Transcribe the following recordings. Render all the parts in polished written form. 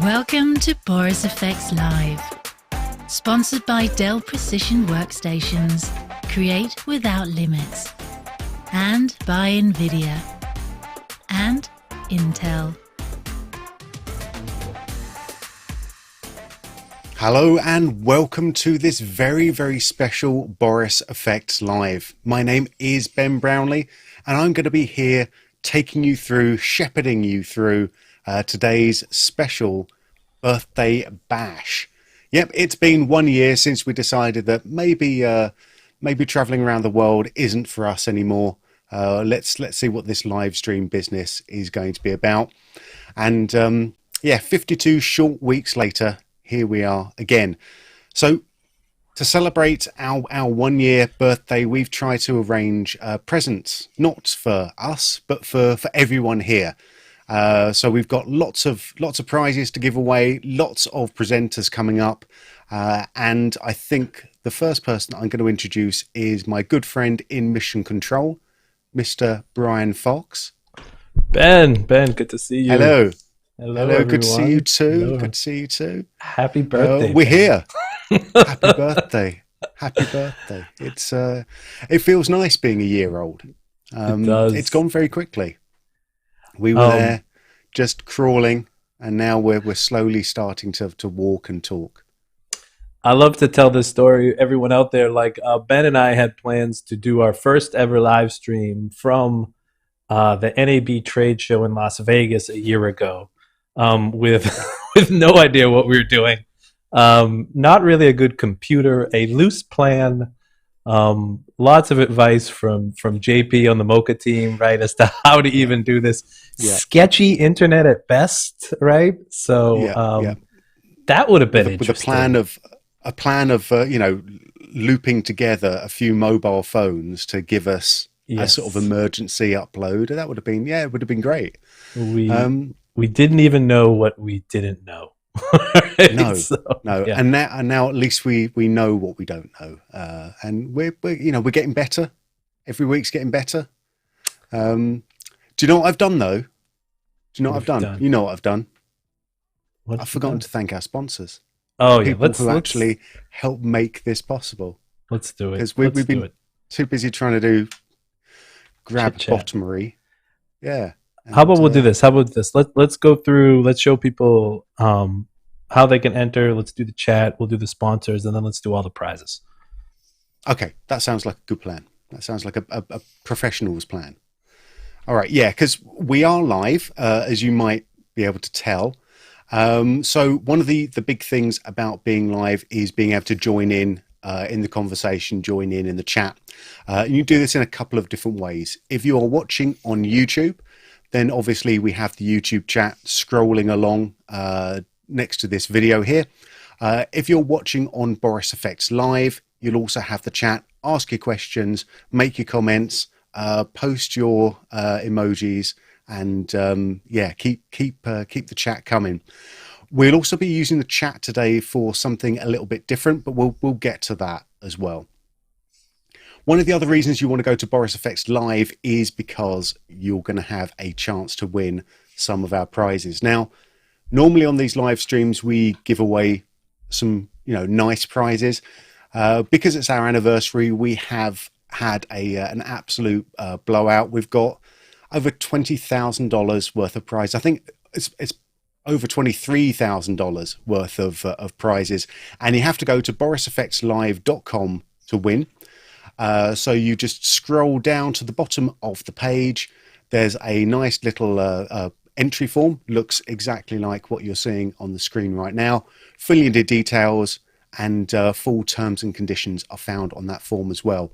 Welcome to Boris FX Live. Sponsored by Dell Precision Workstations. Create without limits. And by NVIDIA. And Intel. Hello and welcome to this very, very special Boris FX Live. My name is Ben Brownlee and I'm going to be here taking you through, shepherding you through today's special birthday bash. Yep, it's been 1 year since we decided that maybe traveling around the world isn't for us anymore. Let's see what this live stream business is going to be about. And 52 short weeks later, here we are again. So to celebrate our 1 year birthday, we've tried to arrange presents, not for us, but for everyone here. So we've got lots of prizes to give away, lots of presenters coming up. And I think the first person I'm going to introduce is my good friend in Mission Control, Mr. Brian Fox. Ben, good to see you. Hello. Hello, good to see you too. Hello. Good to see you too. Happy birthday. We're here. Happy birthday. Happy birthday. It feels nice being a year old. It does. It's gone very quickly. We were there just crawling and now we're slowly starting to walk and talk. I love to tell this story. Everyone out there, Ben and I had plans to do our first ever live stream from the NAB trade show in Las Vegas a year ago. With no idea what we were doing. Not really a good computer, a loose plan, lots of advice from JP on the Mocha team, right, as to how to even do this. Yeah. Sketchy internet at best, right? So that would have been interesting. With a plan of looping together a few mobile phones to give us a sort of emergency upload. That would have been it would have been great. We didn't even know what we didn't know. Right? No. Yeah. And now at least we know what we don't know. And we're getting better. Every week's getting better. Do you know what I've done though? Do you know what I've done? You know what I've done. I've forgotten to thank our sponsors. Oh yeah, people who actually help make this possible. Let's do it. Because we've been too busy trying to do grab bottomery. Yeah. How about we'll do this? Let's go through. Let's show people how they can enter. Let's do the chat. We'll do the sponsors, and then let's do all the prizes. Okay, that sounds like a good plan. That sounds like a professional's plan. All right, yeah, because we are live, as you might be able to tell. So one of the big things about being live is being able to join in the conversation, join in the chat. You do this in a couple of different ways. If you are watching on YouTube, then obviously we have the YouTube chat scrolling along next to this video here. If you're watching on Boris FX Live, you'll also have the chat. Ask your questions, make your comments, post your emojis, and keep the chat coming. We'll also be using the chat today for something a little bit different, but we'll get to that as well. One of the other reasons you want to go to Boris FX Live is because you're going to have a chance to win some of our prizes. Now, normally on these live streams, we give away some, nice prizes. Because it's our anniversary, we have had an absolute blowout. We've got over $20,000 worth of prize. I think it's over $23,000 worth of prizes. And you have to go to borisfxlive.com to win. So you just scroll down to the bottom of the page. There's a nice little entry form. Looks exactly like what you're seeing on the screen right now. Fill in the details and full terms and conditions are found on that form as well.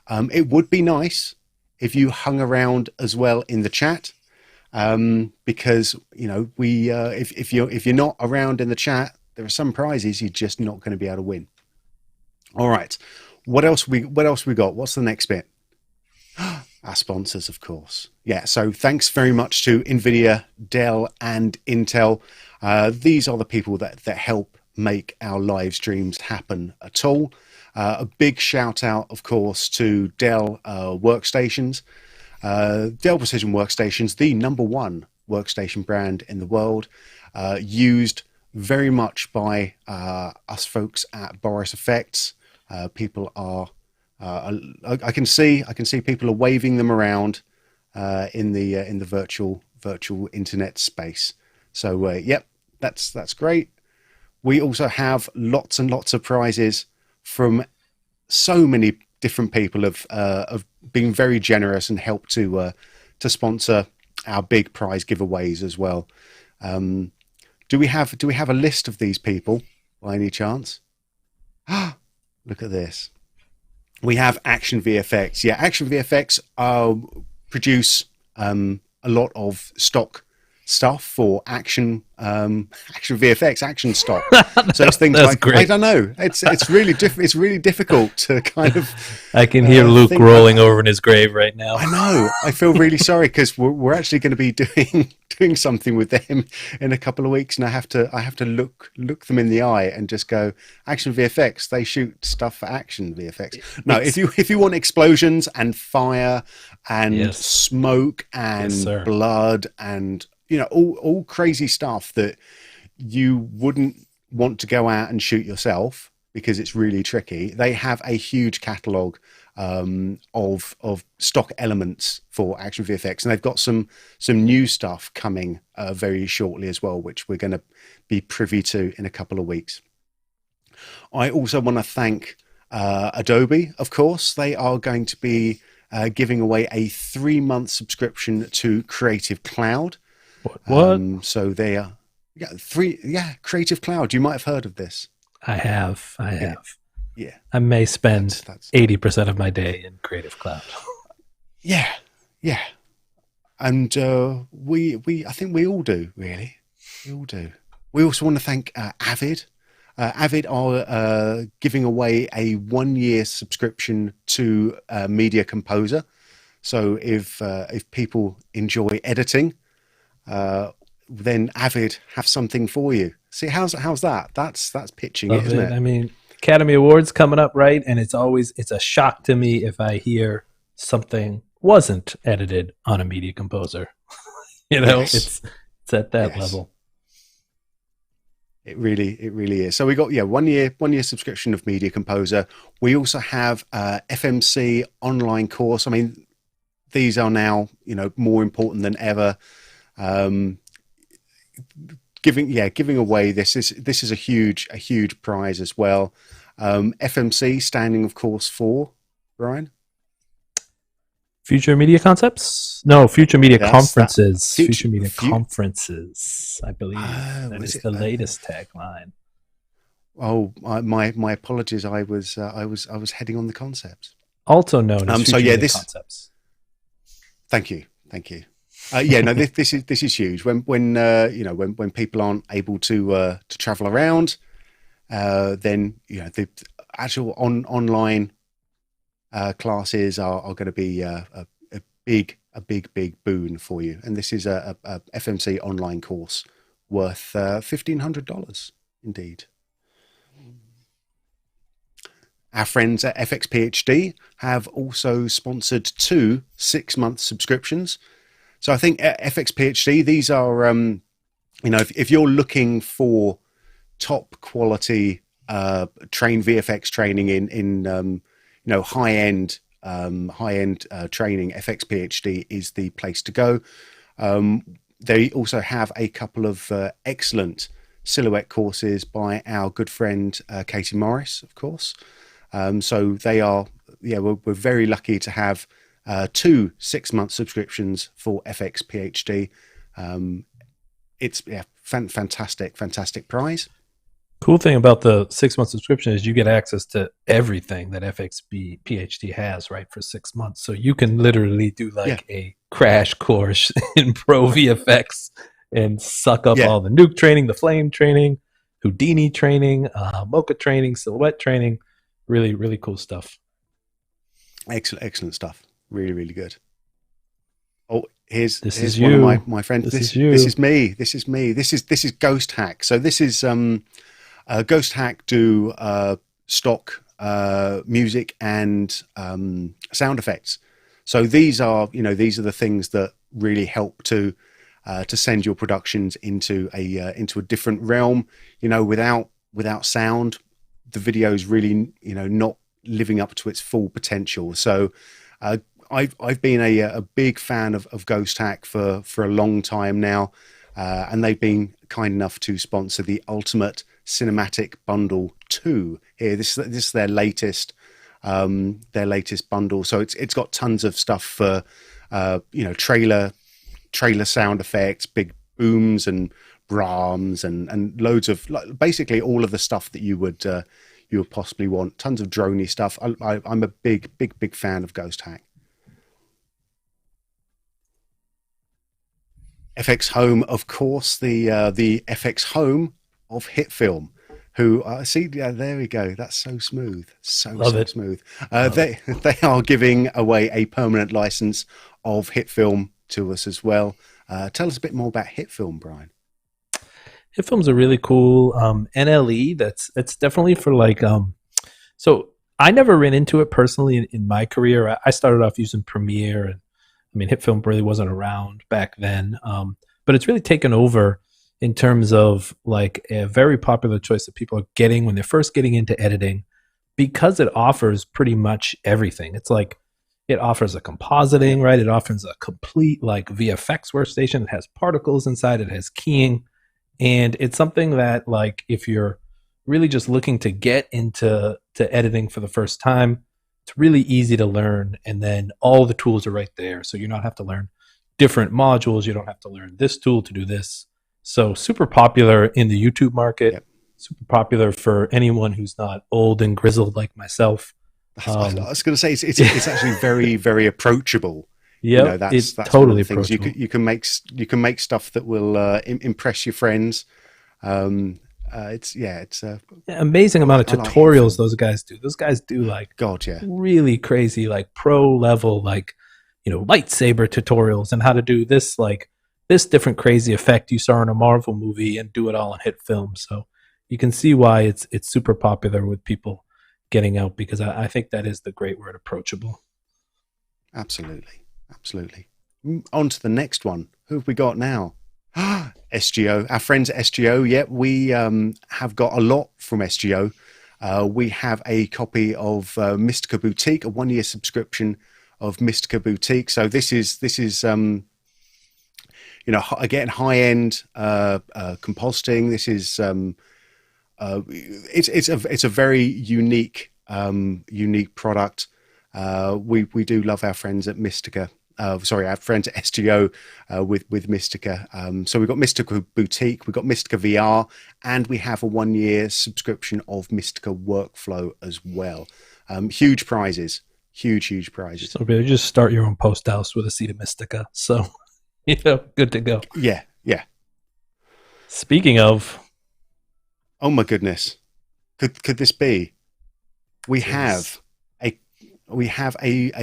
It would be nice if you hung around as well in the chat, because if you're not around in the chat, there are some prizes you're just not going to be able to win. All right. What else we got? What's the next bit? Our sponsors, of course. Yeah, so thanks very much to NVIDIA, Dell, and Intel. These are the people that help make our live streams happen at all. A big shout out, of course, to Dell Workstations. Dell Precision Workstations, the #1 workstation brand in the world, used very much by us folks at Boris FX. People are, I can see people are waving them around in the virtual internet space. So yep, that's great. We also have lots and lots of prizes from so many different people of being very generous and helped to sponsor our big prize giveaways as well. Do we have a list of these people by any chance? Look at this. We have Action VFX. Yeah, Action VFX produce a lot of stock stuff for action VFX action stock. So it's things like great. I don't know. It's really it's really difficult to kind of. I can hear Luke rolling over in his grave right now. I know. I feel really sorry because we're actually going to be doing something with them in a couple of weeks, and I have to look them in the eye and just go, Action VFX. They shoot stuff for Action VFX. No, if you want explosions and fire and smoke and blood and all crazy stuff that you wouldn't want to go out and shoot yourself because it's really tricky. They have a huge catalogue of stock elements for Action VFX, and they've got some new stuff coming very shortly as well, which we're going to be privy to in a couple of weeks. I also want to thank Adobe, of course. They are going to be giving away a 3-month subscription to Creative Cloud. What? So they are Creative Cloud. You might have heard of this. I have. Yeah. I may spend 80% of my day in Creative Cloud. Yeah. And I think we all do, really. We all do. We also want to thank Avid. Avid are giving away a 1-year subscription to Media Composer. So if people enjoy editing, then Avid have something for you. See, how's that? That's pitching it, isn't it? I mean, Academy Awards coming up, right? And it's a shock to me if I hear something wasn't edited on a Media Composer. It's at that level. It really is. So we got 1 year subscription of Media Composer. We also have FMC online course. I mean, these are now more important than ever. Giving away this is a huge prize as well. FMC standing, of course, for Brian. Future Media Concepts? No, Future Media Conferences. Future Media Conferences, I believe. That is the latest tagline. Oh, my apologies. I was heading on the concepts. Also known as Future Media Concepts. Thank you. This is huge. When people aren't able to travel around, then the actual online classes are going to be a big boon for you. And this is a FMC online course worth $1,500 indeed. Our friends at FX PhD have also sponsored 2 6-month subscriptions. So I think FX PhD, these are, if you're looking for top quality VFX training in high-end training, FX PhD is the place to go. They also have a couple of excellent silhouette courses by our good friend Katie Morris, of course. So they are, we're very lucky to have 2 6-month subscriptions for FX PhD. It's fantastic prize. Cool thing about the 6-month subscription is you get access to everything that FXB PhD has, right, for 6 months. So you can literally do a crash course in Pro VFX and suck up all the nuke training, the flame training, Houdini training, mocha training, silhouette training. Really, really cool stuff. Excellent stuff. Really good. Oh, here's one of my friends. This is me. This is Ghost Hack. So this is Ghost Hack do stock music and sound effects. So these are the things that really help to to send your productions into a different realm. Without sound, the video is really not living up to its full potential. So I've been a big fan of Ghost Hack for a long time now, and they've been kind enough to sponsor the Ultimate Cinematic Bundle 2 here. This is their latest bundle. So it's got tons of stuff for trailer sound effects, big booms and brahms, and loads of basically all of the stuff that you would possibly want. Tons of droney stuff. I'm a big fan of Ghost Hack. FX Home, of course, the FX Home of Hit Film. Who see? Yeah, there we go. That's so smooth, so smooth. They are giving away a permanent license of Hit Film to us as well. Tell us a bit more about Hit Film, Brian. Hit Film's a really cool NLE. It's definitely for So I never ran into it personally in my career. I started off using Premiere, and I mean, Hit Film really wasn't around back then. But it's really taken over in terms of a very popular choice that people are getting when they're first getting into editing, because it offers pretty much everything. It's it offers a compositing, right? It offers a complete VFX workstation. It has particles inside. It has keying. And it's something that if you're really just looking to get into editing for the first time, it's really easy to learn. And then all the tools are right there. So you don't have to learn different modules. You don't have to learn this tool to do this. So super popular in the YouTube market. Yep. Super popular for anyone who's not old and grizzled like myself. I was going to say it's actually very, very approachable. Yeah, that's totally approachable. You can make stuff that will impress your friends. It's amazing amount of tutorials those guys do. Those guys do really crazy pro level lightsaber tutorials and how to do this this different crazy effect you saw in a Marvel movie and do it all in Hit Film. So you can see why it's super popular with people getting out, because I think that is the great word, approachable. Absolutely. On to the next one. Who have we got now? SGO. Our friends at SGO. Yeah, we have got a lot from SGO. We have a copy of Mystica Boutique, a 1-year subscription of Mystica Boutique. So this is again, high-end compositing. This is it's a very unique product. We do love our friends at Mystica. Our friends at SGO with Mystica. So we've got Mystica Boutique, we've got Mystica VR, and we have a 1-year subscription of Mystica Workflow as well. Huge prizes. Huge prizes. So really just start your own post house with a seat of Mystica. So good to go. Yeah. Speaking of, oh my goodness, could this be? We have a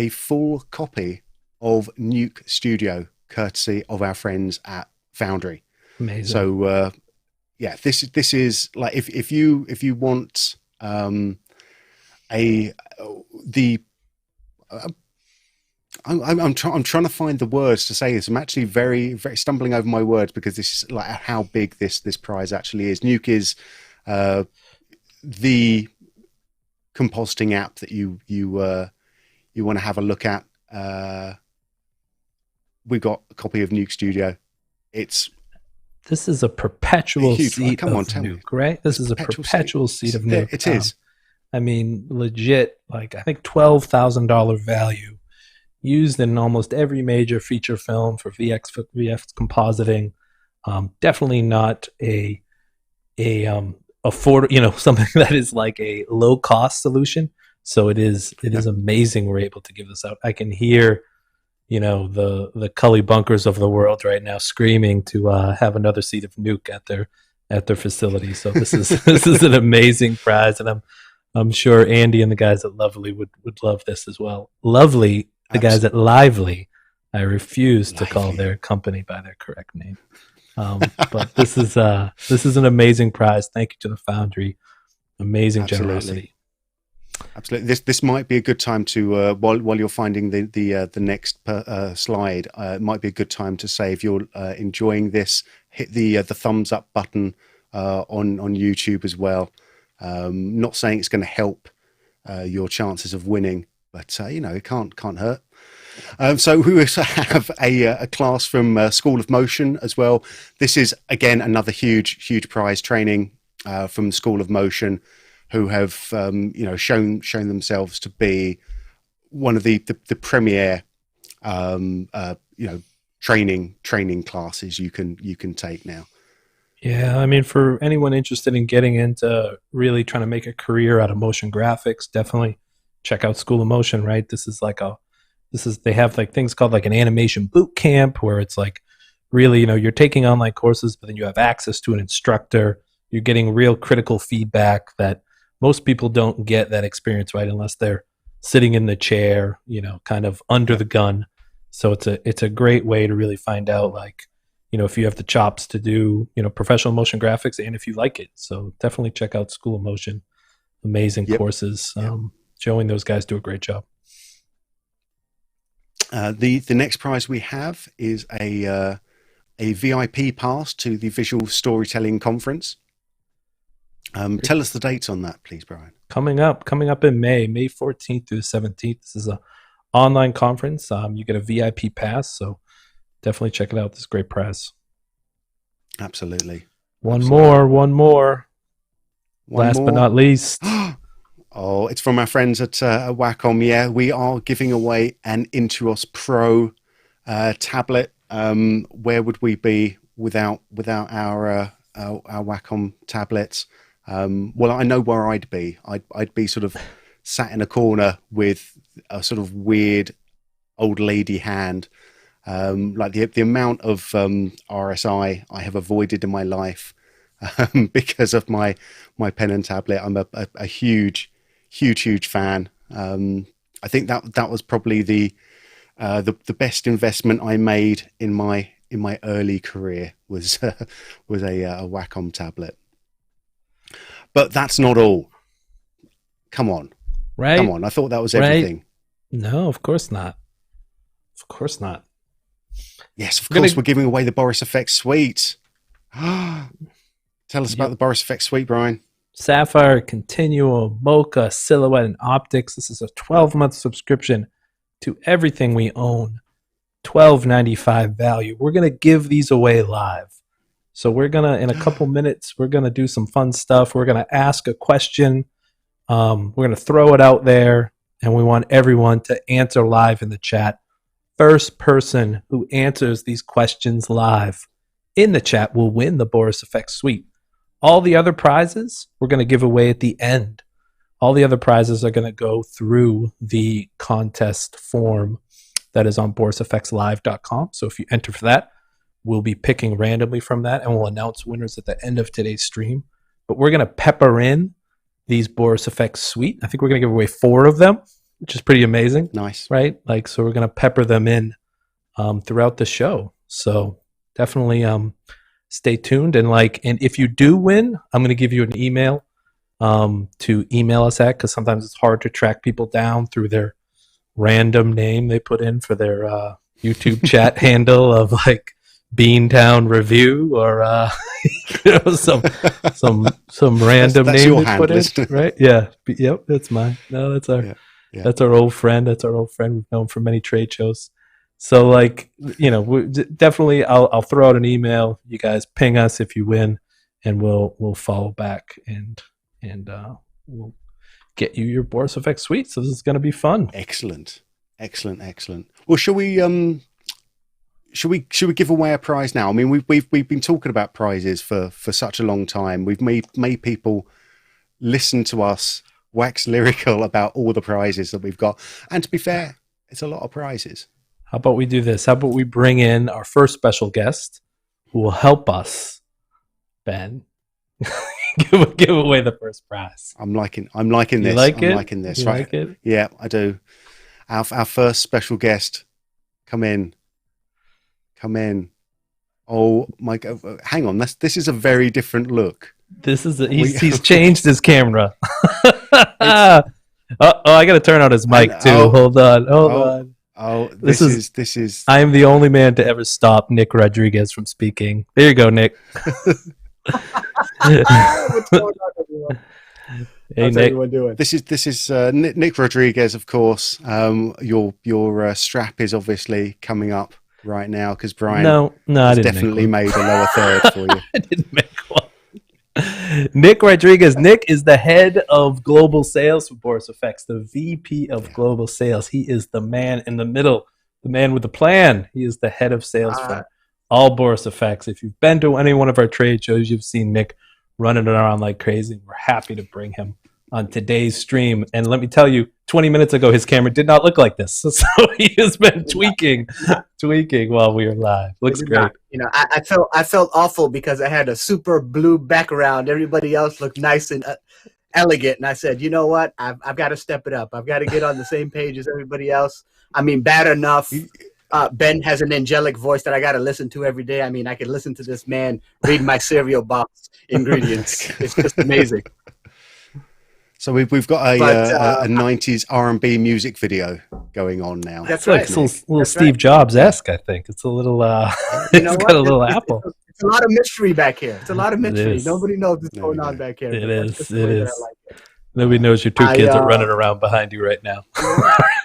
full copy of Nuke Studio, courtesy of our friends at Foundry. Amazing. So this is if you want I'm trying to find the words to say this. I'm actually very, very stumbling over my words, because this is how big this prize actually is. Nuke is the compositing app that you want to have a look at. We got a copy of Nuke Studio. This is a perpetual seat of Nuke, right? This is a perpetual seat of Nuke. It is. I mean, legit, I think $12,000 value, used in almost every major feature film for VFX compositing. Definitely not a something that is a low cost solution. So it is amazing we're able to give this out. I can hear the Cully Bunkers of the world right now screaming to have another seat of Nuke at their facility. So this is an amazing prize, and I'm sure Andy and the guys at Lovely would love this as well. Lovely, the guys at Lively, I refuse to call their company by their correct name. But this is an amazing prize. Thank you to the Foundry. Amazing generosity. Absolutely. This might be a good time to while you're finding the next slide. It might be a good time to say, if you're enjoying this, hit the thumbs up button on YouTube as well. Not saying it's going to help your chances of winning, but it can't hurt. So we also have a class from School of Motion as well. This is again another huge prize training from School of Motion, who have shown themselves to be one of the premier training classes you can take now. Yeah, I mean, for anyone interested in getting into really trying to make a career out of motion graphics, definitely check out School of Motion. Right, they have like things called like an animation boot camp, where it's like really you're taking online courses, but then you have access to an instructor. You're getting real critical feedback that most people don't get that experience, right, unless they're sitting in the chair, kind of under the gun. So it's a great way to really find out, like, if you have the chops to do, professional motion graphics, and if you like it. So definitely check out School of Motion. Amazing courses. Joey and those guys do a great job. The next prize we have is a VIP pass to the Visual Storytelling Conference. Tell us the dates on that, please, Brian. Coming up in May 14th through the 17th. This is an online conference. You get a VIP pass, so definitely check it out. This is a great prize. Absolutely. One more. Last but not least. Oh, it's from our friends at Wacom. Yeah, we are giving away an Intuos Pro tablet. Where would we be without our Wacom tablets? Well, I know where I'd be. I'd be sort of sat in a corner with a sort of weird old lady hand. Like the amount of RSI I have avoided in my life because of my pen and tablet. I'm a huge fan. I think that was probably the best investment I made in my early career was a Wacom tablet. But that's not all. Come on. Right. Come on. I thought that was everything. Right. No, of course not. Of course not. Yes, of course, we're giving away the Boris FX Suite. Tell us about the Boris FX Suite, Brian. Sapphire, Continuum, Mocha, Silhouette, and Optics. This is a 12-month subscription to everything we own. $12.95 value. We're going to give these away live. So we're going to, in a couple minutes, we're going to do some fun stuff. We're going to ask a question. We're going to throw it out there, and we want everyone to answer live in the chat. First person who answers these questions live in the chat will win the Boris FX Suite. All the other prizes we're going to give away at the end. All the other prizes are going to go through the contest form that is on borisfxlive.com. So if you enter for that, we'll be picking randomly from that, and we'll announce winners at the end of today's stream. But we're going to pepper in these Boris FX Suite. I think we're going to give away 4 of them, which is pretty amazing. Nice. Right? Like, so we're going to pepper them in throughout the show. So definitely stay tuned. And if you do win, I'm going to give you an email to email us at, because sometimes it's hard to track people down through their random name they put in for their YouTube chat handle of like Beantown Review or some random that's name your they put in, right? Yeah, yep, that's mine. No, that's our that's our old friend. That's our old friend. We've known from many trade shows. So definitely, I'll throw out an email. You guys ping us if you win, and we'll follow back and we'll get you your Boris FX Suite. So this is going to be fun. Excellent. Well, shall we give away a prize now? I mean, we've been talking about prizes for such a long time. We've made people listen to us wax lyrical about all the prizes that we've got. And to be fair, it's a lot of prizes. How about we do this? How about we bring in our first special guest who will help us, Ben, give away the first prize. I'm liking this. You like it? I'm liking this. You right? like it? Yeah, I do. Our first special guest, come in. Oh my God! Hang on, this is a very different look. This is he's changed his camera. I got to turn on his mic too. Hold on. This is. I am the only man to ever stop Nick Rodriguez from speaking. There you go, Nick. What's going on, everyone? Hey, How's Nick. everyone doing? This is Nick Rodriguez, of course. Your strap is obviously coming up right now because Brian No, I has didn't definitely make made a lower third for you. I didn't make one. Nick Rodriguez. Nick is the head of global sales for Boris FX, the VP of global sales. He is the man in the middle, the man with the plan. He is the head of sales for all Boris FX. If you've been to any one of our trade shows, you've seen Nick running around like crazy. We're happy to bring him on today's stream. And let me tell you, 20 minutes ago, his camera did not look like this. So he has been tweaking while we were live. Looks great. Not. You know, I felt awful because I had a super blue background. Everybody else looked nice and elegant. And I said, you know what? I've got to step it up. I've got to get on the same page as everybody else. I mean, bad enough. Ben has an angelic voice that I got to listen to every day. I mean, I could listen to this man read my cereal box ingredients. It's just amazing. So we've got a 90s R&B music video going on now. That's Like right. a little Steve Jobs-esque, I think. It's a little, You know it's what? got a little Apple. It's a lot of mystery back here. It's a lot of It mystery. is. Nobody knows what's going on back here. It but that's is. just the It way that is. I like it. Nobody knows your two kids are running around behind you right now.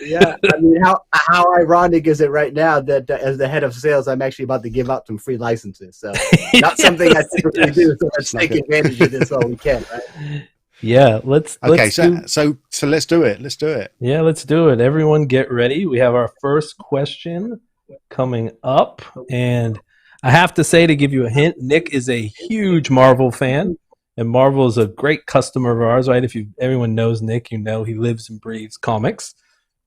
Yeah, I mean, how ironic is it right now that as the head of sales, I'm actually about to give out some free licenses. So not something I typically do. So let's take advantage of this while we can, right? Yeah, let's So let's do it. Let's do it. Yeah, let's do it. Everyone get ready. We have our first question coming up. And I have to say, to give you a hint, Nick is a huge Marvel fan. And Marvel is a great customer of ours, right? If everyone knows Nick, you know he lives and breathes comics,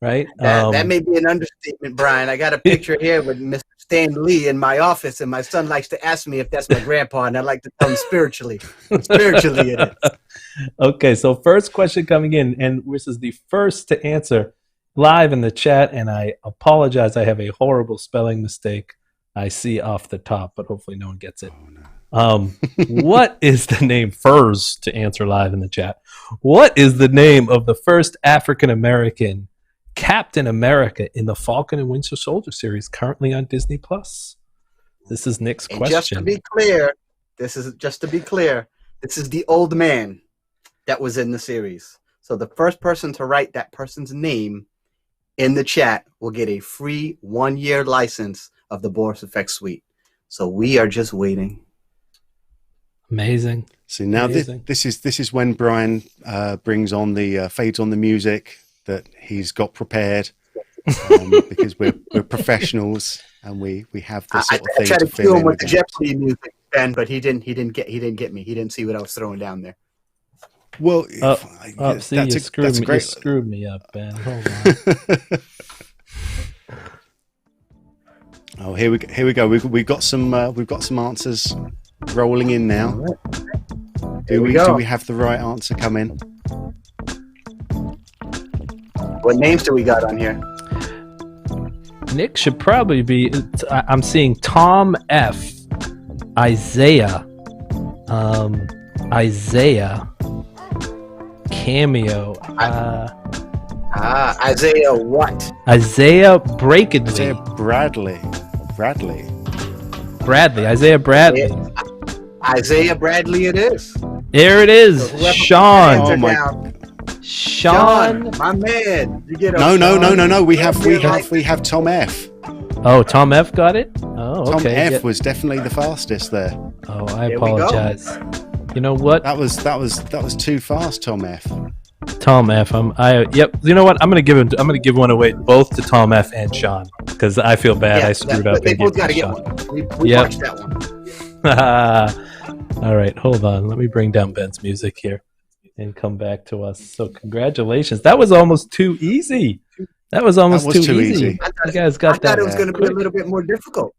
right? That may be an understatement, Brian. I got a picture here with Mr. Stan Lee in my office, and my son likes to ask me if that's my grandpa, and I like to tell him spiritually. Spiritually it is. Okay, so first question coming in, and this is the first to answer live in the chat, and I apologize. I have a horrible spelling mistake I see off the top, but hopefully no one gets it. Oh, no. What is the name first to answer live in the chat? What is the name of the first African American Captain America in the Falcon and Winter Soldier series currently on Disney Plus? This is Nick's question. Just to be clear, this is the old man that was in the series. So the first person to write that person's name in the chat will get a free 1-year license of the Boris FX Suite. So we are just waiting. Amazing. So now this is when Brian brings on the fades on the music that he's got prepared because we're professionals and we have this sort of thing. I tried to fill cue him in with the the gaps. Jeopardy music, Ben, but he didn't get me. He didn't see what I was throwing down there. Well, See, you screwed me up, Ben. Hold on. Oh, here we go. We've got some answers rolling in now. Do we have the right answer come in? What names do we got on here? Nick should probably be. I'm seeing Tom F, Isaiah, Cameo. Isaiah what? Isaiah Breakidley. Isaiah Bradley. Isaiah Bradley. Isaiah Bradley it is. There it is. So Sean. Oh my Sean. my man. You get No. We have Tom F. Oh, Tom F got it? Oh, okay. Tom F was definitely the fastest there. Oh, I apologize. You know what? That was too fast, Tom F. Tom F. Yep. You know what? I'm gonna give one away both to Tom F and Sean because I feel bad. I screwed up. They both got to get one. We watched that one. All right, hold on. Let me bring down Ben's music here and come back to us. So congratulations. That was almost too easy. That was too easy. You guys got that. I thought it was going to be a little bit more difficult.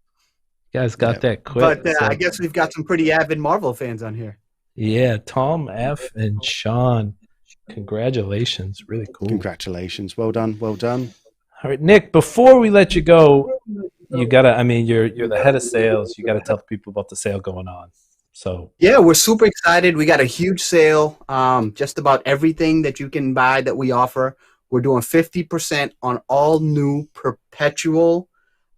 You guys got that quick. But I guess we've got some pretty avid Marvel fans on here. Yeah, Tom F and Sean. Congratulations. Really cool. Congratulations. Well done. All right, Nick, before we let you go, you gotta, you're the head of sales. You gotta tell people about the sale going on. So yeah, we're super excited. We got a huge sale. Just about everything that you can buy that we offer. We're doing 50% on all new perpetual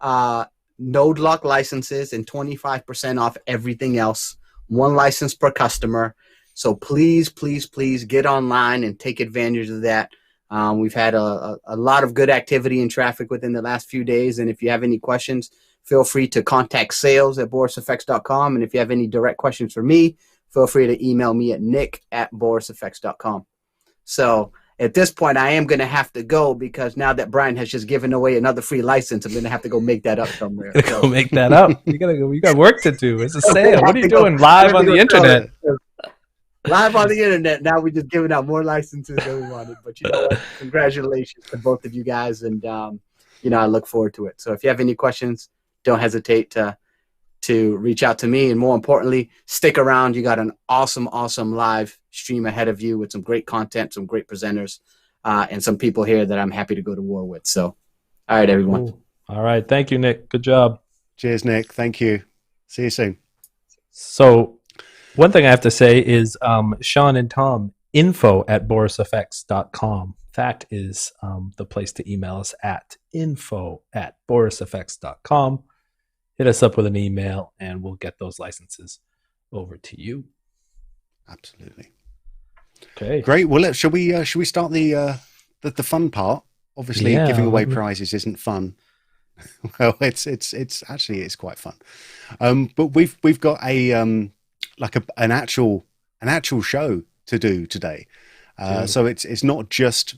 node lock licenses and 25% off everything else. One license per customer. So please, please, please get online and take advantage of that. We've had a lot of good activity and traffic within the last few days. And if you have any questions, feel free to contact sales@borisfx.com. And if you have any direct questions for me, feel free to email me at nick@borisfx.com. So at this point, I am going to have to go because now that Brian has just given away another free license, I'm going to have to go make that up somewhere. go make that up. You gotta go. You got work to do. It's a sale. What are you doing live on the internet? Live on the internet. Now we're just giving out more licenses than we wanted. But you know what? Congratulations to both of you guys, and I look forward to it. So if you have any questions, don't hesitate to reach out to me, and more importantly, stick around. You got an awesome live stream ahead of you with some great content, some great presenters, and some people here that I'm happy to go to war with. So, all right, everyone. Cool. All right. Thank you, Nick. Good job. Cheers, Nick. Thank you. See you soon. So one thing I have to say is Sean and Tom, info@borisfx.com. That is the place to email us at info@borisfx.com. Hit us up with an email and we'll get those licenses over to you. Absolutely. Okay. Great. Well, should we start the fun part? Obviously, giving away prizes isn't fun. Well, it's quite fun. But we've got an actual show to do today. So it's not just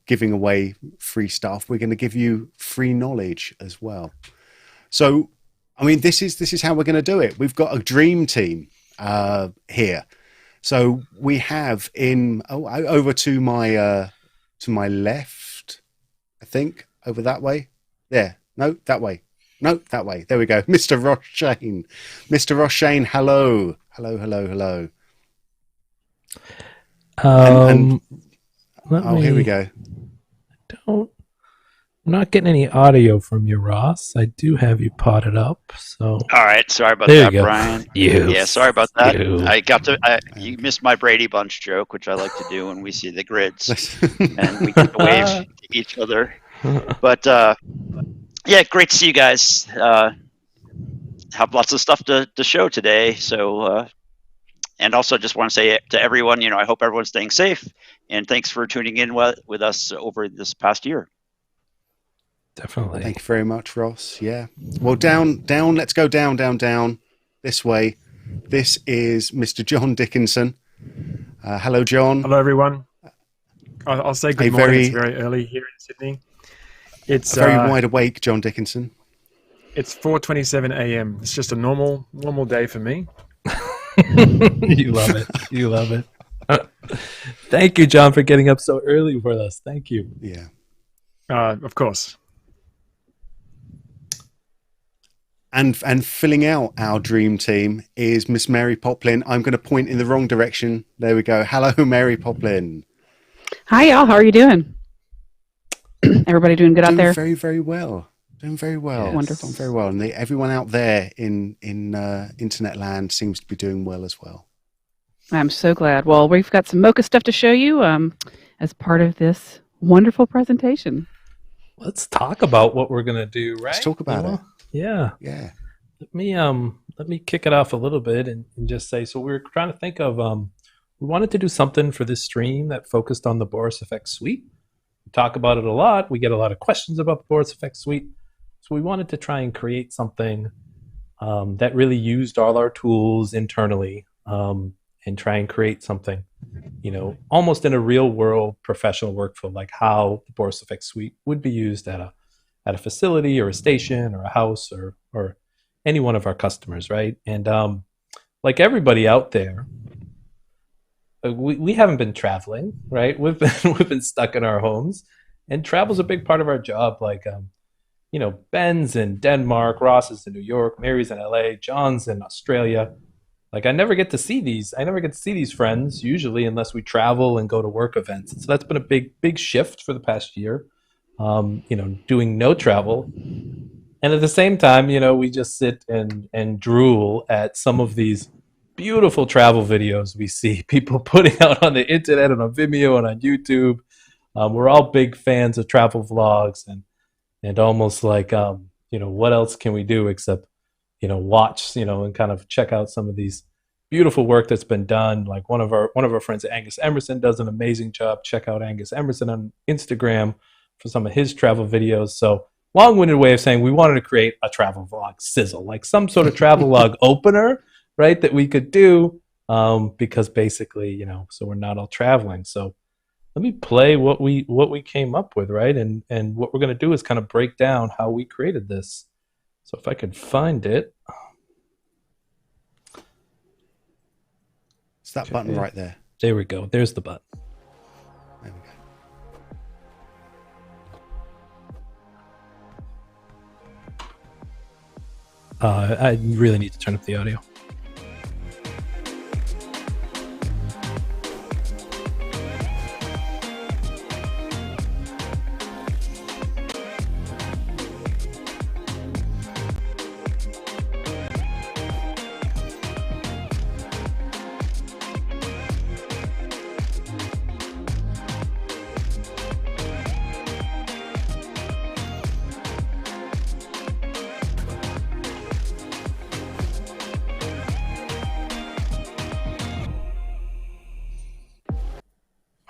giving away free stuff. We're going to give you free knowledge as well. So, I mean, this is how we're going to do it. We've got a dream team here. So we have over to my left, I think, over that way. There. No, that way. No, that way. There we go. Mr. Ross Shane. Mr. Ross Shane, hello. Hello. Here we go. I'm not getting any audio from you, Ross. I do have you potted up. So all right, sorry about there that, you go. Brian. Yeah, sorry about that. You missed my Brady Bunch joke, which I like to do when we see the grids and we get to wave to each other. But yeah, great to see you guys. Have lots of stuff to show today. So, and also just want to say to everyone, I hope everyone's staying safe, and thanks for tuning in with us over this past year. Definitely. Thank you very much, Ross. Yeah. Well, down. Let's go down. This way. This is Mr. John Dickinson. Hello, John. Hello, everyone. I'll say good morning. It's very early here in Sydney. It's very wide awake, John Dickinson. It's 4:27 a.m. It's just a normal day for me. You love it. Thank you, John, for getting up so early for us. Thank you. Yeah. Of course. And filling out our dream team is Miss Mary Poplin. I'm going to point in the wrong direction. There we go. Hello, Mary Poplin. Hi, y'all. How are you doing? Everybody doing good out there? Very, very well. Doing very well. Yes. Wonderful. Doing very well. And everyone out there in internet land seems to be doing well as well. I'm so glad. Well, we've got some Mocha stuff to show you as part of this wonderful presentation. Let's talk about what we're going to do, right? Let's talk about it. Yeah. Let me kick it off a little bit and just say, so we were trying to think of we wanted to do something for this stream that focused on the Boris FX Suite. We talk about it a lot. We get a lot of questions about the Boris FX Suite. So we wanted to try and create something that really used all our tools internally and try and create something, almost in a real world professional workflow, like how the Boris FX Suite would be used at a facility or a station or a house or any one of our customers, right? And like everybody out there, we haven't been traveling, right? We've been stuck in our homes, and travel's a big part of our job. Like Ben's in Denmark, Ross is in New York, Mary's in LA, John's in Australia. Like I never get to see these friends usually unless we travel and go to work events. So that's been a big shift for the past year. Doing no travel. And at the same time, we just sit and drool at some of these beautiful travel videos we see people putting out on the internet and on Vimeo and on YouTube. We're all big fans of travel vlogs, and almost like, what else can we do except, watch, and kind of check out some of these beautiful work that's been done. Like one of our friends, Angus Emerson, does an amazing job. Check out Angus Emerson on Instagram for some of his travel videos. So long-winded way of saying we wanted to create a travel vlog sizzle, like some sort of travel log opener, right, that we could do, because basically, so we're not all traveling. So let me play what we came up with, right? And what we're going to do is kind of break down how we created this. So if I could find it. It's that button right there. There we go. There's the button. There we go. I really need to turn up the audio.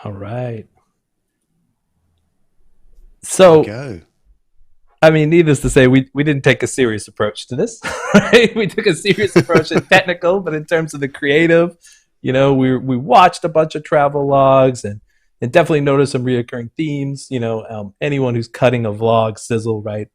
All right. So, go. I mean, needless to say, we didn't take a serious approach to this, right? We took a serious approach in technical, but in terms of the creative, we watched a bunch of travel logs and definitely noticed some reoccurring themes. Anyone who's cutting a vlog sizzle, right?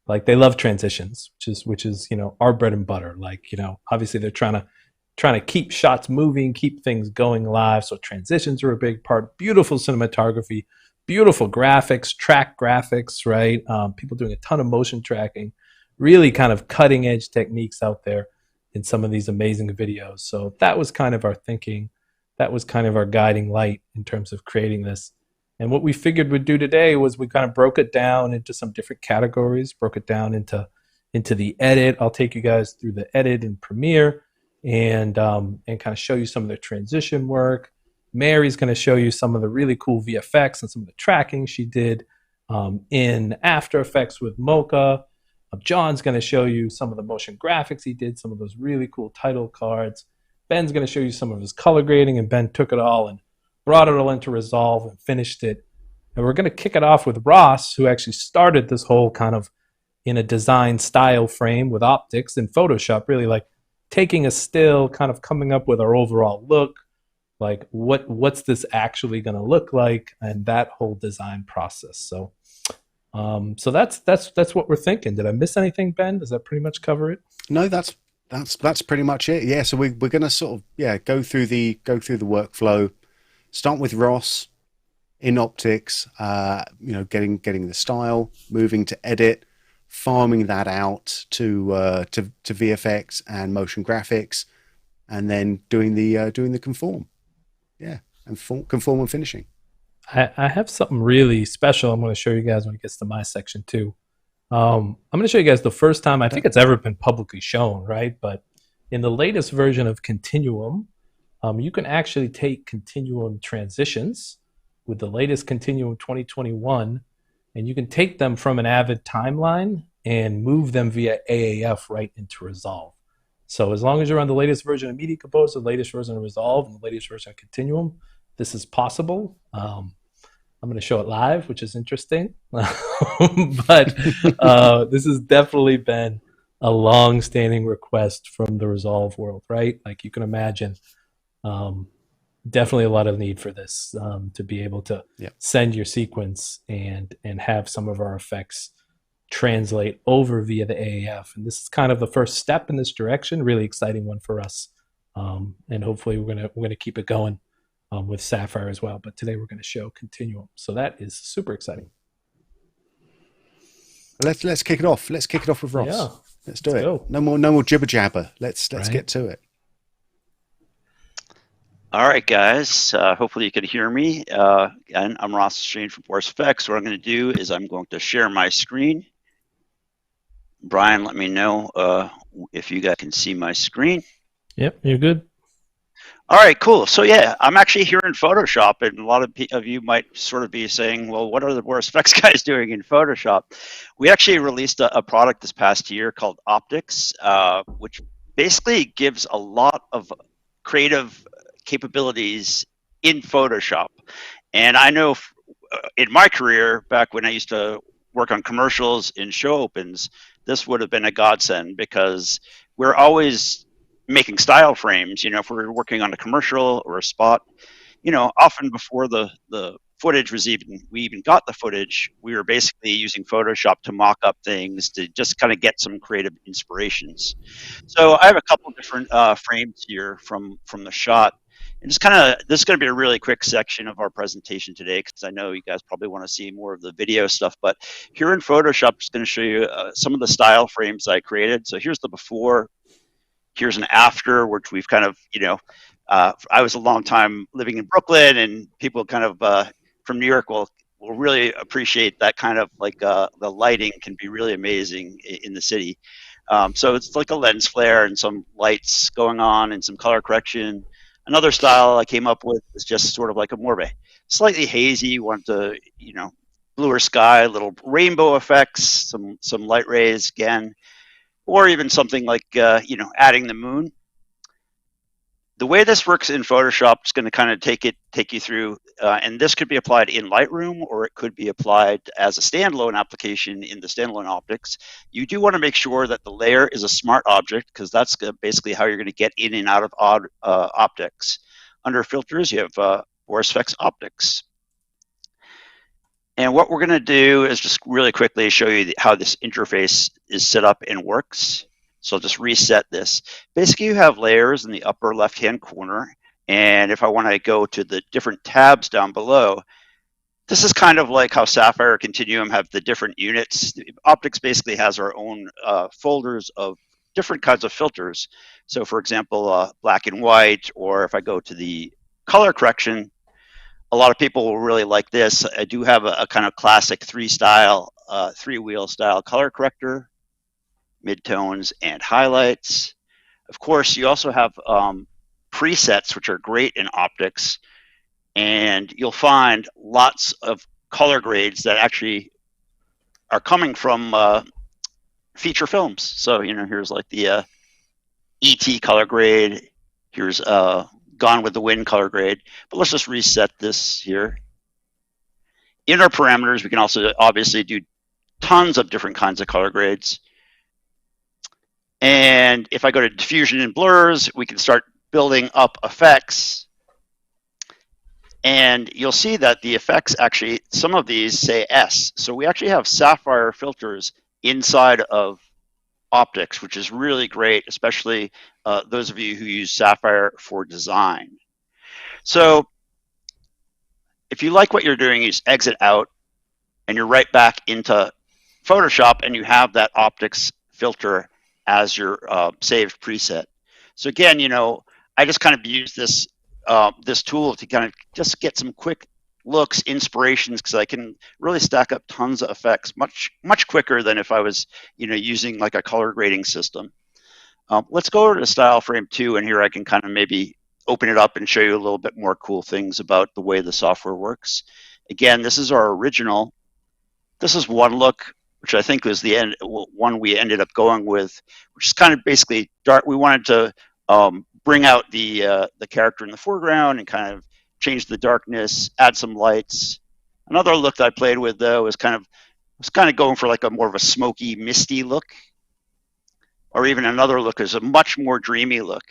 Like they love transitions, which is our bread and butter. Like obviously they're trying to keep shots moving, keep things going live. So transitions are a big part. Beautiful cinematography, beautiful graphics, track graphics, right? People doing a ton of motion tracking, really kind of cutting edge techniques out there in some of these amazing videos. So that was kind of our thinking. That was kind of our guiding light in terms of creating this. And what we figured we'd do today was we kind of broke it down into some different categories, broke it down into the edit. I'll take you guys through the edit in Premiere and kind of show you some of the transition work. Mary's going to show you some of the really cool VFX and some of the tracking she did in After Effects with Mocha. John's going to show you some of the motion graphics he did, some of those really cool title cards. Ben's going to show you some of his color grading, and Ben took it all and brought it all into Resolve and finished it. And we're going to kick it off with Ross, who actually started this whole kind of in a design style frame with optics in Photoshop, really like taking a still, kind of coming up with our overall look, like what's this actually going to look like, and that whole design process. So so that's what we're thinking. Did I miss anything, Ben? Does that pretty much cover it? No, that's pretty much it. Yeah, so we're going to sort of go through the workflow. Start with Ross in optics, getting the style, moving to edit, farming that out to VFX and motion graphics, and then doing the conform. Yeah, and conform and finishing. I have something really special I'm going to show you guys when it gets to my section too. I'm going to show you guys the first time I think it's ever been publicly shown, right? But in the latest version of Continuum, you can actually take Continuum transitions with the latest Continuum 2021, and you can take them from an Avid timeline and move them via AAF right into Resolve. So as long as you're on the latest version of Media Composer, the latest version of Resolve, and the latest version of Continuum, this is possible. I'm going to show it live, which is interesting. But this has definitely been a long-standing request from the Resolve world, right? Like you can imagine, definitely a lot of need for this to be able to send your sequence and have some of our effects translate over via the AAF. And this is kind of the first step in this direction. Really exciting one for us, and hopefully we're gonna keep it going with Sapphire as well. But today we're going to show Continuum, so that is super exciting. Let's kick it off. Let's kick it off with Ross. Yeah, let's do it. Go. No more jibber jabber. Let's get to it. All right, guys. Hopefully you can hear me. And I'm Ross Shane from Boris FX. What I'm going to do is I'm going to share my screen. Brian, let me know if you guys can see my screen. Yep, you're good. All right, cool. So yeah, I'm actually here in Photoshop, and a lot of you might sort of be saying, well, what are the Boris FX guys doing in Photoshop? We actually released a product this past year called Optics, which basically gives a lot of creative capabilities in Photoshop. And I know in my career, back when I used to work on commercials in show opens, this would have been a godsend because we're always making style frames. You know, if we're working on a commercial or a spot, you know, often before the footage was we even got the footage, we were basically using Photoshop to mock up things to just kind of get some creative inspirations. So I have a couple different frames here from the shot. And just kind of, this is going to be a really quick section of our presentation today because I know you guys probably want to see more of the video stuff. But here in Photoshop, I'm just going to show you some of the style frames I created. So here's the before. Here's an after, which we've kind of, you know, I was a long time living in Brooklyn, and people kind of from New York will really appreciate that kind of like the lighting can be really amazing in the city. So it's like a lens flare and some lights going on and some color correction. Another style I came up with is just sort of like a more of a slightly hazy, want to, you know, bluer sky, little rainbow effects, some light rays again. Or even something like, you know, adding the moon. The way this works in Photoshop is going to kind of take you through, and this could be applied in Lightroom, or it could be applied as a standalone application in the standalone optics. You do want to make sure that the layer is a smart object, because that's basically how you're going to get in and out of optics. Under filters, you have Boris FX Optics. And what we're going to do is just really quickly show you how this interface is set up and works. So I'll just reset this. Basically, you have layers in the upper left-hand corner. And if I want to go to the different tabs down below, this is kind of like how Sapphire Continuum have the different units. Optics basically has our own folders of different kinds of filters. So for example, black and white, or if I go to the color correction, a lot of people will really like this. I do have a kind of classic three-wheel style color corrector, midtones, and highlights. Of course, you also have presets, which are great in optics, and you'll find lots of color grades that actually are coming from feature films. So, you know, here's like the ET color grade. Here's Gone with the Wind color grade, but let's just reset this here. In our parameters, we can also obviously do tons of different kinds of color grades. And if I go to diffusion and blurs, we can start building up effects. And you'll see that the effects actually, some of these say S. So we actually have Sapphire filters inside of optics, which is really great, especially those of you who use Sapphire for design. So if you like what you're doing, you just exit out and you're right back into Photoshop, and you have that optics filter as your saved preset. So again, you know, I just kind of use this this tool to kind of just get some quick looks, inspirations, because I can really stack up tons of effects much quicker than if I was, you know, using like a color grading system. Let's go over to style frame 2, and here I can kind of maybe open it up and show you a little bit more cool things about the way the software works. Again, this is our original. This is one look, which I think was the one we ended up going with, which is kind of basically dark. We wanted to bring out the character in the foreground and kind of change the darkness, add some lights. Another look that I played with though was kind of going for like a more of a smoky, misty look, or even another look is a much more dreamy look.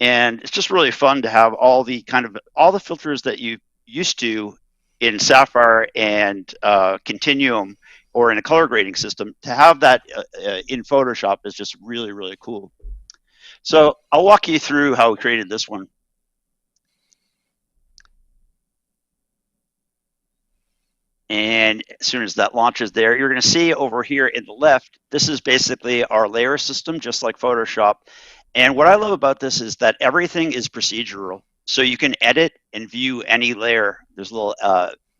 And it's just really fun to have all the filters that you used to in Sapphire and Continuum or in a color grading system. To have that in Photoshop is just really, really cool. So I'll walk you through how we created this one. And as soon as that launches there, you're going to see over here in the left, this is basically our layer system, just like Photoshop. And what I love about this is that everything is procedural. So you can edit and view any layer. There's a little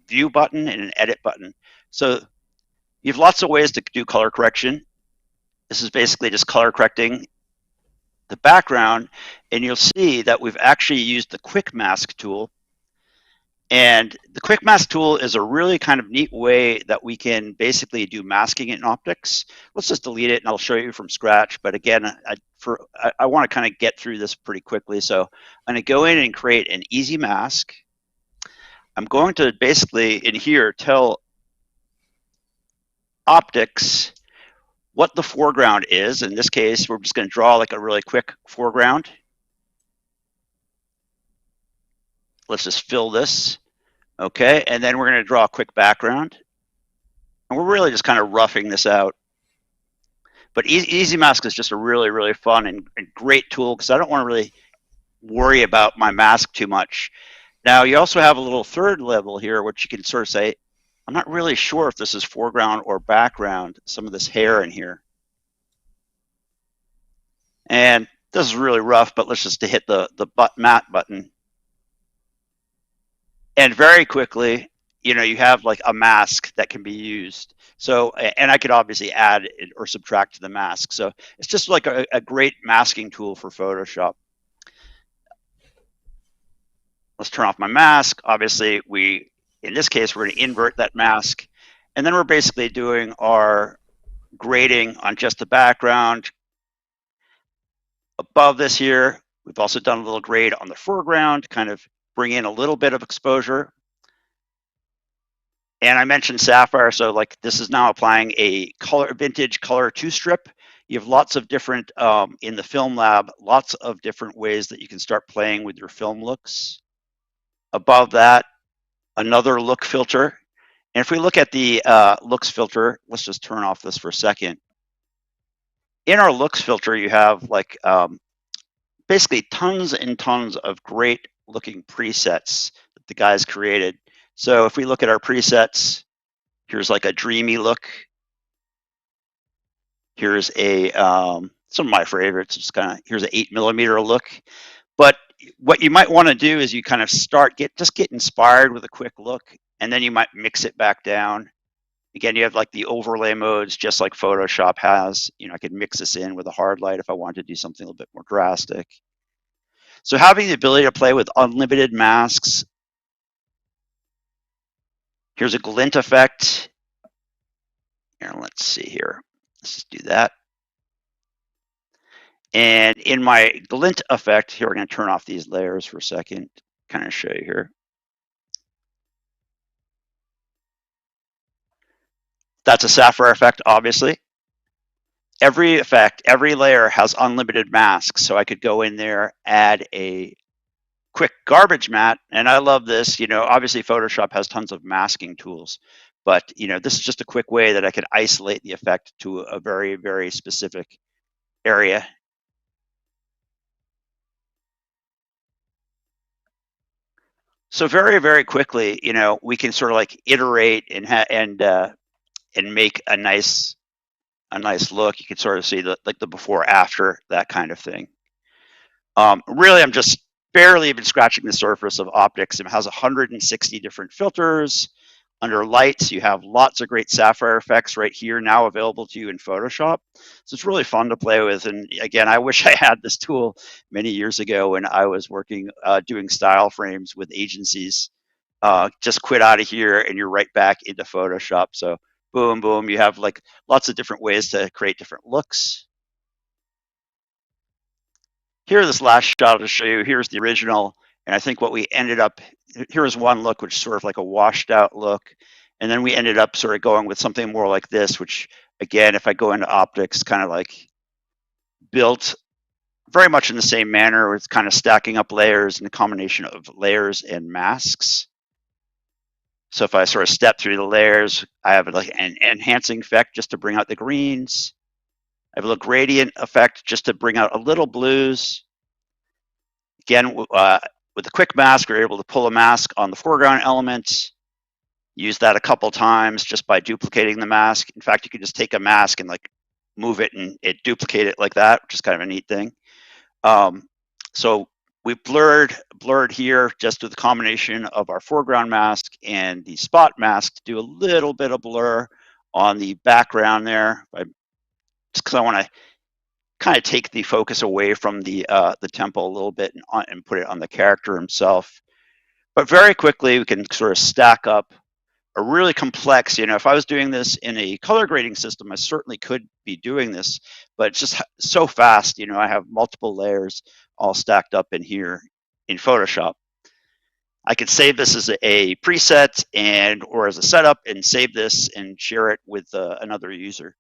view button and an edit button. So you have lots of ways to do color correction. This is basically just color correcting the background, and you'll see that we've actually used the quick mask tool. And the quick mask tool is a really kind of neat way that we can basically do masking in optics. Let's just delete it and I'll show you from scratch. But again, I want to kind of get through this pretty quickly. So I'm going to go in and create an easy mask. I'm going to basically in here tell optics what the foreground is. In this case, we're just going to draw like a really quick foreground. Let's just fill this. Okay, and then we're going to draw a quick background. And we're really just kind of roughing this out. But Easy Mask is just a really, really fun and great tool because I don't want to really worry about my mask too much. Now, you also have a little third level here, which you can sort of say, I'm not really sure if this is foreground or background, some of this hair in here. And this is really rough, but let's just hit the matte button. And very quickly, you know, you have like a mask that can be used. So, and I could obviously add or subtract to the mask. So it's just like a great masking tool for Photoshop. Let's turn off my mask. Obviously, in this case, we're going to invert that mask. And then we're basically doing our grading on just the background. Above this here, we've also done a little grade on the foreground, kind of bring in a little bit of exposure. And I mentioned Sapphire, so like this is now applying a vintage color 2 strip. You have lots of different, in the film lab, lots of different ways that you can start playing with your film looks. Above that, another look filter. And if we look at the looks filter, let's just turn off this for a second. In our looks filter, you have like basically tons and tons of great looking presets that the guys created. So if we look at our presets, here's like a dreamy look. Here's a some of my favorites. Just kind of here's an 8mm look. But what you might want to do is you kind of just get inspired with a quick look, and then you might mix it back down. Again, you have like the overlay modes, just like Photoshop has. You know, I could mix this in with a hard light if I wanted to do something a little bit more drastic. So having the ability to play with unlimited masks. Here's a glint effect. Here, let's see here. Let's just do that. And in my glint effect, here we're going to turn off these layers for a second, kind of show you here. That's a Sapphire effect, obviously. Every effect, every layer has unlimited masks. So I could go in there, add a quick garbage matte. And I love this. You know, obviously Photoshop has tons of masking tools. But, you know, this is just a quick way that I could isolate the effect to a very, very specific area. So very, very quickly, you know, we can sort of like iterate and make a nice look. You can sort of see the before after, that kind of thing. Really, I'm just barely even scratching the surface of optics. It has 160 different filters. Under lights, you have lots of great Sapphire effects right here now available to you in Photoshop. So it's really fun to play with. And again, I wish I had this tool many years ago when I was working, doing style frames with agencies. Just quit out of here and you're right back into Photoshop. So boom, boom, you have like lots of different ways to create different looks. Here, this last shot I'll show you. Here's the original. And I think what we ended up, here's one look, which is sort of like a washed out look. And then we ended up sort of going with something more like this, which again, if I go into optics, kind of like built very much in the same manner with kind of stacking up layers and a combination of layers and masks. So if I sort of step through the layers, I have like an enhancing effect just to bring out the greens. I have a little gradient effect just to bring out a little blues. Again, with the quick mask, we're able to pull a mask on the foreground element, use that a couple times just by duplicating the mask. In fact, you could just take a mask and like move it and it duplicate it like that, which is kind of a neat thing. So we blurred here just with the combination of our foreground mask and the spot mask to do a little bit of blur on the background there. Just because I want to kind of take the focus away from the tempo a little bit and put it on the character himself. But very quickly, we can sort of stack up a really complex, if I was doing this in a color grading system, I certainly could be doing this, but it's just so fast. I have multiple layers all stacked up in here in Photoshop. I could save this as a preset or as a setup and save this and share it with another user.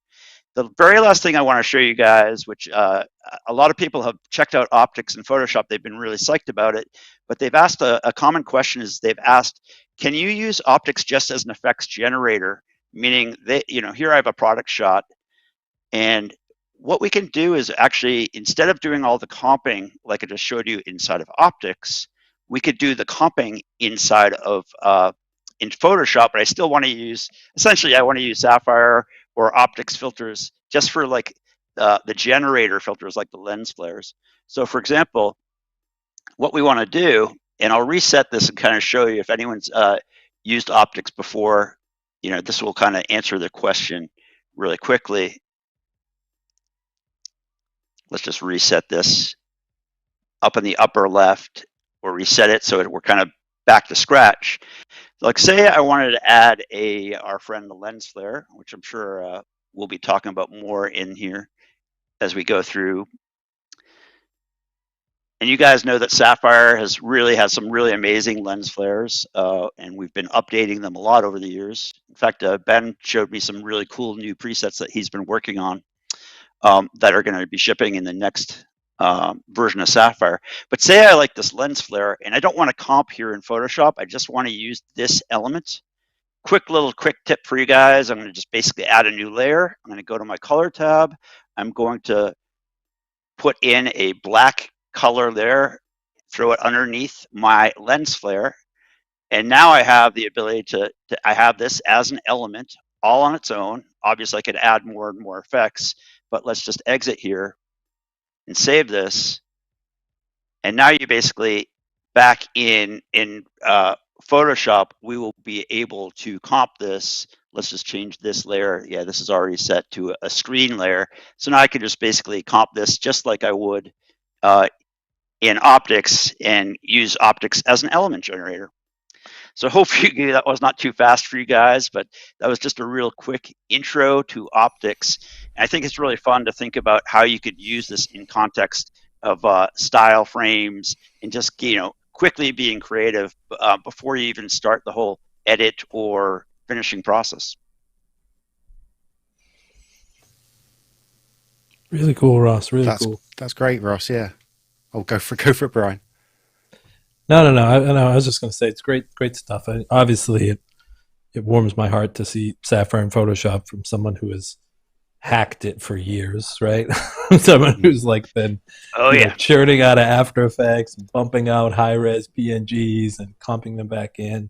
The very last thing I want to show you guys, which a lot of people have checked out optics in Photoshop, they've been really psyched about it, but they've asked a common question is they've asked, can you use optics just as an effects generator? Meaning, here I have a product shot, and what we can do is actually, instead of doing all the comping like I just showed you inside of optics, we could do the comping inside of in Photoshop, but I still want to use, essentially I want to use Sapphire or optics filters just for like the generator filters, like the lens flares. So for example, what we want to do, and I'll reset this and kind of show you if anyone's used optics before, this will kind of answer the question really quickly. Let's just reset this up in the upper left, or reset it so we're kind of back to scratch. Like say I wanted to add our friend the lens flare, which I'm sure we'll be talking about more in here as we go through. And you guys know that Sapphire has some really amazing lens flares, and we've been updating them a lot over the years. In fact, Ben showed me some really cool new presets that he's been working on that are going to be shipping in the next version of Sapphire. But say I like this lens flare, and I don't want to comp here in Photoshop. I just want to use this element. Quick tip for you guys. I'm going to just basically add a new layer. I'm going to go to my color tab. I'm going to put in a black color there, throw it underneath my lens flare, and now I have the ability I have this as an element all on its own. Obviously I could add more and more effects, but let's just exit here and save this. And now you basically back in Photoshop, we will be able to comp this. Let's just change this layer. Yeah, this is already set to a screen layer. So now I can just basically comp this just like I would in optics and use optics as an element generator. So hopefully that was not too fast for you guys, but that was just a real quick intro to optics. And I think it's really fun to think about how you could use this in context of style frames and just, quickly being creative before you even start the whole edit or finishing process. Really cool, Ross. Really cool. That's great, Ross. Yeah. I'll go for it, Brian. No. I was just going to say it's great stuff. Obviously, it warms my heart to see Sapphire in Photoshop from someone who has hacked it for years, right? Someone who's like been churning out of After Effects and bumping out high-res PNGs and comping them back in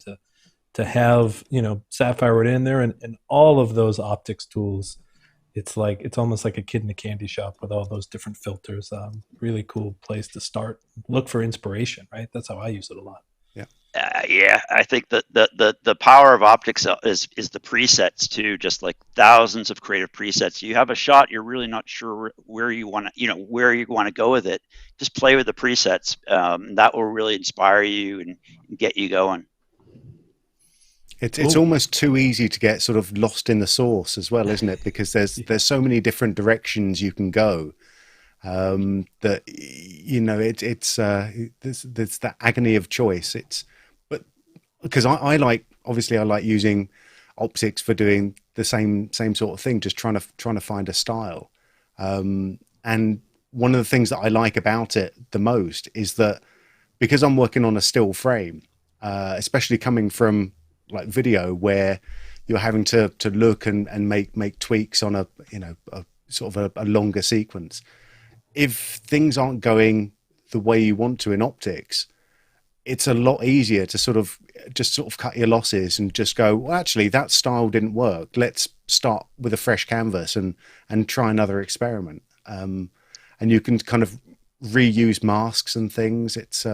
to have Sapphire right in there and all of those optics tools. It's almost like a kid in a candy shop with all those different filters. Really cool place to start. Look for inspiration, right? That's how I use it a lot. Yeah, I think that the power of optics is the presets too. Just like thousands of creative presets. You have a shot, you're really not sure where you want to go with it. Just play with the presets. That will really inspire you and get you going. It's almost too easy to get sort of lost in the sauce as well, isn't it? Because there's so many different directions you can go. That it's the agony of choice. But because I like using optics for doing the same sort of thing, just trying to find a style. And one of the things that I like about it the most is that because I'm working on a still frame, especially coming from like video where you're having to look and make tweaks on a sort of a longer sequence. If things aren't going the way you want to in optics, it's a lot easier to sort of cut your losses and just go, well, actually that style didn't work. Let's start with a fresh canvas and try another experiment. And you can kind of reuse masks and things. It's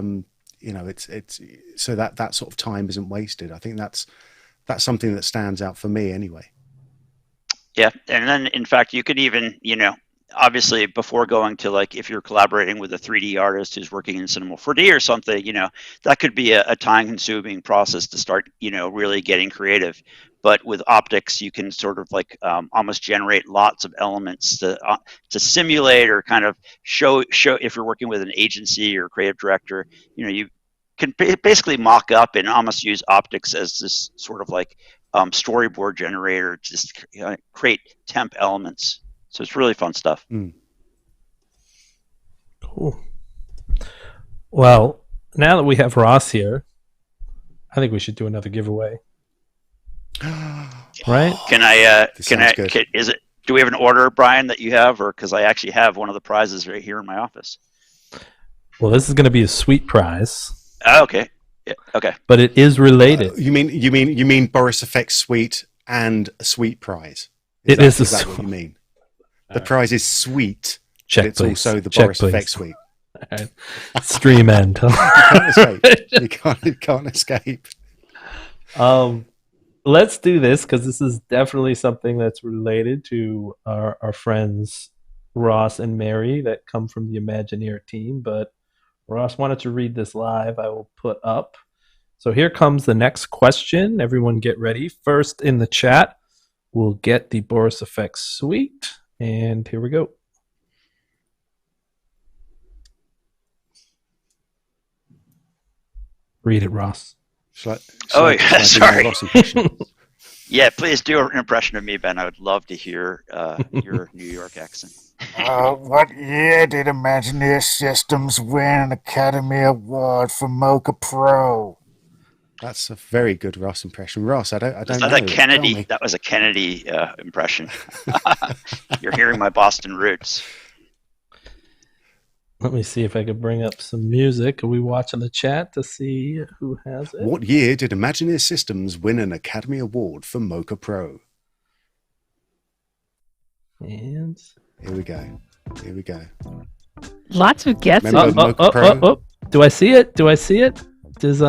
it's so that sort of time isn't wasted. I think that's something that stands out for me anyway. Yeah, and then in fact you could even obviously before going to, like, if you're collaborating with a 3D artist who's working in Cinema 4D or something, that could be a time consuming process to start, really getting creative. But with optics, you can sort of like almost generate lots of elements to simulate or kind of show if you're working with an agency or creative director, you can basically mock up and almost use optics as this sort of like storyboard generator, just create temp elements. So it's really fun stuff. Cool. Well, now that we have Ross here, I think we should do another giveaway. Right? Do we have an order, Brian, that you have, or because I actually have one of the prizes right here in my office? Well, this is going to be a sweet prize. Oh, okay. Yeah, okay. But it is related. You mean Boris FX Suite and a sweet prize? Is that what you mean? The prize is sweet. Check, but it's please. also the Check, Boris please. FX Suite. Right. Stream end. You can't escape. You can't escape. Let's do this because this is definitely something that's related to our friends Ross and Mary that come from the Imagineer team. But Ross wanted to read this live. I will put up. So here comes the next question. Everyone get ready. First in the chat, we'll get the Boris FX Suite. And here we go. Read it, Ross. Sorry. Yeah, please do an impression of me, Ben. I would love to hear your New York accent. What year did Imagineer Systems win an Academy Award for Mocha Pro? That's a very good Ross impression. Ross, I don't know. That was a Kennedy impression. You're hearing my Boston roots. Let me see if I could bring up some music. Are we watching the chat to see who has it? What year did Imagineer Systems win an Academy Award for Mocha Pro? And here we go. Lots of guesses. Do I see it? Does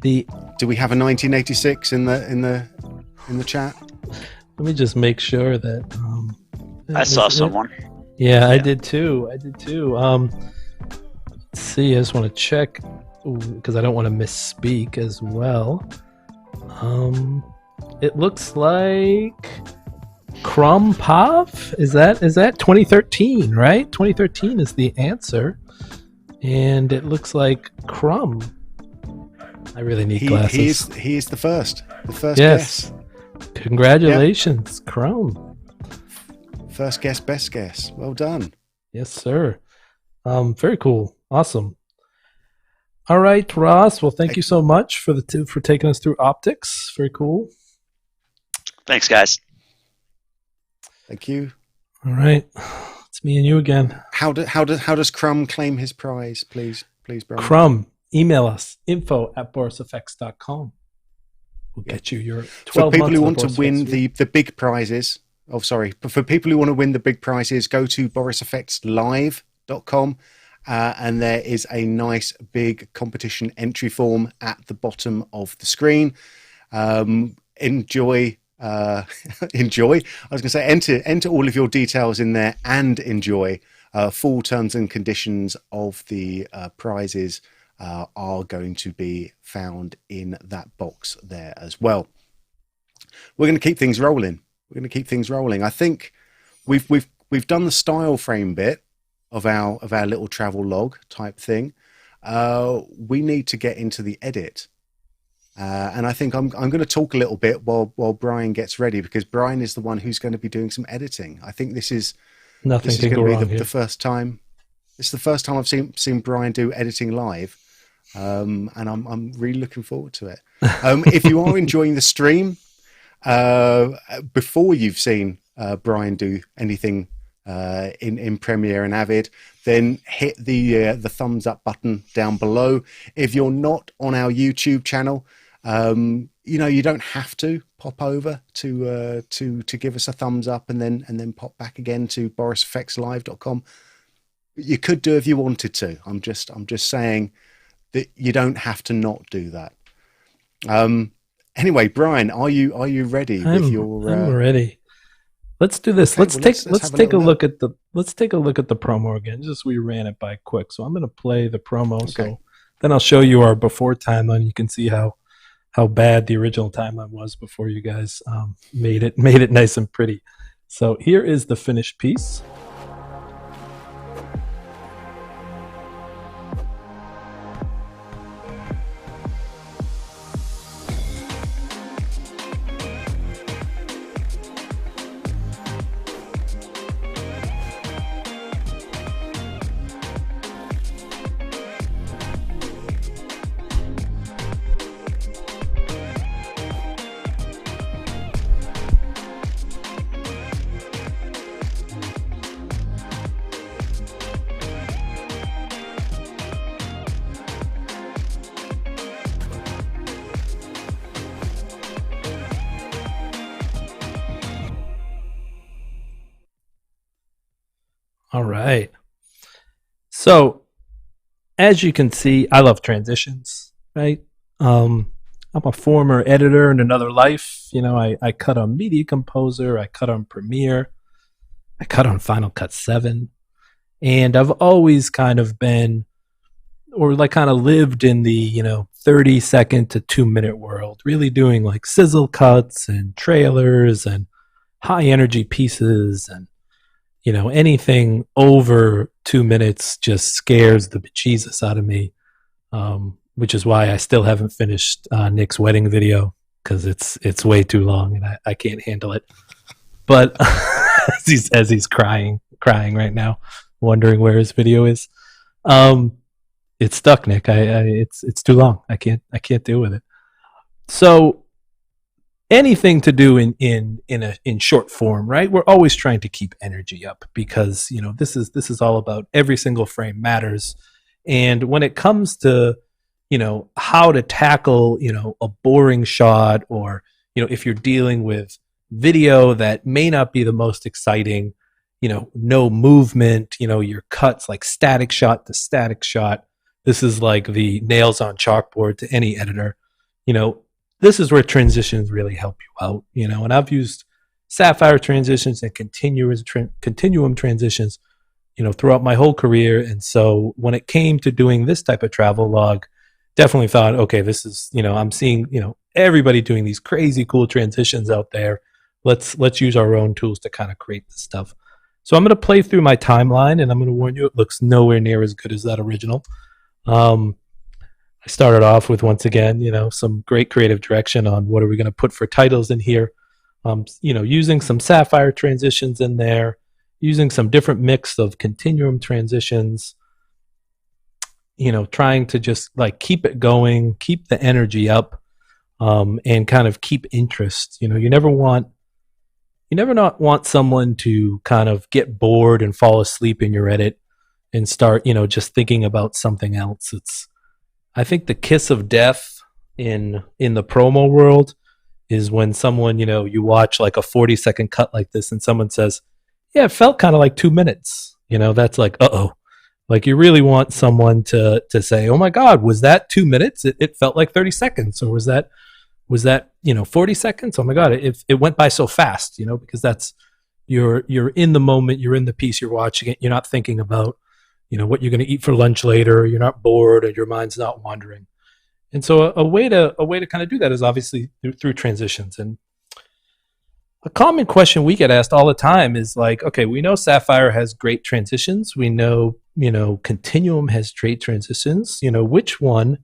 Do we have a 1986 in the chat? Let me just make sure that I saw someone. Yeah, I did too. Let's see, I just want to check because I don't want to misspeak as well. It looks like Krum Pav. Is that 2013, right? 2013 is the answer. And it looks like Krum. I really need glasses. He is the first guess. Congratulations, Krum. First guess, best guess. Well done. Yes, sir. Very cool. Awesome. All right, Ross. Well, thank you so much for taking us through optics. Very cool. Thanks, guys. Thank you. All right. It's me and you again. How does Krum claim his prize, please, Brian? Krum, email us info@borisfx.com. We'll get you your 12 For people months who of want to Boris win FX the big prizes. Oh, sorry. But for people who want to win the big prizes, go to borisfxlive.com and there is a nice big competition entry form at the bottom of the screen. Enjoy. I was going to say enter all of your details in there and enjoy. Full terms and conditions of the prizes are going to be found in that box there as well. We're going to keep things rolling. I think we've done the style frame bit of our little travel log type thing. We need to get into the edit, and I think I'm going to talk a little bit while Brian gets ready, because Brian is the one who's going to be doing some editing. I think this is going to be the first time. It's the first time I've seen Brian do editing live, and I'm really looking forward to it. If you are enjoying the stream. Before you've seen Brian do anything in Premiere and Avid, then hit the thumbs up button down below. If you're not on our YouTube channel, you don't have to pop over to give us a thumbs up and then pop back again to borisfxlive.com. You could do if you wanted to. I'm just saying that you don't have to not do that. Anyway, Brian, are you ready? I'm ready. Let's do this. Okay, let's take a look at the promo again. Just we ran it by quick, so I'm going to play the promo. Okay. So then I'll show you our before timeline. You can see how bad the original timeline was before you guys made it nice and pretty. So here is the finished piece. All right. So, as you can see, I love transitions, right? I'm a former editor in another life. You know, I cut on Media Composer, I cut on Premiere, I cut on Final Cut 7, and I've always kind of been, or like kind of lived in the, 30-second to 2-minute world, really doing like sizzle cuts and trailers and high energy pieces, and anything over 2 minutes just scares the bejesus out of me, which is why I still haven't finished Nick's wedding video, because it's way too long and I can't handle it. But as he's crying right now, wondering where his video is, it's stuck, Nick. It's too long. I can't deal with it. So anything to do in short form, right? We're always trying to keep energy up, because this is all about every single frame matters. And when it comes to how to tackle a boring shot, or if you're dealing with video that may not be the most exciting, no movement, your cuts like static shot to static shot, this is like the nails on chalkboard to any editor. This is where transitions really help you out, and I've used Sapphire transitions and continuum transitions, throughout my whole career. And so when it came to doing this type of travel log, definitely thought, okay, this is, I'm seeing, everybody doing these crazy cool transitions out there. Let's use our own tools to kind of create this stuff. So I'm going to play through my timeline, and I'm going to warn you, it looks nowhere near as good as that original. I started off with, once again, some great creative direction on what are we going to put for titles in here. Using some Sapphire transitions in there, using some different mix of continuum transitions, trying to just like keep it going, keep the energy up, and kind of keep interest. You never not want someone to kind of get bored and fall asleep in your edit and start, just thinking about something else. I think the kiss of death in the promo world is when someone, you watch like a 40-second cut like this and someone says, yeah, it felt kind of like 2 minutes. That's like, uh-oh. Like, you really want someone to say, oh my God, was that 2 minutes? It felt like 30 seconds. Or was that 40 seconds? Oh my God, it went by so fast, because that's, you're in the moment, you're in the piece, you're watching it, you're not thinking about, what you're going to eat for lunch later, you're not bored, or your mind's not wandering. And so a way to kind of do that is obviously through transitions. And a common question we get asked all the time is like, okay, we know Sapphire has great transitions. We know, Continuum has great transitions. Which one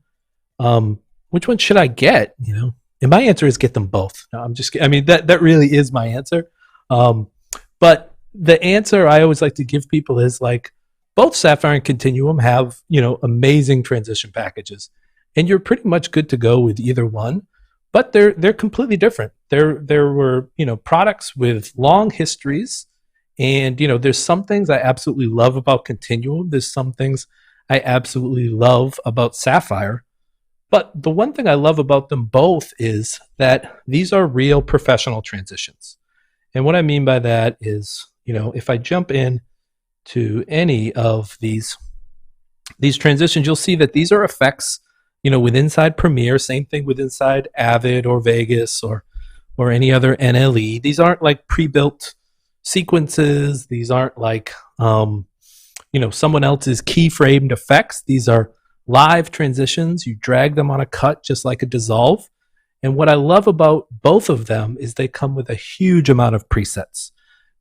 should I get? And my answer is get them both. No, I'm just kidding. I mean, that really is my answer. But the answer I always like to give people is like, both Sapphire and Continuum have, amazing transition packages, and you're pretty much good to go with either one. But they're completely different. There were products with long histories, and there's some things I absolutely love about Continuum. There's some things I absolutely love about Sapphire. But the one thing I love about them both is that these are real professional transitions. And what I mean by that is, if I jump in to any of these transitions, you'll see that these are effects, with inside Premiere, same thing with inside Avid or Vegas or any other NLE. These aren't like pre-built, sequences. These aren't like, someone else's keyframed effects. These are live transitions. You drag them on a cut just like a dissolve. And what I love about both of them is they come with a huge amount of presets.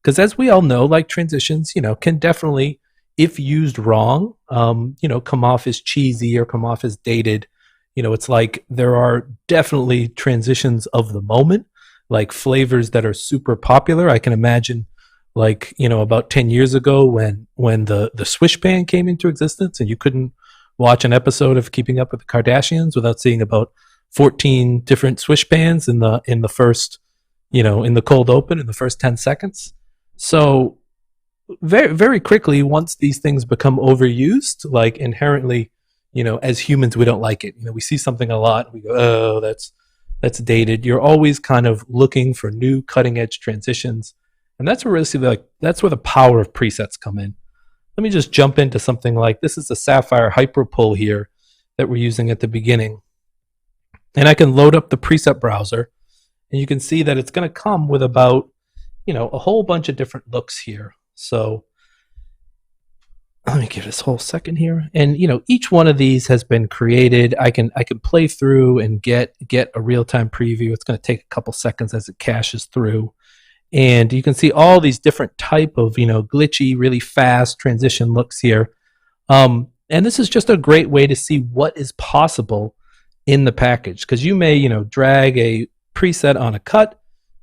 Because as we all know, like transitions, can definitely, if used wrong, come off as cheesy or come off as dated. It's like there are definitely transitions of the moment, like flavors that are super popular. I can imagine like, about 10 years ago when the swish band came into existence and you couldn't watch an episode of Keeping Up with the Kardashians without seeing about 14 different swish bands in the first, in the cold open in the first 10 seconds. So very, very quickly, once these things become overused, like inherently, as humans, we don't like it. We see something a lot and we go, oh, that's dated. You're always kind of looking for new cutting edge transitions. And that's where that's where the power of presets come in. Let me just jump into something like this is a Sapphire Hyper Pull here that we're using at the beginning. And I can load up the preset browser and you can see that it's going to come with about, a whole bunch of different looks here. So let me give this whole second here. And, each one of these has been created. I can play through and get a real-time preview. It's going to take a couple seconds as it caches through. And you can see all these different type of, glitchy, really fast transition looks here. And this is just a great way to see what is possible in the package. Because you may, drag a preset on a cut,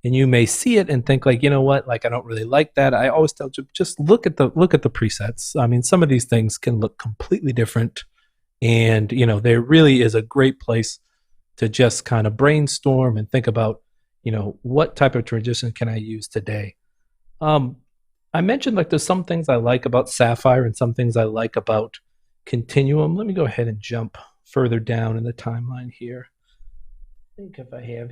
and you may see it and think like, what, like I don't really like that. I always tell you, just look at the presets. I mean, some of these things can look completely different, and there really is a great place to just kind of brainstorm and think about, what type of transition can I use today. I mentioned like there's some things I like about Sapphire and some things I like about Continuum. Let me go ahead and jump further down in the timeline here. I think if I have,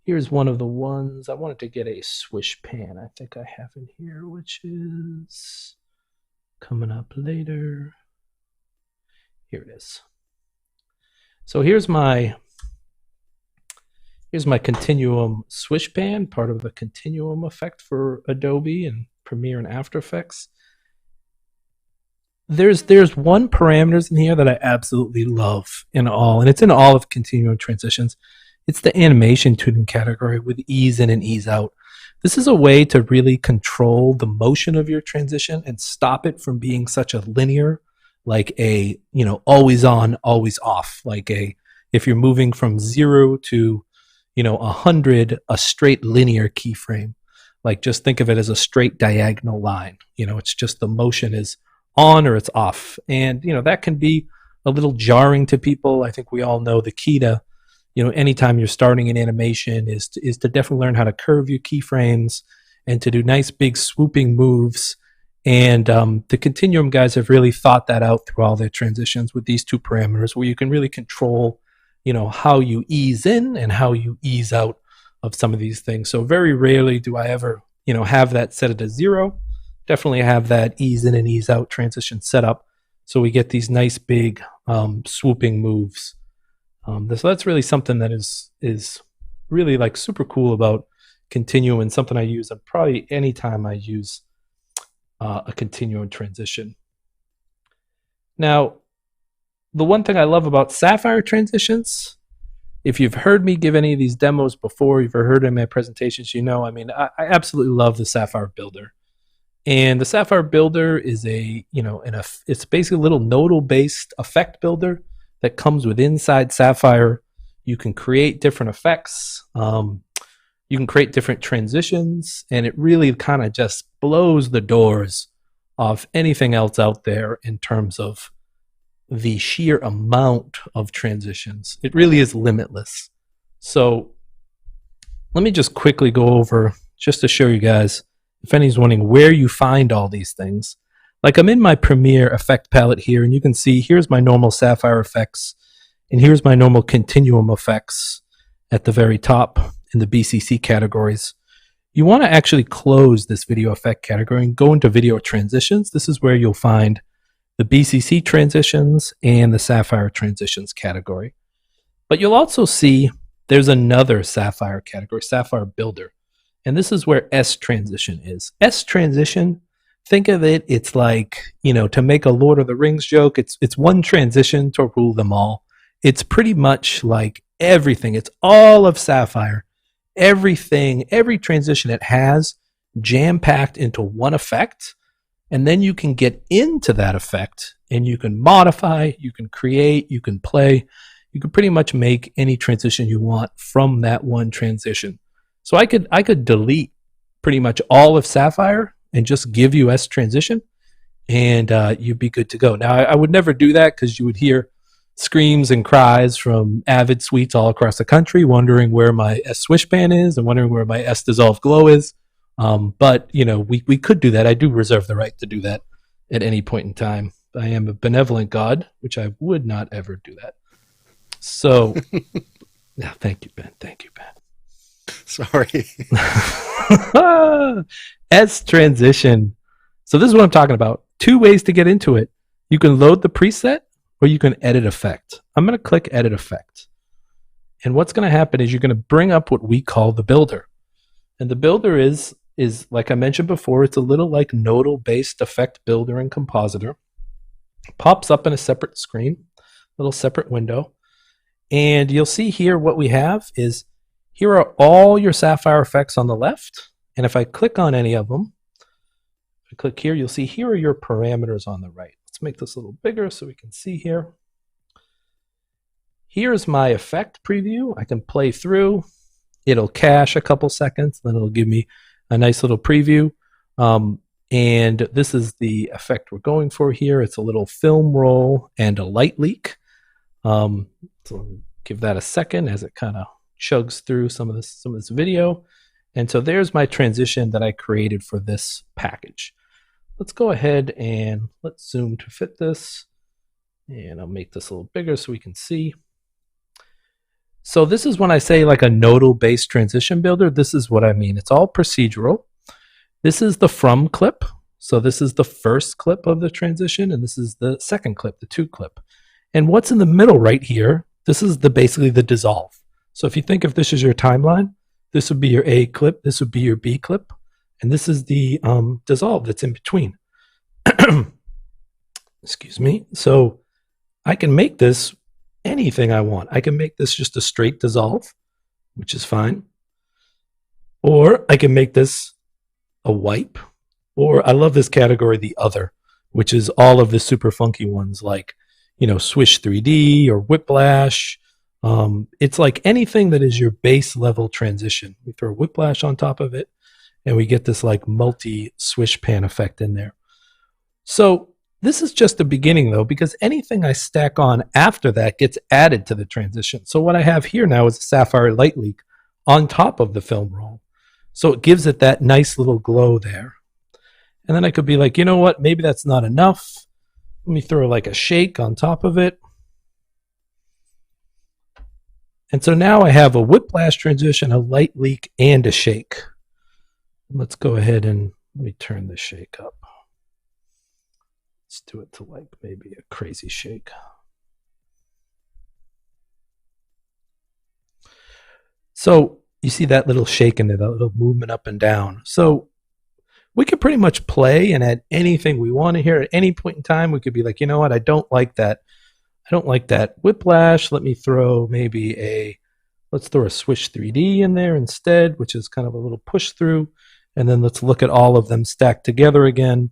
here's one of the ones. I wanted to get a swish pan. I think I have in here, which is coming up later. Here it is. So here's my Continuum swish pan, part of the Continuum effect for Adobe and Premiere and After Effects. There's one parameters in here that I absolutely love and it's in all of Continuum transitions. It's the animation tuning category with ease in and ease out. This is a way to really control the motion of your transition and stop it from being such a linear, like a, always on, always off. Like if you're moving from 0 to, 100, a straight linear keyframe. Like just think of it as a straight diagonal line. It's just the motion is on or it's off. And, that can be a little jarring to people. I think we all know the key to, anytime you're starting an animation is to definitely learn how to curve your keyframes and to do nice big swooping moves. And the Continuum guys have really thought that out through all their transitions with these two parameters where you can really control, how you ease in and how you ease out of some of these things. So very rarely do I ever, have that set it to 0. Definitely have that ease in and ease out transition set up. So we get these nice big swooping moves. So that's really something that is really like super cool about Continuum and something I use probably anytime I use a Continuum transition. Now, the one thing I love about Sapphire transitions, if you've heard me give any of these demos before, you've heard in my presentations, I absolutely love the Sapphire Builder. And the Sapphire Builder is it's basically a little nodal-based effect builder that comes with inside Sapphire. You can create different effects. You can create different transitions, and it really kind of just blows the doors off anything else out there in terms of the sheer amount of transitions. It really is limitless. So let me just quickly go over, just to show you guys, if anyone's wondering where you find all these things. Like I'm in my Premiere effect palette here, and you can see here's my normal Sapphire effects, and here's my normal Continuum effects at the very top in the BCC categories. You want to actually close this video effect category and go into video transitions. This is where you'll find the BCC transitions and the Sapphire transitions category. But you'll also see there's another Sapphire category, Sapphire Builder. And this is where S transition is. S transition, think of it, it's like, to make a Lord of the Rings joke, it's one transition to rule them all. It's pretty much like everything. It's all of Sapphire. Everything, every transition it has jam-packed into one effect. And then you can get into that effect and you can modify, you can create, you can play. You can pretty much make any transition you want from that one transition. So I could delete pretty much all of Sapphire and just give you S transition, and you'd be good to go. Now, I would never do that because you would hear screams and cries from avid suites all across the country wondering where my S swish pan is and wondering where my S dissolve glow is. But, we could do that. I do reserve the right to do that at any point in time. I am a benevolent God, which I would not ever do that. So, yeah, thank you, Ben. Thank you, Ben. Sorry. S transition. So this is what I'm talking about. 2 ways to get into it. You can load the preset or you can edit effect. I'm going to click edit effect. And what's going to happen is you're going to bring up what we call the builder. And the builder is like I mentioned before, it's a little like nodal based effect builder and compositor. Pops up in a separate screen, little separate window. And you'll see here what we have is here are all your Sapphire effects on the left. And if I click on any of them, if I click here, you'll see here are your parameters on the right. Let's make this a little bigger so we can see here. Here's my effect preview. I can play through. It'll cache a couple seconds, then it'll give me a nice little preview. And this is the effect we're going for here. It's a little film roll and a light leak. So give that a second as it kind of chugs through some of this video. And so there's my transition that I created for this package. Let's go ahead and let's zoom to fit this. And I'll make this a little bigger so we can see. So this is when I say like a nodal based transition builder, this is what I mean. It's all procedural. This is the from clip. So this is the first clip of the transition, and this is the second clip, the 2 clip. And what's in the middle right here, this is basically the dissolve. So if you think if this is your timeline, this would be your A clip, this would be your B clip, and this is the dissolve that's in between. Excuse me. So I can make this anything I want. I can make this just a straight dissolve, which is fine. Or I can make this a wipe. Or I love this category, the other, which is all of the super funky ones like, Swish 3D or Whiplash. It's like anything that is your base level transition. We throw Whiplash on top of it, and we get this like multi swish pan effect in there. So this is just the beginning though, because anything I stack on after that gets added to the transition. So what I have here now is a Sapphire light leak on top of the film roll. So it gives it that nice little glow there. And then I could be like, you know what, maybe that's not enough. Let me throw like a shake on top of it. And so now I have a whiplash transition, a light leak, and a shake. Let's go ahead and let me turn the shake up. Let's do it to like maybe a crazy shake. So you see that little shake in there, that little movement up and down. So we could pretty much play and add anything we want to here at any point in time. We could be like, you know what, I don't like that. I don't like that whiplash. Let me throw maybe let's throw a Swish 3D in there instead, which is kind of a little push through. And then let's look at all of them stacked together again.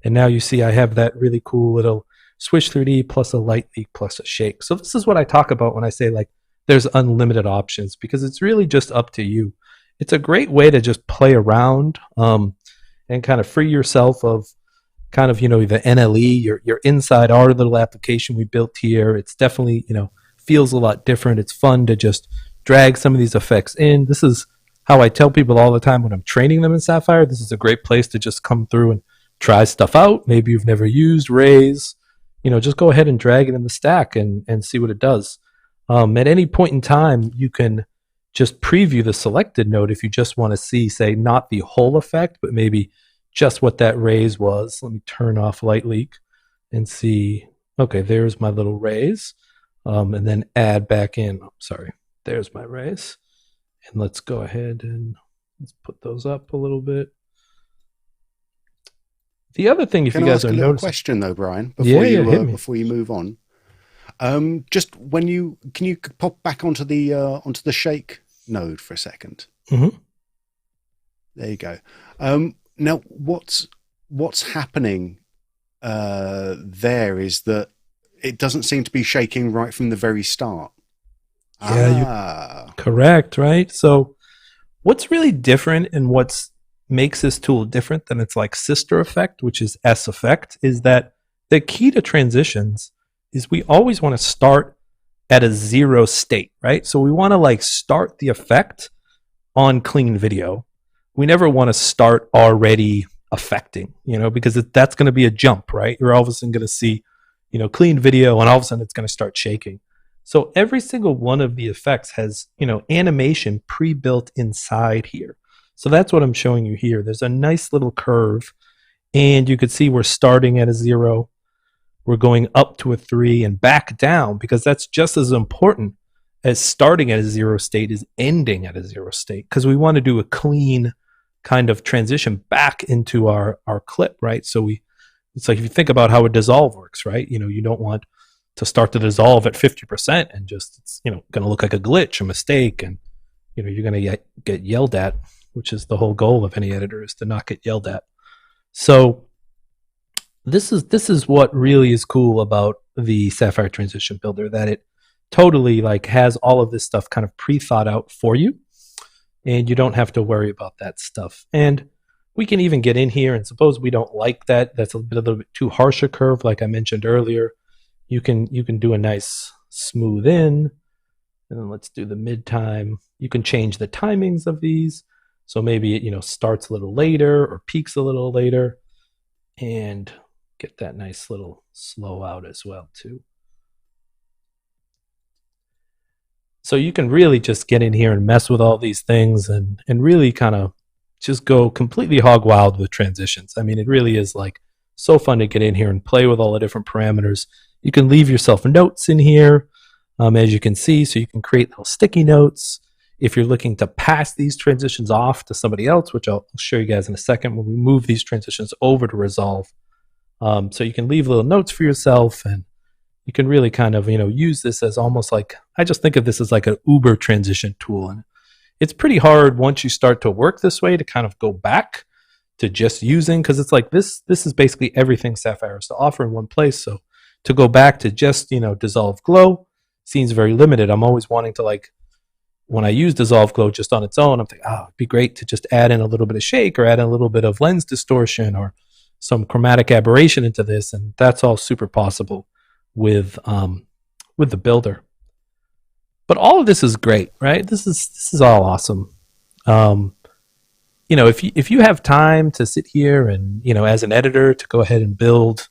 And now you see I have that really cool little Swish 3D plus a light leak plus a shake. So this is what I talk about when I say like there's unlimited options, because it's really just up to you. It's a great way to just play around and kind of free yourself of kind of, the NLE, your inside our little application we built here. It's definitely, feels a lot different. It's fun to just drag some of these effects in. This is how I tell people all the time when I'm training them in Sapphire. This is a great place to just come through and try stuff out. Maybe you've never used Rays. Just go ahead and drag it in the stack and see what it does. At any point in time, you can just preview the selected node if you just want to see, say, not the whole effect, but maybe just what that raise was. Let me turn off light leak and see. Okay, there's my little raise. And then add back in. Oh, sorry, there's my raise. And let's go ahead and Let's put those up a little bit. The other thing, if Can you I guys ask are a little noticing, question though, Brian, before you move on. Just when can you pop back onto the shake node for a second? Mm-hmm. There you go. Now, what's happening there is that it doesn't seem to be shaking right from the very start. Yeah, correct, right? So what's really different and what's makes this tool different than its like sister effect, which is S effect, is that the key to transitions is we always want to start at a 0 state, right? So we want to like start the effect on clean video. We never want to start already affecting, because that's going to be a jump, right? You're all of a sudden going to see, clean video, and all of a sudden it's going to start shaking. So every single one of the effects has, animation pre-built inside here. So that's what I'm showing you here. There's a nice little curve, and you could see we're starting at a 0. We're going up to a 3 and back down, because that's just as important as starting at a 0 state is ending at a 0 state, because we want to do a clean kind of transition back into our clip, right? So it's like if you think about how a dissolve works, right? You don't want to start the dissolve at 50% and just it's going to look like a glitch, a mistake, and you're going to get yelled at, which is the whole goal of any editor, is to not get yelled at. So this is what really is cool about the Sapphire Transition Builder, that it totally like has all of this stuff kind of pre-thought out for you, and you don't have to worry about that stuff. And we can even get in here, and suppose we don't like that. That's a little bit too harsh a curve, like I mentioned earlier. You can do a nice smooth in, and then let's do the mid time. You can change the timings of these. So maybe it, starts a little later or peaks a little later, and get that nice little slow out as well too. So you can really just get in here and mess with all these things and really kind of just go completely hog wild with transitions. I mean, it really is like so fun to get in here and play with all the different parameters. You can leave yourself notes in here, as you can see, so you can create little sticky notes. If you're looking to pass these transitions off to somebody else, which I'll show you guys in a second when we move these transitions over to Resolve. So you can leave little notes for yourself, and you can really kind of, use this as almost like, I just think of this as like an Uber transition tool. And it's pretty hard once you start to work this way to kind of go back to just using, because it's like this is basically everything Sapphire has to offer in one place. So to go back to just, Dissolve Glow seems very limited. I'm always wanting to, like, when I use Dissolve Glow just on its own, I'm thinking, it'd be great to just add in a little bit of shake or add in a little bit of lens distortion or some chromatic aberration into this, and that's all super possible with the builder. But all of this is great, right? This is all awesome. If you have time to sit here and, as an editor, to go ahead and build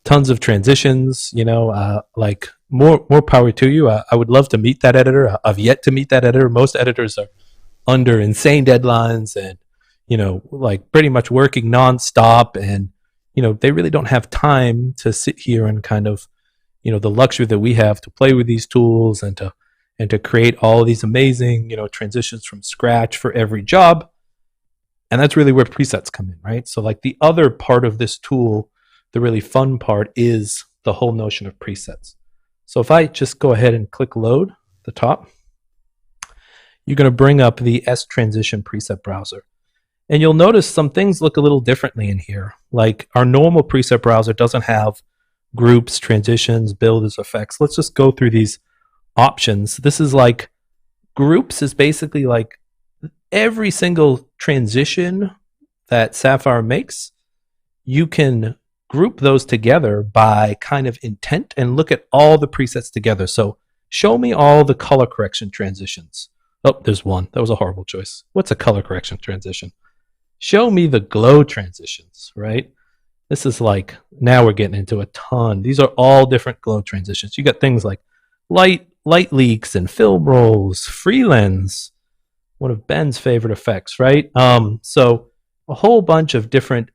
tons of transitions, like more power to you. I would love to meet that editor. I've yet to meet that editor. Most editors are under insane deadlines and, like pretty much working nonstop, and, they really don't have time to sit here and kind of, the luxury that we have to play with these tools and to create all these amazing, transitions from scratch for every job. And that's really where presets come in, right? So like the other part of this tool, the really fun part, is the whole notion of presets. So if I just go ahead and click load at the top, you're going to bring up the S Transition preset browser. And you'll notice some things look a little differently in here. Like our normal preset browser doesn't have groups, transitions, builders, effects. Let's just go through these options. This is like groups is basically like every single transition that Sapphire makes, you can group those together by kind of intent and look at all the presets together. So show me all the color correction transitions. Oh, there's one. That was a horrible choice. What's a color correction transition? Show me the glow transitions, right? This is like, now we're getting into a ton. These are all different glow transitions. You got things like light leaks and film rolls, free lens, one of Ben's favorite effects, right? So a whole bunch of different,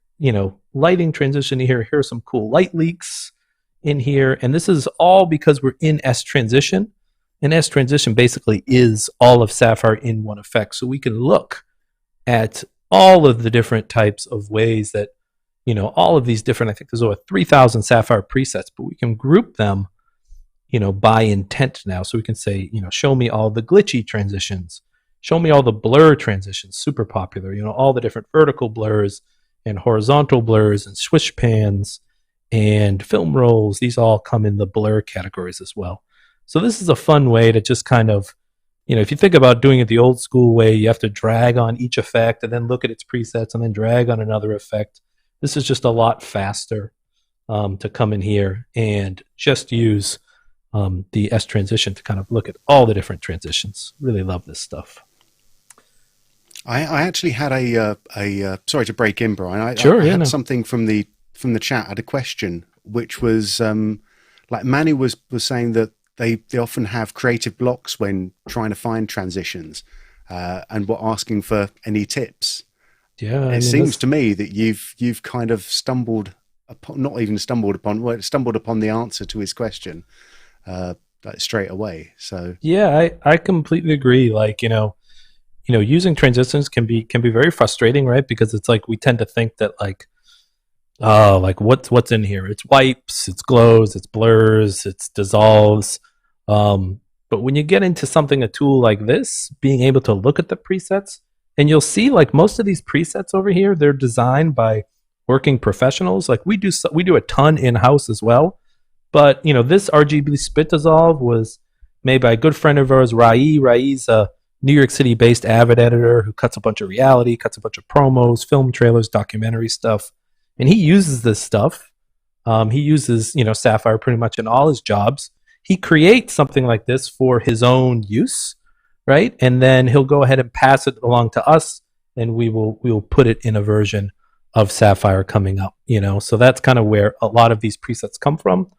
lighting transition here. Here are some cool light leaks in here. And this is all because we're in S Transition. And S Transition basically is all of Sapphire in one effect. So we can look at all of the different types of ways that, all of these different, I think there's over 3,000 Sapphire presets, but we can group them, by intent now. So we can say, show me all the glitchy transitions, show me all the blur transitions, super popular, all the different vertical blurs and horizontal blurs and swish pans and film rolls. These all come in the blur categories as well. So this is a fun way to just kind of, if you think about doing it the old school way, you have to drag on each effect and then look at its presets and then drag on another effect. This is just a lot faster to come in here and just use the S transition to kind of look at all the different transitions. Really love this stuff. I actually had a sorry to break in, Brian. I had something from the chat. I had a question, which was like Manny was saying that they often have creative blocks when trying to find transitions, and were asking for any tips. Yeah, it seems to me that you've kind of stumbled upon the answer to his question like straight away. So yeah, I completely agree. Like using transitions can be very frustrating, right? Because it's like we tend to think that like, oh, like what's in here? It's wipes, it's glows, it's blurs, it's dissolves. But when you get into a tool like this, being able to look at the presets, and you'll see like most of these presets over here, they're designed by working professionals. Like we do a ton in-house as well. But this RGB spit dissolve was made by a good friend of ours, Rai. Rai's a New York City-based Avid editor who cuts a bunch of reality, cuts a bunch of promos, film trailers, documentary stuff. And he uses this stuff. He uses, Sapphire pretty much in all his jobs. He creates something like this for his own use, right? And then he'll go ahead and pass it along to us, and we will put it in a version of Sapphire coming up, So that's kind of where a lot of these presets come from.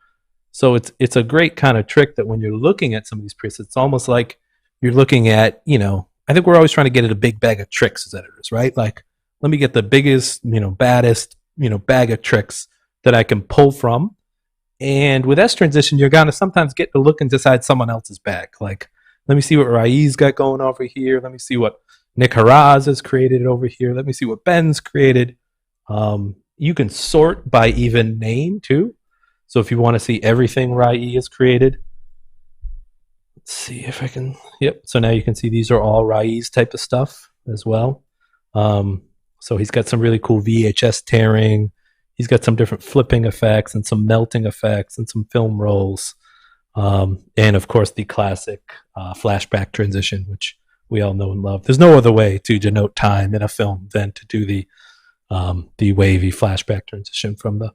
So it's a great kind of trick that when you're looking at some of these presets, it's almost like you're looking at, I think we're always trying to get at a big bag of tricks as editors, right? Like, let me get the biggest, baddest, bag of tricks that I can pull from. And with S transition, you're gonna sometimes get to look inside someone else's bag. Like, let me see what Rai's got going over here. Let me see what Nick Haraz has created over here. Let me see what Ben's created. You can sort by even name too. So if you want to see everything Rai has created, let's see if I can. Yep. So now you can see these are all Rai's type of stuff as well. So he's got some really cool VHS tearing. He's got some different flipping effects and some melting effects and some film rolls. And of course the classic flashback transition, which we all know and love. There's no other way to denote time in a film than to do the wavy flashback transition from the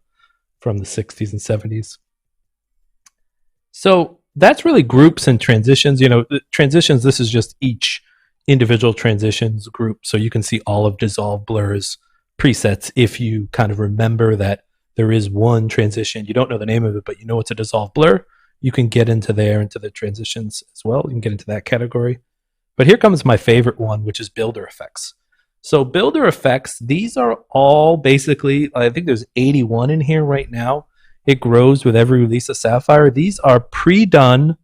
60s and 70s. So that's really groups and transitions. Transitions, this is just each individual transitions group. So you can see all of Dissolve Blur's presets if you kind of remember that there is one transition. You don't know the name of it, but you know it's a Dissolve Blur. You can get into the transitions as well. You can get into that category. But here comes my favorite one, which is Builder Effects. So Builder Effects, these are all basically, I think there's 81 in here right now. It grows with every release of Sapphire. These are pre-done.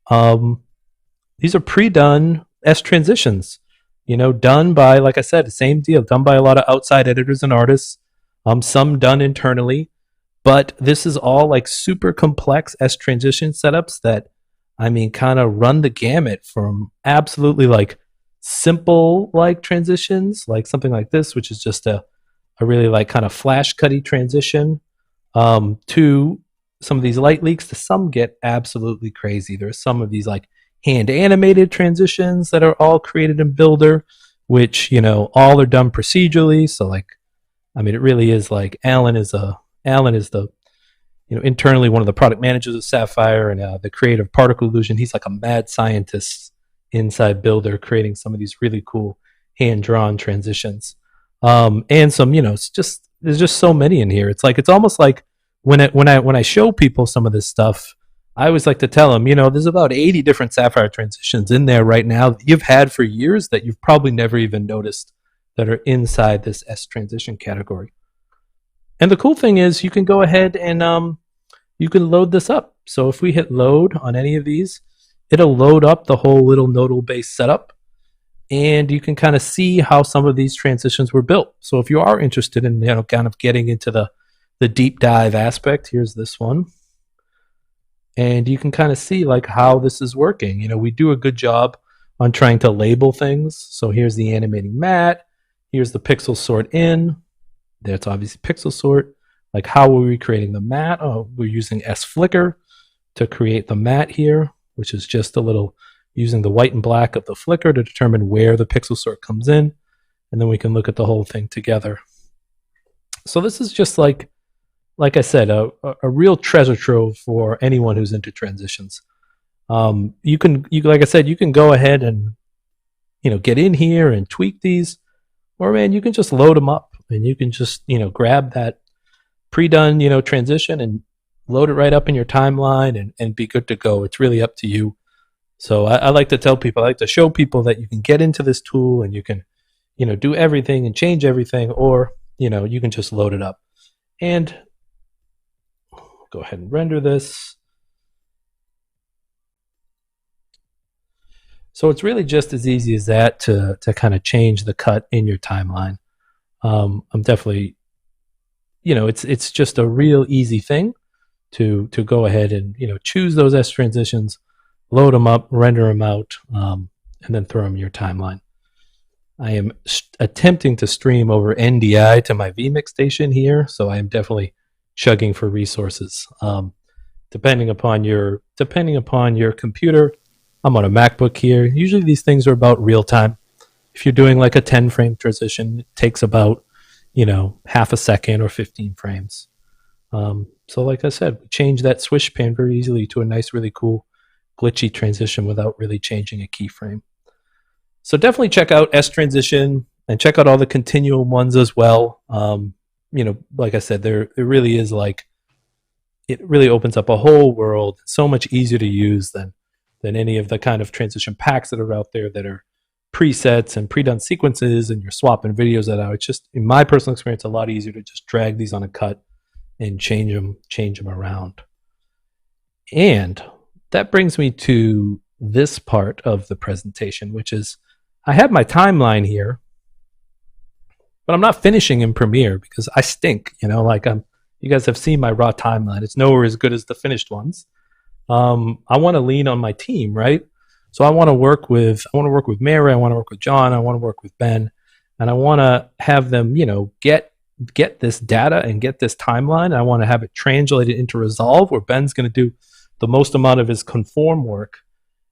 These are pre-done S transitions. Done by, like I said, the same deal, done by a lot of outside editors and artists. Some done internally, but this is all like super complex S transition setups that, kind of run the gamut from absolutely like simple like transitions, like something like this, which is just a really like kind of flash cutty transition, to some of these light leaks, to some get absolutely crazy. There's some of these like hand animated transitions that are all created in Builder, which all are done procedurally. So like, it really is like Alan is the internally one of the product managers of Sapphire and the creative particle illusion. He's like a mad scientist inside Builder, creating some of these really cool hand-drawn transitions. And some, it's just, there's just so many in here. It's almost like when I show people some of this stuff, I always like to tell them, there's about 80 different Sapphire transitions in there right now that you've had for years that you've probably never even noticed that are inside this S transition category. And the cool thing is you can go ahead and you can load this up. So if we hit load on any of these, it'll load up the whole little nodal base setup. and you can kind of see how some of these transitions were built. So if you are interested in kind of getting into the deep dive aspect, here's this one. And you can kind of see like how this is working. We do a good job on trying to label things. So here's the animating mat. Here's the pixel sort in. That's obviously pixel sort. Like how are we creating the mat? Oh, we're using S-Flicker to create the mat here, which is just a little using the white and black of the flicker to determine where the pixel sort comes in. And then we can look at the whole thing together. So this is just like I said, a real treasure trove for anyone who's into transitions. You can go ahead and get in here and tweak these, or man, you can just load them up and you can just grab that pre-done transition and load it right up in your timeline and be good to go. It's really up to you. So I like to tell people, I like to show people that you can get into this tool and you can do everything and change everything, or you can just load it up. And go ahead and render this. So it's really just as easy as that to kind of change the cut in your timeline. I'm definitely, it's just a real easy thing to go ahead and choose those S transitions, load them up, render them out, and then throw them in your timeline. I am attempting to stream over NDI to my vMix station here, so I am definitely chugging for resources. Depending upon your computer, I'm on a MacBook here. Usually these things are about real time. If you're doing like a 10 frame transition, it takes about half a second or 15 frames. So like I said, we change that swish pan very easily to a nice, really cool glitchy transition without really changing a keyframe. So definitely check out S transition and check out all the continuum ones as well. Like I said, there really is it really opens up a whole world. It's so much easier to use than any of the kind of transition packs that are out there that are presets and pre-done sequences and you're swapping videos that out. It's just, in my personal experience, a lot easier to just drag these on a cut and change them around. And that brings me to this part of the presentation, which is I have my timeline here, but I'm not finishing in Premiere because I stink. You guys have seen my raw timeline. It's nowhere as good as the finished ones. I want to lean on my team, right? So I want to work with Mary. I want to work with John. I want to work with Ben, and I want to have them, get this data and get this timeline. I want to have it translated into Resolve, where Ben's going to do the most amount of his conform work.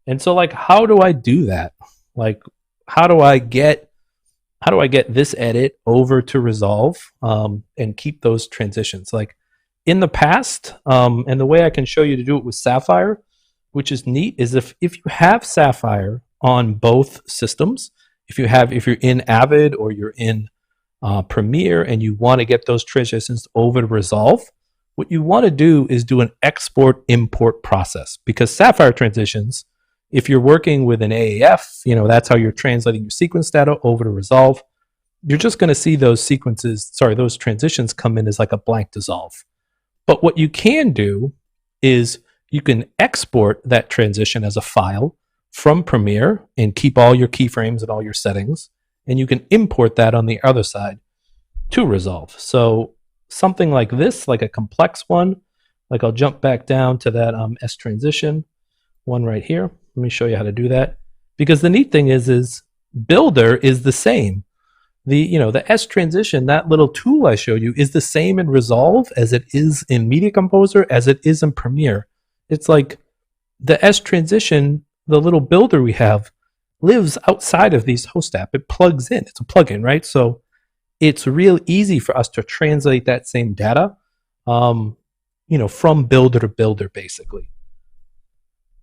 And so, how do I do that? How do I get this edit over to Resolve and keep those transitions? In the past, and the way I can show you to do it with Sapphire, which is neat, is if you have Sapphire on both systems, if you're in Avid or you're in Premiere and you want to get those transitions over to Resolve, what you want to do is do an export-import process, because Sapphire transitions, if you're working with an AAF, that's how you're translating your sequence data over to Resolve. You're just going to see those transitions come in as like a blank dissolve. But what you can do is you can export that transition as a file from Premiere and keep all your keyframes and all your settings, and you can import that on the other side to Resolve. So something like this, like a complex one, I'll jump back down to that S transition one right here. Let me show you how to do that. Because the neat thing is Builder is the same. The S transition, that little tool I showed you, is the same in Resolve as it is in Media Composer, as it is in Premiere. It's like the S transition, the little builder we have, lives outside of these host app. It plugs in. It's a plugin, right? So it's real easy for us to translate that same data, from builder to builder, basically.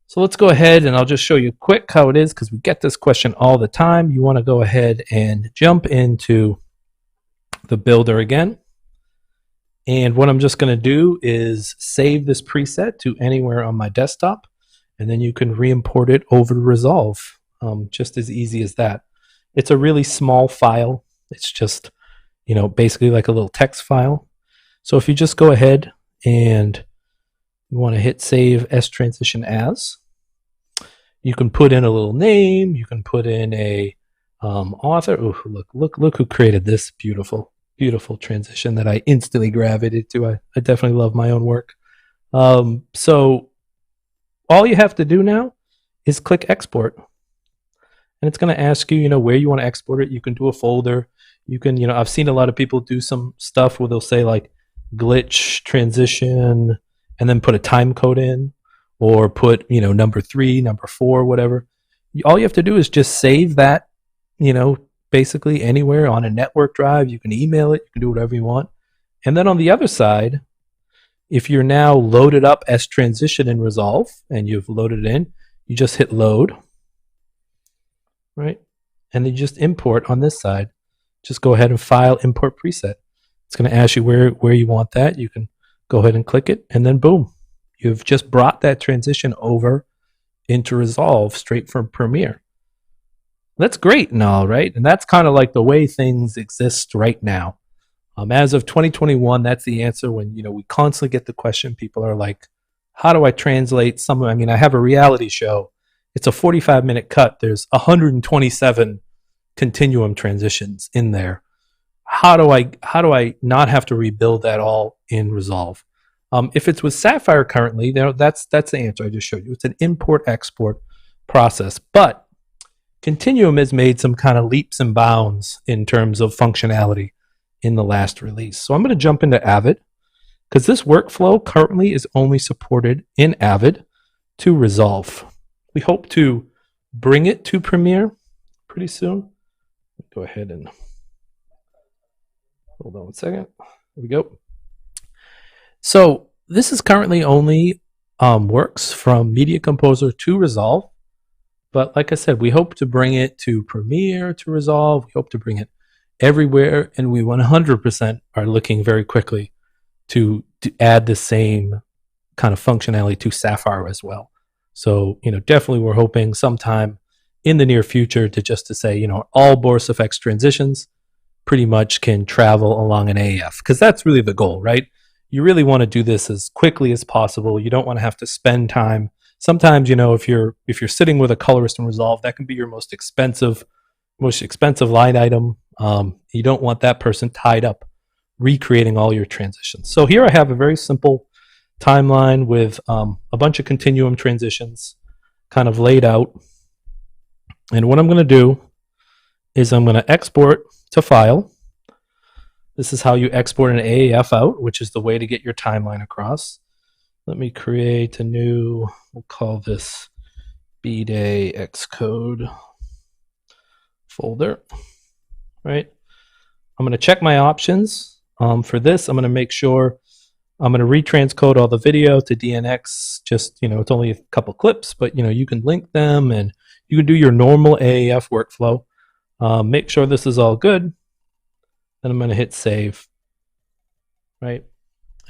So let's go ahead and I'll just show you quick how it is, because we get this question all the time. You want to go ahead and jump into the builder again. And what I'm just going to do is save this preset to anywhere on my desktop, and then you can re-import it over to Resolve, just as easy as that. It's a really small file. It's just, basically like a little text file. So if you just go ahead and you want to hit Save S Transition As, you can put in a little name. You can put in a Author. Ooh, look who created this beautiful transition that I instantly gravitated to. I definitely love my own work. So all you have to do now is click export. And it's going to ask you, where you want to export it. You can do a folder. You can, I've seen a lot of people do some stuff where they'll say like glitch, transition, and then put a time code in, or put, number 3, number 4, whatever. All you have to do is just save that, basically anywhere on a network drive. You can email it. You can do whatever you want. And then on the other side, if you're now loaded up as transition in Resolve and you've loaded it in, you just hit load. Right? And then you just import on this side. Just go ahead and file import preset. It's going to ask you where you want that. You can go ahead and click it, and then boom, you've just brought that transition over into Resolve straight from Premiere. That's great and all, right? And that's kind of like the way things exist right now. As of 2021, that's the answer. When we constantly get the question, people are like, how do I translate some? I mean, I have a reality show. It's a 45-minute cut. There's 127 continuum transitions in there. How do I not have to rebuild that all in Resolve? If it's with Sapphire currently, that's the answer I just showed you. It's an import-export process. But Continuum has made some kind of leaps and bounds in terms of functionality in the last release. So I'm going to jump into Avid, because this workflow currently is only supported in Avid to Resolve. We hope to bring it to Premiere pretty soon. Go ahead and hold on one second. There we go. So this is currently only works from Media Composer to Resolve. But like I said, we hope to bring it to Premiere to Resolve. We hope to bring it everywhere. And we 100% are looking very quickly to add the same kind of functionality to Sapphire as well. So, definitely we're hoping sometime in the near future to say, all Boris FX transitions pretty much can travel along an AAF, because that's really the goal, right? You really want to do this as quickly as possible. You don't want to have to spend time. Sometimes, if you're sitting with a colorist in Resolve, that can be your most expensive line item. You don't want that person tied up recreating all your transitions. So here I have a very simple timeline with a bunch of continuum transitions kind of laid out. And what I'm going to do is I'm going to export to file. This is how you export an AAF out, which is the way to get your timeline across. Let me create a new, we'll call this B-Day Xcode folder, right? I'm going to check my options. For this, I'm going to make sure I'm going to retranscode all the video to DNX. Just, it's only a couple clips, but, you can link them and you can do your normal AAF workflow. Make sure this is all good. Then I'm going to hit save, right?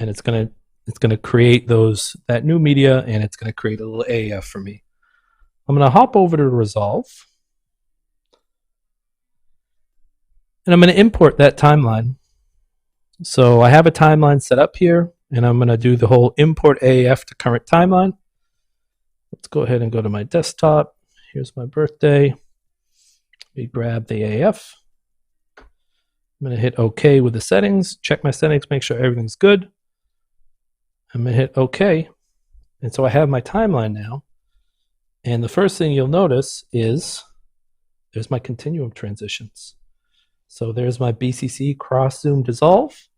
And it's going to create that new media, and it's going to create a little AAF for me. I'm going to hop over to Resolve, and I'm going to import that timeline. So I have a timeline set up here, and I'm going to do the whole import AAF to current timeline. Let's go ahead and go to my desktop. Here's my birthday. Let me grab the AAF. I'm going to hit OK with the settings, check my settings, make sure everything's good. I'm going to hit OK. And so I have my timeline now. And the first thing you'll notice is there's my continuum transitions. So there's my BCC cross zoom dissolve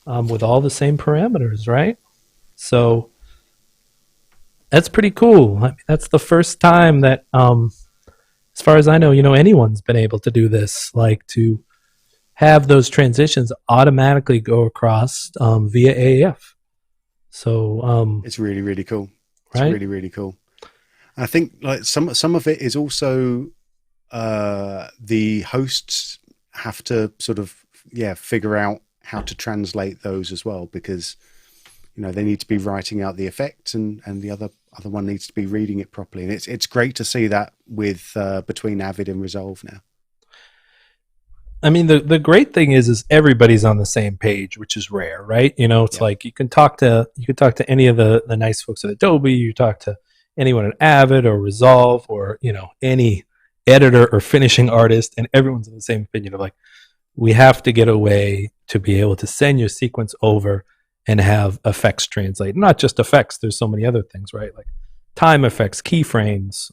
with all the same parameters, right? So that's pretty cool. I mean, that's the first time that, as far as I know, anyone's been able to do this, like to have those transitions automatically go across via AAF. So it's really, really cool. It's right? really, really cool. I think like some of it is also the hosts have to sort of figure out how to translate those as well, because they need to be writing out the effects and the other one needs to be reading it properly. And it's great to see that with between Avid and Resolve now. I mean, the great thing is everybody's on the same page, which is rare, right? It's like you can talk to any of the nice folks at Adobe, you talk to anyone at Avid or Resolve or any editor or finishing artist, and everyone's in the same opinion of like, we have to get a way to be able to send your sequence over and have effects translate. Not just effects, there's so many other things, right? Like time effects, keyframes.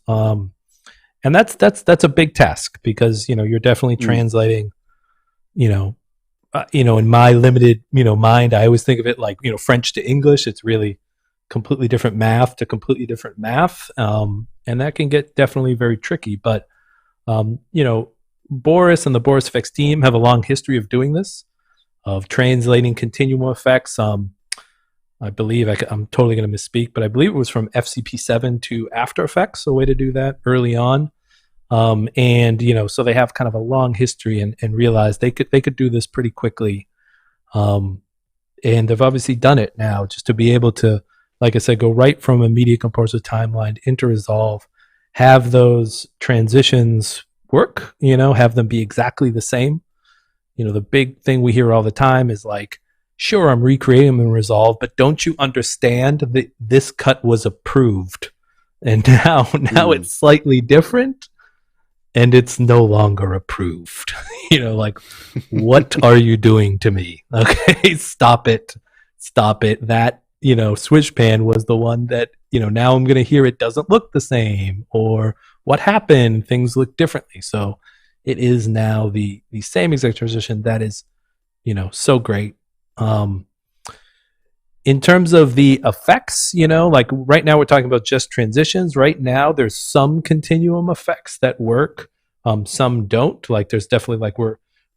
And that's a big task because, you're definitely translating, in my limited, mind, I always think of it like, French to English. It's really completely different math to completely different math. And that can get definitely very tricky. But, Boris and the Boris FX team have a long history of doing this, of translating continuum effects. I believe I'm totally going to misspeak, but I believe it was from FCP7 to After Effects, a way to do that early on. And so they have kind of a long history and realized they could do this pretty quickly. And they've obviously done it now, just to be able to, like I said, go right from a media composer timeline into Resolve, have those transitions work, have them be exactly the same. The big thing we hear all the time is like, sure, I'm recreating them in Resolve, but don't you understand that this cut was approved? And now it's slightly different and it's no longer approved. Like, what are you doing to me? Okay, stop it. That, switch pan was the one that, now I'm going to hear it doesn't look the same, or what happened? Things look differently. So it is now the same exact transition that is, so great. In terms of the effects, like right now we're talking about just transitions. Right now there's some continuum effects that work. Some don't. Like there's definitely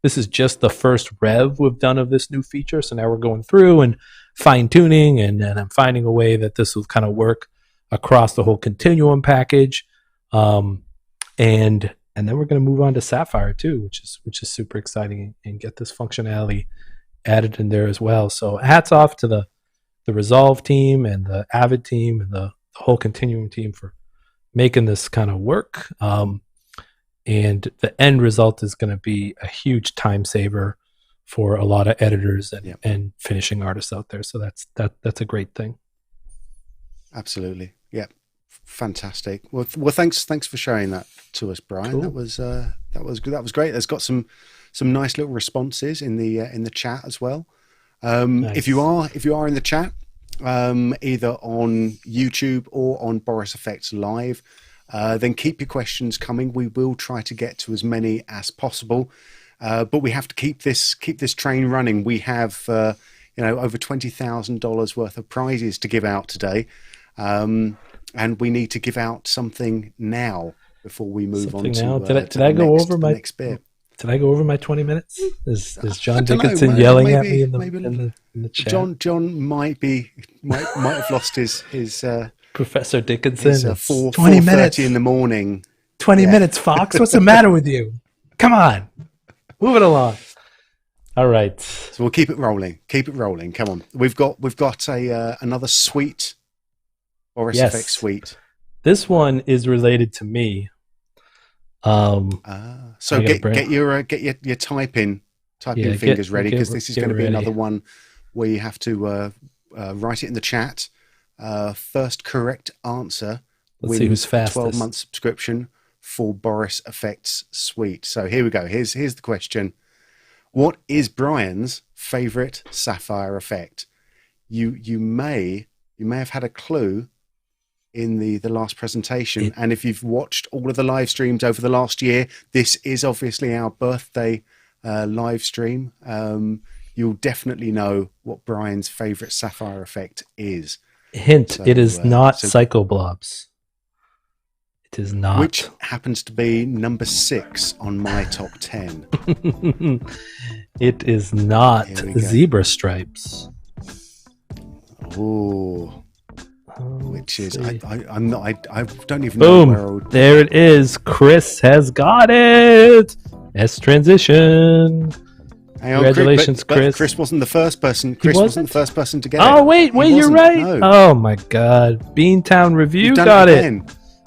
this is just the first rev we've done of this new feature. So now we're going through and fine tuning and I'm finding a way that this will kind of work across the whole continuum package. And then we're going to move on to Sapphire too, which is super exciting, and get this functionality added in there as well. So hats off to the Resolve team and the Avid team and the whole Continuum team for making this kind of work. And the end result is going to be a huge time saver for a lot of editors and finishing artists out there. So that's a great thing. Absolutely. Yeah. Fantastic. Well, thanks for sharing that to us, Brian. Cool. That was good. That was great. There's got some nice little responses in the chat as well. Nice. If you are in the chat, either on YouTube or on Boris FX Live, then keep your questions coming. We will try to get to as many as possible, but we have to keep this train running. We have over $20,000 worth of prizes to give out today. And we need to give out something now before we move on to did I go over my next bit. Did I go over my 20 minutes? Is John Dickinson yelling at me in the chat? John might have lost his Professor Dickinson. 4:30 in the morning. 20 minutes, Fox. What's the matter with you? Come on, move it along. All right. So we'll keep it rolling. Come on. We've got another suite. Boris FX Suite. This one is related to me. So get your typing fingers ready, because this is going to be another one where you have to write it in the chat. First correct answer wins a 12-month subscription for Boris FX Suite. So here we go. Here's the question. What is Brian's favorite Sapphire effect? You may have had a clue in the last presentation, and if you've watched all of the live streams over the last year, this is obviously our birthday live stream. You'll definitely know what Brian's favorite Sapphire effect is. Hint, so, it is not Psychoblobs. It is not. Which happens to be number 6 on my top 10. It is not Zebra Stripes. Oh. Which is I don't even know where there it is. Chris has got it. S transition. Congratulations, Chris. Chris wasn't the first person. Chris wasn't the first person to get it. Oh wait, you're right. No. Oh my God, Beantown Review got it.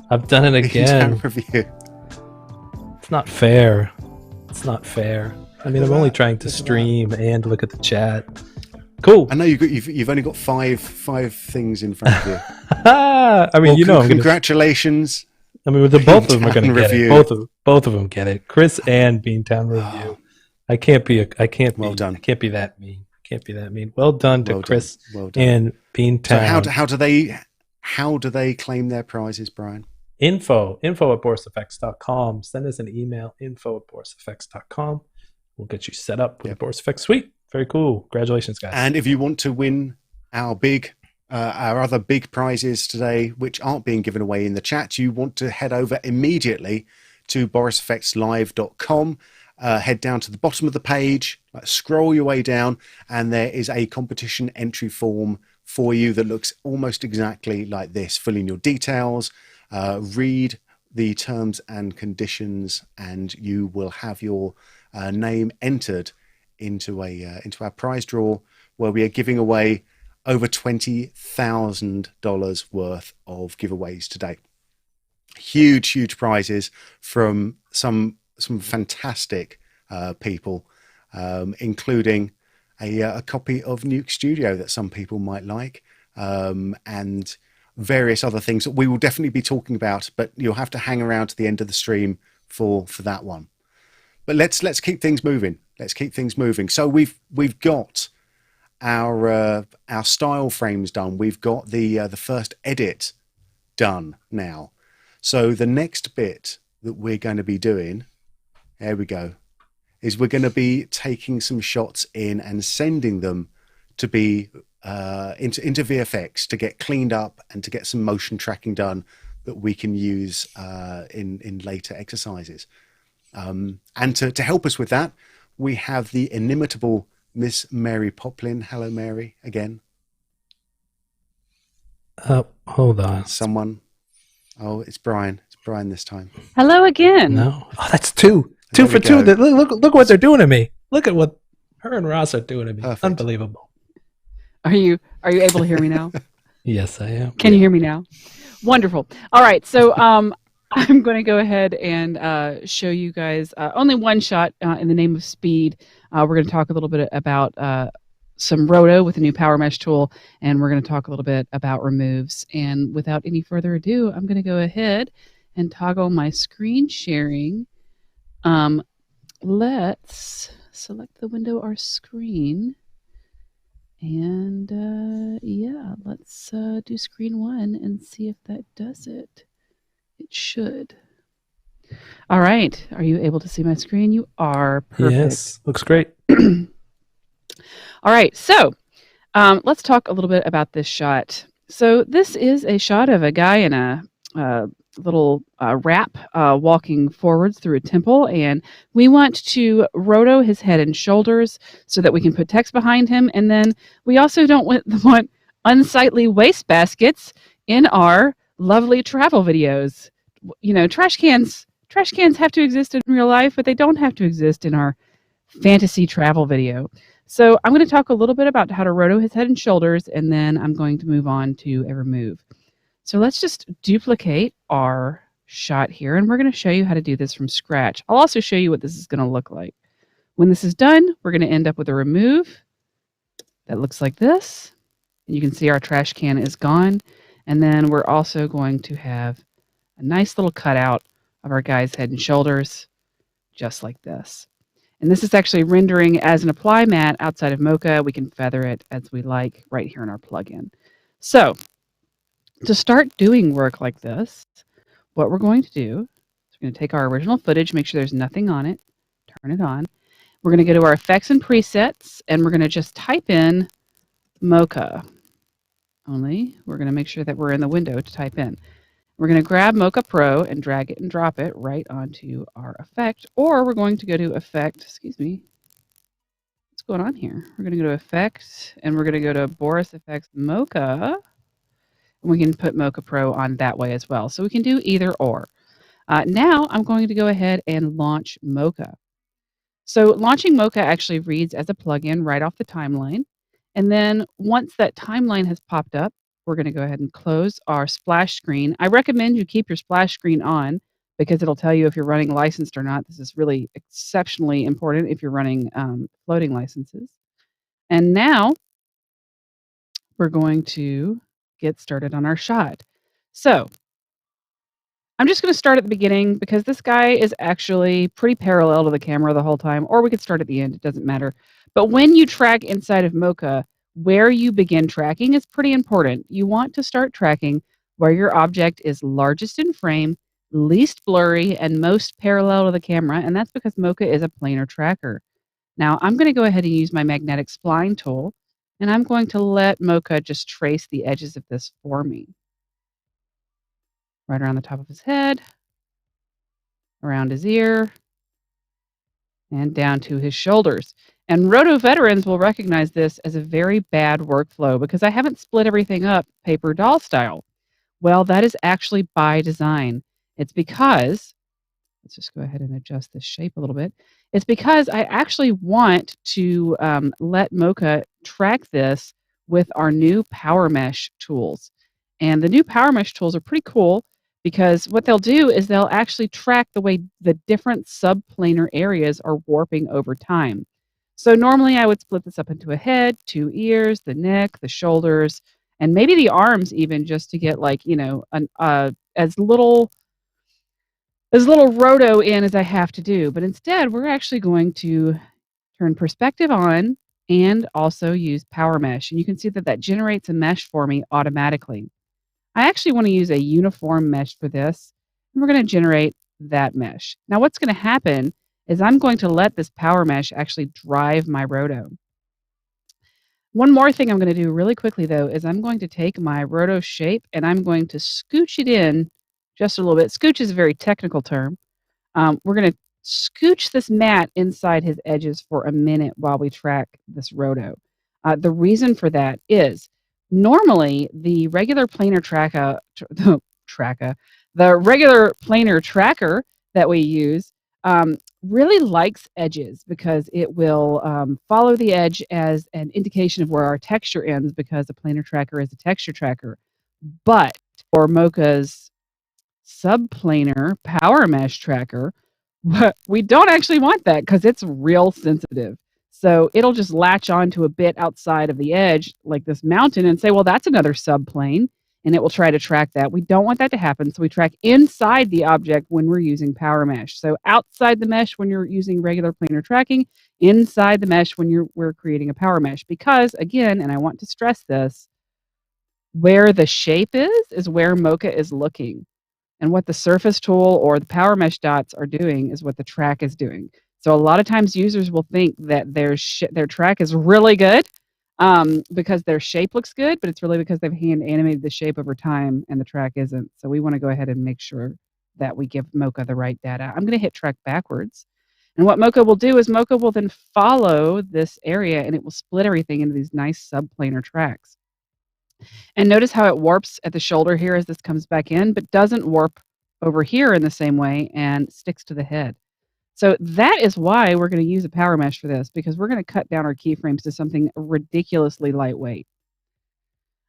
I've done it again. Beantown Review. It's not fair. I mean, I'm only trying to stream and look at the chat. Cool. I know you've only got five things in front of you. I mean, congratulations. I mean, both of them are going to get Review. it. Both of them get it. Chris and Beantown Review. I can't be that mean. Can't be that mean. Well done to Chris and Beantown. So how do they claim their prizes, Brian? Info at borisfx.com. Send us an email, info@borisfx.com. We'll get you set up with the Boris FX Suite. Very cool. Congratulations, guys. And if you want to win our other big prizes today, which aren't being given away in the chat, you want to head over immediately to borisfxlive.com. Head down to the bottom of the page, scroll your way down, and there is a competition entry form for you that looks almost exactly like this. Fill in your details, read the terms and conditions, and you will have your name entered into our prize draw, where we are giving away over $20,000 worth of giveaways today. Huge prizes from some fantastic people, including a copy of Nuke Studio that some people might like, and various other things that we will definitely be talking about, but you'll have to hang around to the end of the stream for that one. But let's keep things moving. So we've got our style frames done. We've got the first edit done now. So the next bit that we're going to be doing, there we go, is we're going to be taking some shots in and sending them to be into VFX to get cleaned up and to get some motion tracking done that we can use in later exercises. And to help us with that, we have the inimitable Miss Mary Poplin. Hello, Mary, again. Hold on. Someone. Oh, it's Brian. It's Brian this time. Hello again. No. Oh, that's two. Two for two. Look what they're doing to me. Look at what her and Ross are doing to me. Perfect. Unbelievable. Are you able to hear me now? Yes, I am. Can you hear me now? Wonderful. All right. So I'm going to go ahead and show you guys only one shot in the name of speed. We're going to talk a little bit about some roto with a new power mesh tool, and we're going to talk a little bit about removes. And without any further ado, I'm going to go ahead and toggle my screen sharing. Let's select the window or screen. And yeah, let's do screen one and see if that does it. It should. All right. Are you able to see my screen? You are. Perfect. Yes. Looks great. All right. So let's talk a little bit about this shot. So this is a shot of a guy in a little wrap walking forwards through a temple, and we want to roto his head and shoulders so that we can put text behind him. And then we also don't want unsightly wastebaskets in our lovely travel videos. You know, trash cans have to exist in real life, but they don't have to exist in our fantasy travel video. So I'm going to talk a little bit about how to roto his head and shoulders, and then I'm going to move on to a remove. So let's just duplicate our shot here, and we're going to show you how to do this from scratch. I'll also show you what this is going to look like. When this is done, we're going to end up with a remove that looks like this. You can see our trash can is gone. And then we're also going to have a nice little cutout of our guy's head and shoulders, just like this. And this is actually rendering as an apply mat outside of Mocha. We can feather it as we like right here in our plugin. So to start doing work like this, what we're going to do is we're going to take our original footage, make sure there's nothing on it, turn it on. We're going to go to our effects and presets, and we're going to just type in Mocha. Only we're going to make sure that we're in the window to type in. We're going to grab Mocha Pro and drag it and drop it right onto our effect, or we're going to go to effect, excuse me, what's going on here? We're going to go to effect, and we're going to go to Boris FX Mocha. We can put Mocha Pro on that way as well. So we can do either or. Now I'm going to go ahead and launch Mocha. So launching Mocha actually reads as a plugin right off the timeline. And then once that timeline has popped up, we're going to go ahead and close our splash screen. I recommend you keep your splash screen on because it'll tell you if you're running licensed or not. This is really exceptionally important if you're running floating licenses. And now we're going to get started on our shot. So I'm just going to start at the beginning because this guy is actually pretty parallel to the camera the whole time, or we could start at the end. It doesn't matter. But when you track inside of Mocha, where you begin tracking is pretty important. You want to start tracking where your object is largest in frame, least blurry, and most parallel to the camera, and that's because Mocha is a planar tracker. Now, I'm going to go ahead and use my magnetic spline tool, and I'm going to let Mocha just trace the edges of this for me. Right around the top of his head, around his ear, and down to his shoulders. And Roto veterans will recognize this as a very bad workflow because I haven't split everything up paper doll style. Well, that is actually by design. It's because, let's just go ahead and adjust this shape a little bit. It's because I actually want to let Mocha track this with our new Power Mesh tools. And the new Power Mesh tools are pretty cool because what they'll do is they'll actually track the way the different subplanar areas are warping over time. So normally I would split this up into a head, 2 ears, the neck, the shoulders, and maybe the arms even, just to get like, you know, as little roto in as I have to do. But instead, we're actually going to turn perspective on and also use Power Mesh. And you can see that that generates a mesh for me automatically. I actually want to use a uniform mesh for this. And we're going to generate that mesh. Now what's going to happen is I'm going to let this Power Mesh actually drive my roto. One more thing I'm going to do really quickly, though, is I'm going to take my roto shape and I'm going to scooch it in just a little bit. Scooch is a very technical term. We're going to scooch this mat inside his edges for a minute while we track this roto. The reason for that is normally the regular planar the regular planar tracker that we use really likes edges because it will follow the edge as an indication of where our texture ends, because a planar tracker is a texture tracker. But for Mocha's subplanar Power Mesh tracker, we don't actually want that because it's real sensitive. So it'll just latch onto a bit outside of the edge, like this mountain, and say, well, that's another subplane, and it will try to track that. We don't want that to happen, so we track inside the object when we're using Power Mesh. So outside the mesh when you're using regular planar tracking, inside the mesh when we're creating a Power Mesh. Because, again, and I want to stress this, where the shape is where Mocha is looking. And what the surface tool or the Power Mesh dots are doing is what the track is doing. So a lot of times users will think that their track is really good because their shape looks good, but it's really because they've hand animated the shape over time and the track isn't. So we want to go ahead and make sure that we give Mocha the right data. I'm going to hit track backwards. And what Mocha will do is Mocha will then follow this area and it will split everything into these nice subplanar tracks. And notice how it warps at the shoulder here as this comes back in, but doesn't warp over here in the same way and sticks to the head. So that is why we're going to use a Power Mesh for this, because we're going to cut down our keyframes to something ridiculously lightweight.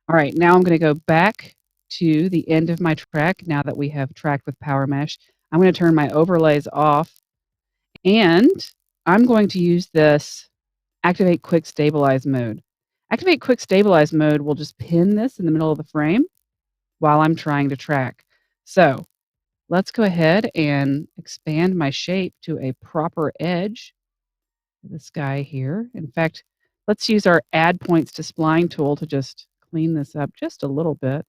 All right, now I'm going to go back to the end of my track now that we have tracked with Power Mesh. I'm going to turn my overlays off, and I'm going to use this Activate Quick Stabilize mode. Activate Quick Stabilize mode will just pin this in the middle of the frame while I'm trying to track. So let's go ahead and expand my shape to a proper edge. This guy here. In fact, let's use our Add Points to Spline tool to just clean this up just a little bit.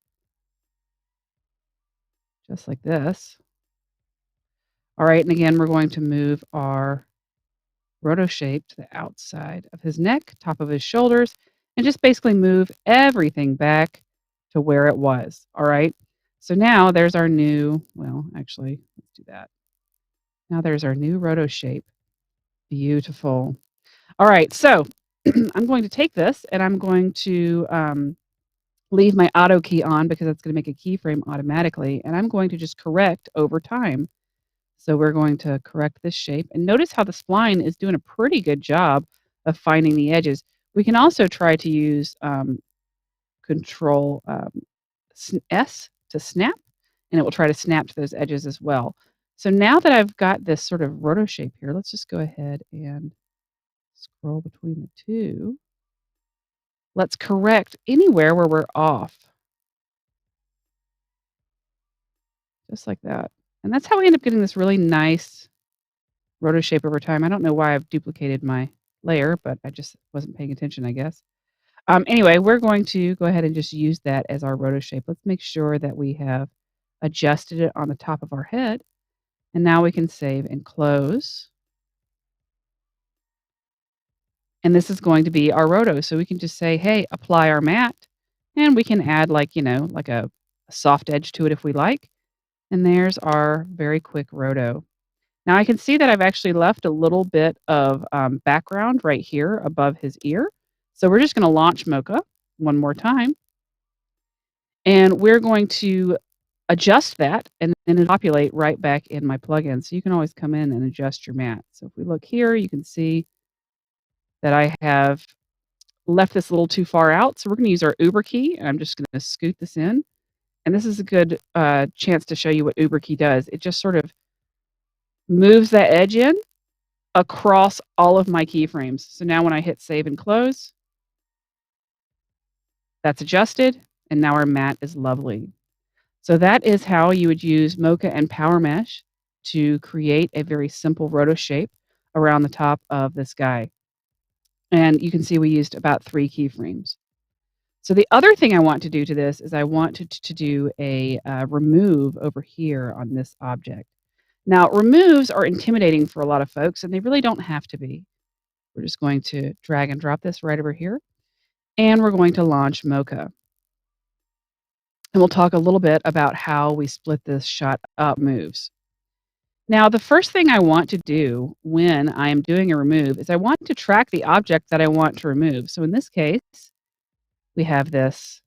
Just like this. All right, and again, we're going to move our roto shape to the outside of his neck, top of his shoulders, and just basically move everything back to where it was. All right. So now there's our new, well, actually, let's do that. Now there's our new roto shape. Beautiful. All right. So I'm going to take this and I'm going to leave my auto key on because that's going to make a keyframe automatically. And I'm going to just correct over time. So we're going to correct this shape. And notice how the spline is doing a pretty good job of finding the edges. We can also try to use Control S to snap, and it will try to snap to those edges as well. So now that I've got this sort of roto shape here, let's just go ahead and scroll between the two. Let's correct anywhere where we're off. just like that. And that's how we end up getting this really nice roto shape over time. I don't know why I've duplicated my layer, but I just wasn't paying attention, I guess. Anyway, we're going to go ahead and just use that as our roto shape. Let's make sure that we have adjusted it on the top of our head. And now we can save and close. And this is going to be our roto. So we can just say, hey, apply our matte. And we can add like a soft edge to it if we like. And there's our very quick roto. Now I can see that I've actually left a little bit of background right here above his ear. So we're just going to launch Mocha one more time. And we're going to adjust that and then it'll populate right back in my plugin. So you can always come in and adjust your matte. So if we look here, you can see that I have left this a little too far out. So we're going to use our Uber key. And I'm just going to scoot this in. And this is a good chance to show you what Uber key does. It just sort of moves that edge in across all of my keyframes. So now when I hit save and close, that's adjusted. And now our matte is lovely. So that is how you would use Mocha and Power Mesh to create a very simple roto shape around the top of this guy. And you can see we used about 3 keyframes. So the other thing I want to do to this is I want to do a remove over here on this object. Now, removes are intimidating for a lot of folks, and they really don't have to be. We're just going to drag and drop this right over here, and we're going to launch Mocha. And we'll talk a little bit about how we split this shot up moves. Now, the first thing I want to do when I am doing a remove is I want to track the object that I want to remove. So in this case, we have this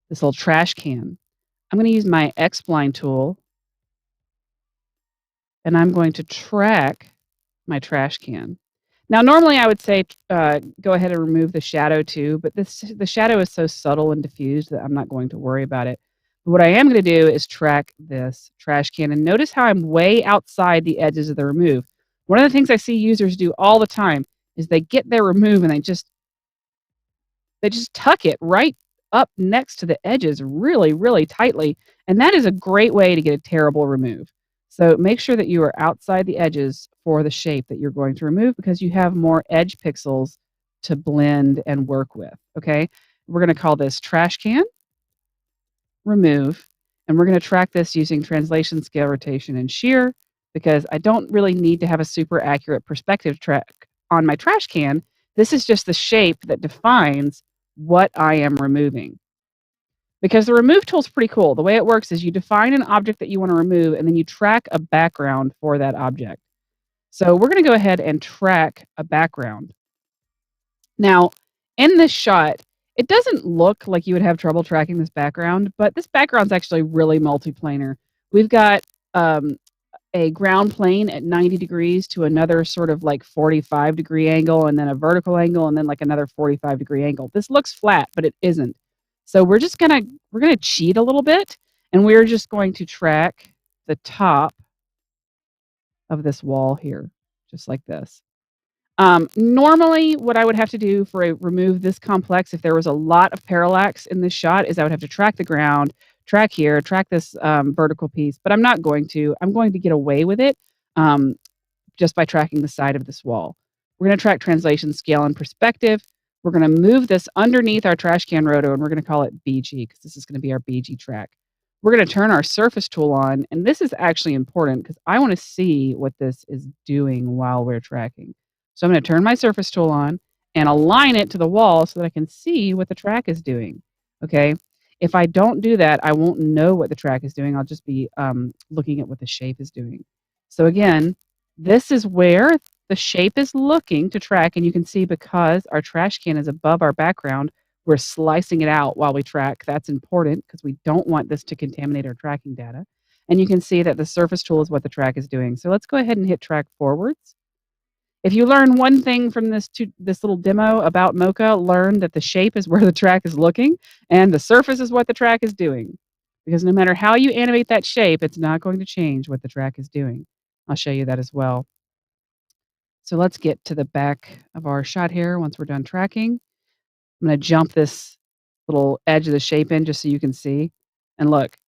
little trash can. I'm going to use my X-spline tool, and I'm going to track my trash can. Now, normally I would say go ahead and remove the shadow too, but the shadow is so subtle and diffused that I'm not going to worry about it. But what I am going to do is track this trash can, and notice how I'm way outside the edges of the remove. One of the things I see users do all the time is they get their remove and they just tuck it right up next to the edges really, really tightly, and that is a great way to get a terrible remove. So make sure that you are outside the edges for the shape that you're going to remove because you have more edge pixels to blend and work with, okay? We're going to call this trash can remove, and we're going to track this using translation, scale, rotation, and shear because I don't really need to have a super accurate perspective track on my trash can. This is just the shape that defines what I am removing. Because the remove tool is pretty cool. The way it works is you define an object that you want to remove, and then you track a background for that object. So we're going to go ahead and track a background. Now, in this shot, it doesn't look like you would have trouble tracking this background, but this background's actually really multiplanar. We've got a ground plane at 90 degrees to another sort of like 45-degree angle, and then a vertical angle, and then like another 45-degree angle. This looks flat, but it isn't. So we're gonna cheat a little bit, and we're just going to track the top of this wall here, just like this. Normally, what I would have to do for a remove this complex, if there was a lot of parallax in this shot, is I would have to track the ground, track here, track this vertical piece, but I'm not going to. I'm going to get away with it just by tracking the side of this wall. We're going to track translation, scale, and perspective. We're going to move this underneath our trash can roto, and we're going to call it BG because this is going to be our BG track. We're going to turn our surface tool on, and this is actually important because I want to see what this is doing while we're tracking. So I'm going to turn my surface tool on and align it to the wall so that I can see what the track is doing, okay? If I don't do that, I won't know what the track is doing. I'll just be looking at what the shape is doing. So again, this is where the shape is looking to track, and you can see because our trash can is above our background, we're slicing it out while we track. That's important because we don't want this to contaminate our tracking data. And you can see that the surface tool is what the track is doing. So let's go ahead and hit track forwards. If you learn one thing from this little demo about Mocha, learn that the shape is where the track is looking and the surface is what the track is doing. Because no matter how you animate that shape, it's not going to change what the track is doing. I'll show you that as well. So let's get to the back of our shot here once we're done tracking. I'm going to jump this little edge of the shape in just so you can see. And look,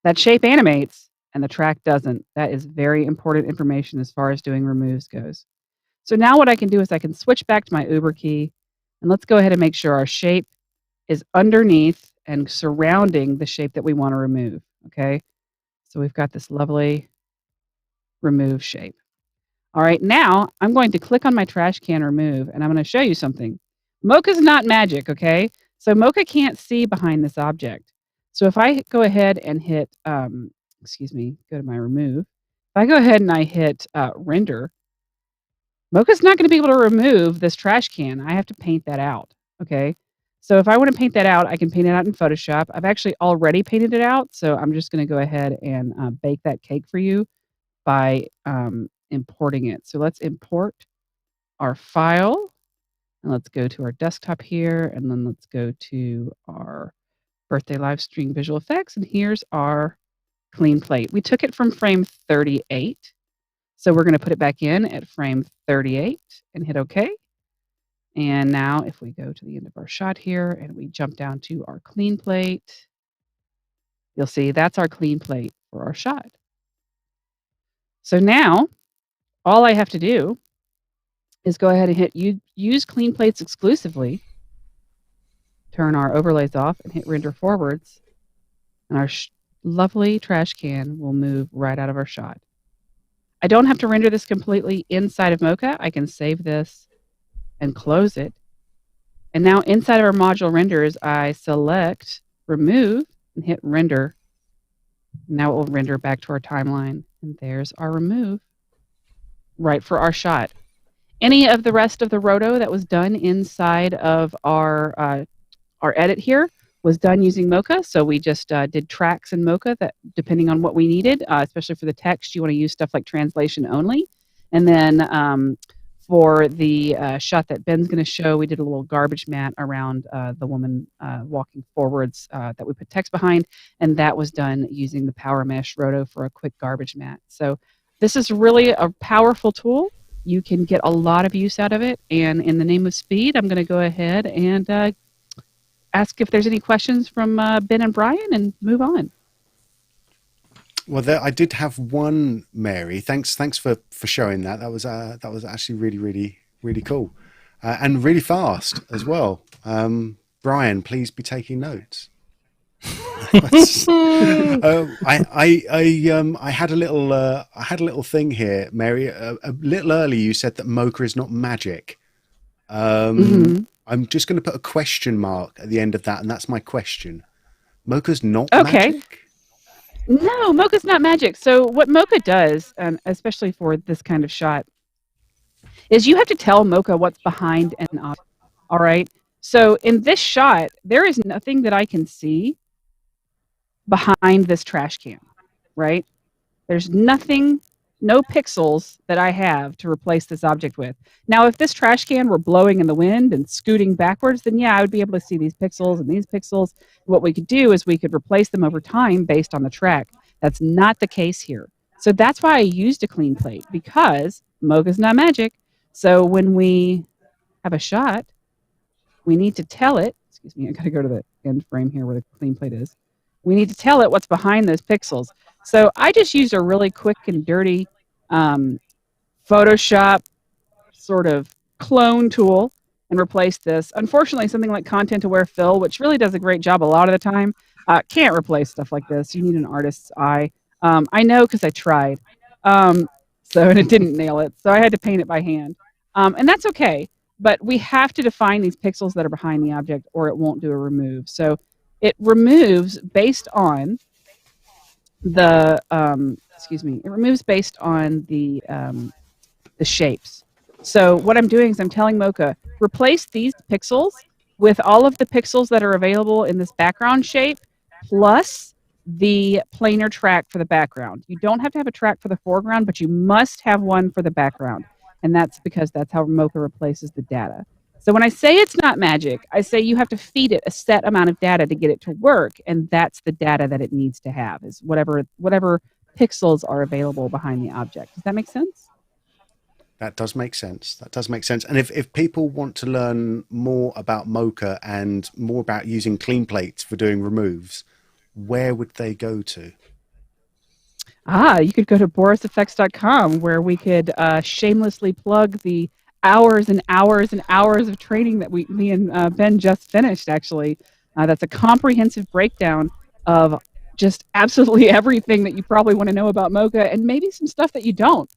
That shape animates and the track doesn't. That is very important information as far as doing removes goes. So now what I can do is I can switch back to my Uber key, and let's go ahead and make sure our shape is underneath and surrounding the shape that we want to remove. Okay, so we've got this lovely remove shape. All right, now I'm going to click on my trash can remove, and I'm going to show you something. Mocha's not magic, okay? So Mocha can't see behind this object. So if I go ahead and hit, go to my remove. If I go ahead and I hit render, Mocha's not going to be able to remove this trash can. I have to paint that out, okay? So if I want to paint that out, I can paint it out in Photoshop. I've actually already painted it out, so I'm just going to go ahead and bake that cake for you by importing it. So let's import our file, and let's go to our desktop here, and then let's go to our birthday live stream visual effects, and here's our clean plate. We took it from frame 38, so we're going to put it back in at frame 38 and hit OK. And now if we go to the end of our shot here and we jump down to our clean plate, you'll see that's our clean plate for our shot. So now all I have to do is go ahead and hit use clean plates exclusively, turn our overlays off, and hit render forwards, and our lovely trash can will move right out of our shot. I don't have to render this completely inside of Mocha. I can save this and close it. And now inside of our module renders, I select remove and hit render. Now it will render back to our timeline. And there's our remove right for our shot. Any of the rest of the roto that was done inside of our edit here was done using Mocha. So we just did tracks in Mocha that, depending on what we needed, especially for the text, you want to use stuff like translation only. And then for the shot that Ben's going to show, we did a little garbage mat around the woman walking forwards that we put text behind, and that was done using the Power Mesh roto for a quick garbage mat. So this is really a powerful tool. You can get a lot of use out of it. And in the name of speed, I'm going to go ahead and ask if there's any questions from Ben and Brian and move on. Well, I did have one, Mary. Thanks for showing that. That was actually really cool, and really fast as well. Brian, please be taking notes. I had a little thing here, Mary. A little early, you said that Mocha is not magic. I'm just going to put a question mark at the end of that, and that's my question. Mocha's not magic? No, Mocha's not magic. So what Mocha does, especially for this kind of shot, is you have to tell Mocha what's behind an object. All right? So in this shot, there is nothing that I can see behind this trash can, right? There's nothing, no pixels that I have to replace this object with. Now, if this trash can were blowing in the wind and scooting backwards, then yeah, I would be able to see these pixels and these pixels. What we could do is we could replace them over time based on the track. That's not the case here. So that's why I used a clean plate, because Mocha's not magic. So when we have a shot, we need to tell it, excuse me, I got to go to the end frame here where the clean plate is. We need to tell it what's behind those pixels. So I just used a really quick and dirty Photoshop sort of clone tool and replaced this. Unfortunately, something like content-aware fill, which really does a great job a lot of the time, can't replace stuff like this. You need an artist's eye. I know because I tried. And it didn't nail it. So I had to paint it by hand. And that's okay. But we have to define these pixels that are behind the object or it won't do a remove. So it removes based on the it removes based on the shapes. So what I'm doing is I'm telling Mocha, replace these pixels with all of the pixels that are available in this background shape plus the planar track for the background. You don't have to have a track for the foreground, but you must have one for the background. And that's because that's how Mocha replaces the data. So when I say it's not magic, I say you have to feed it a set amount of data to get it to work, and that's the data that it needs to have, is whatever pixels are available behind the object. Does that make sense? That does make sense. That does make sense. And if people want to learn more about Mocha and more about using clean plates for doing removes, where would they go to? You could go to borisfx.com where we could shamelessly plug the hours and hours and hours of training that me and Ben just finished, actually. That's a comprehensive breakdown of just absolutely everything that you probably want to know about Mocha and maybe some stuff that you don't.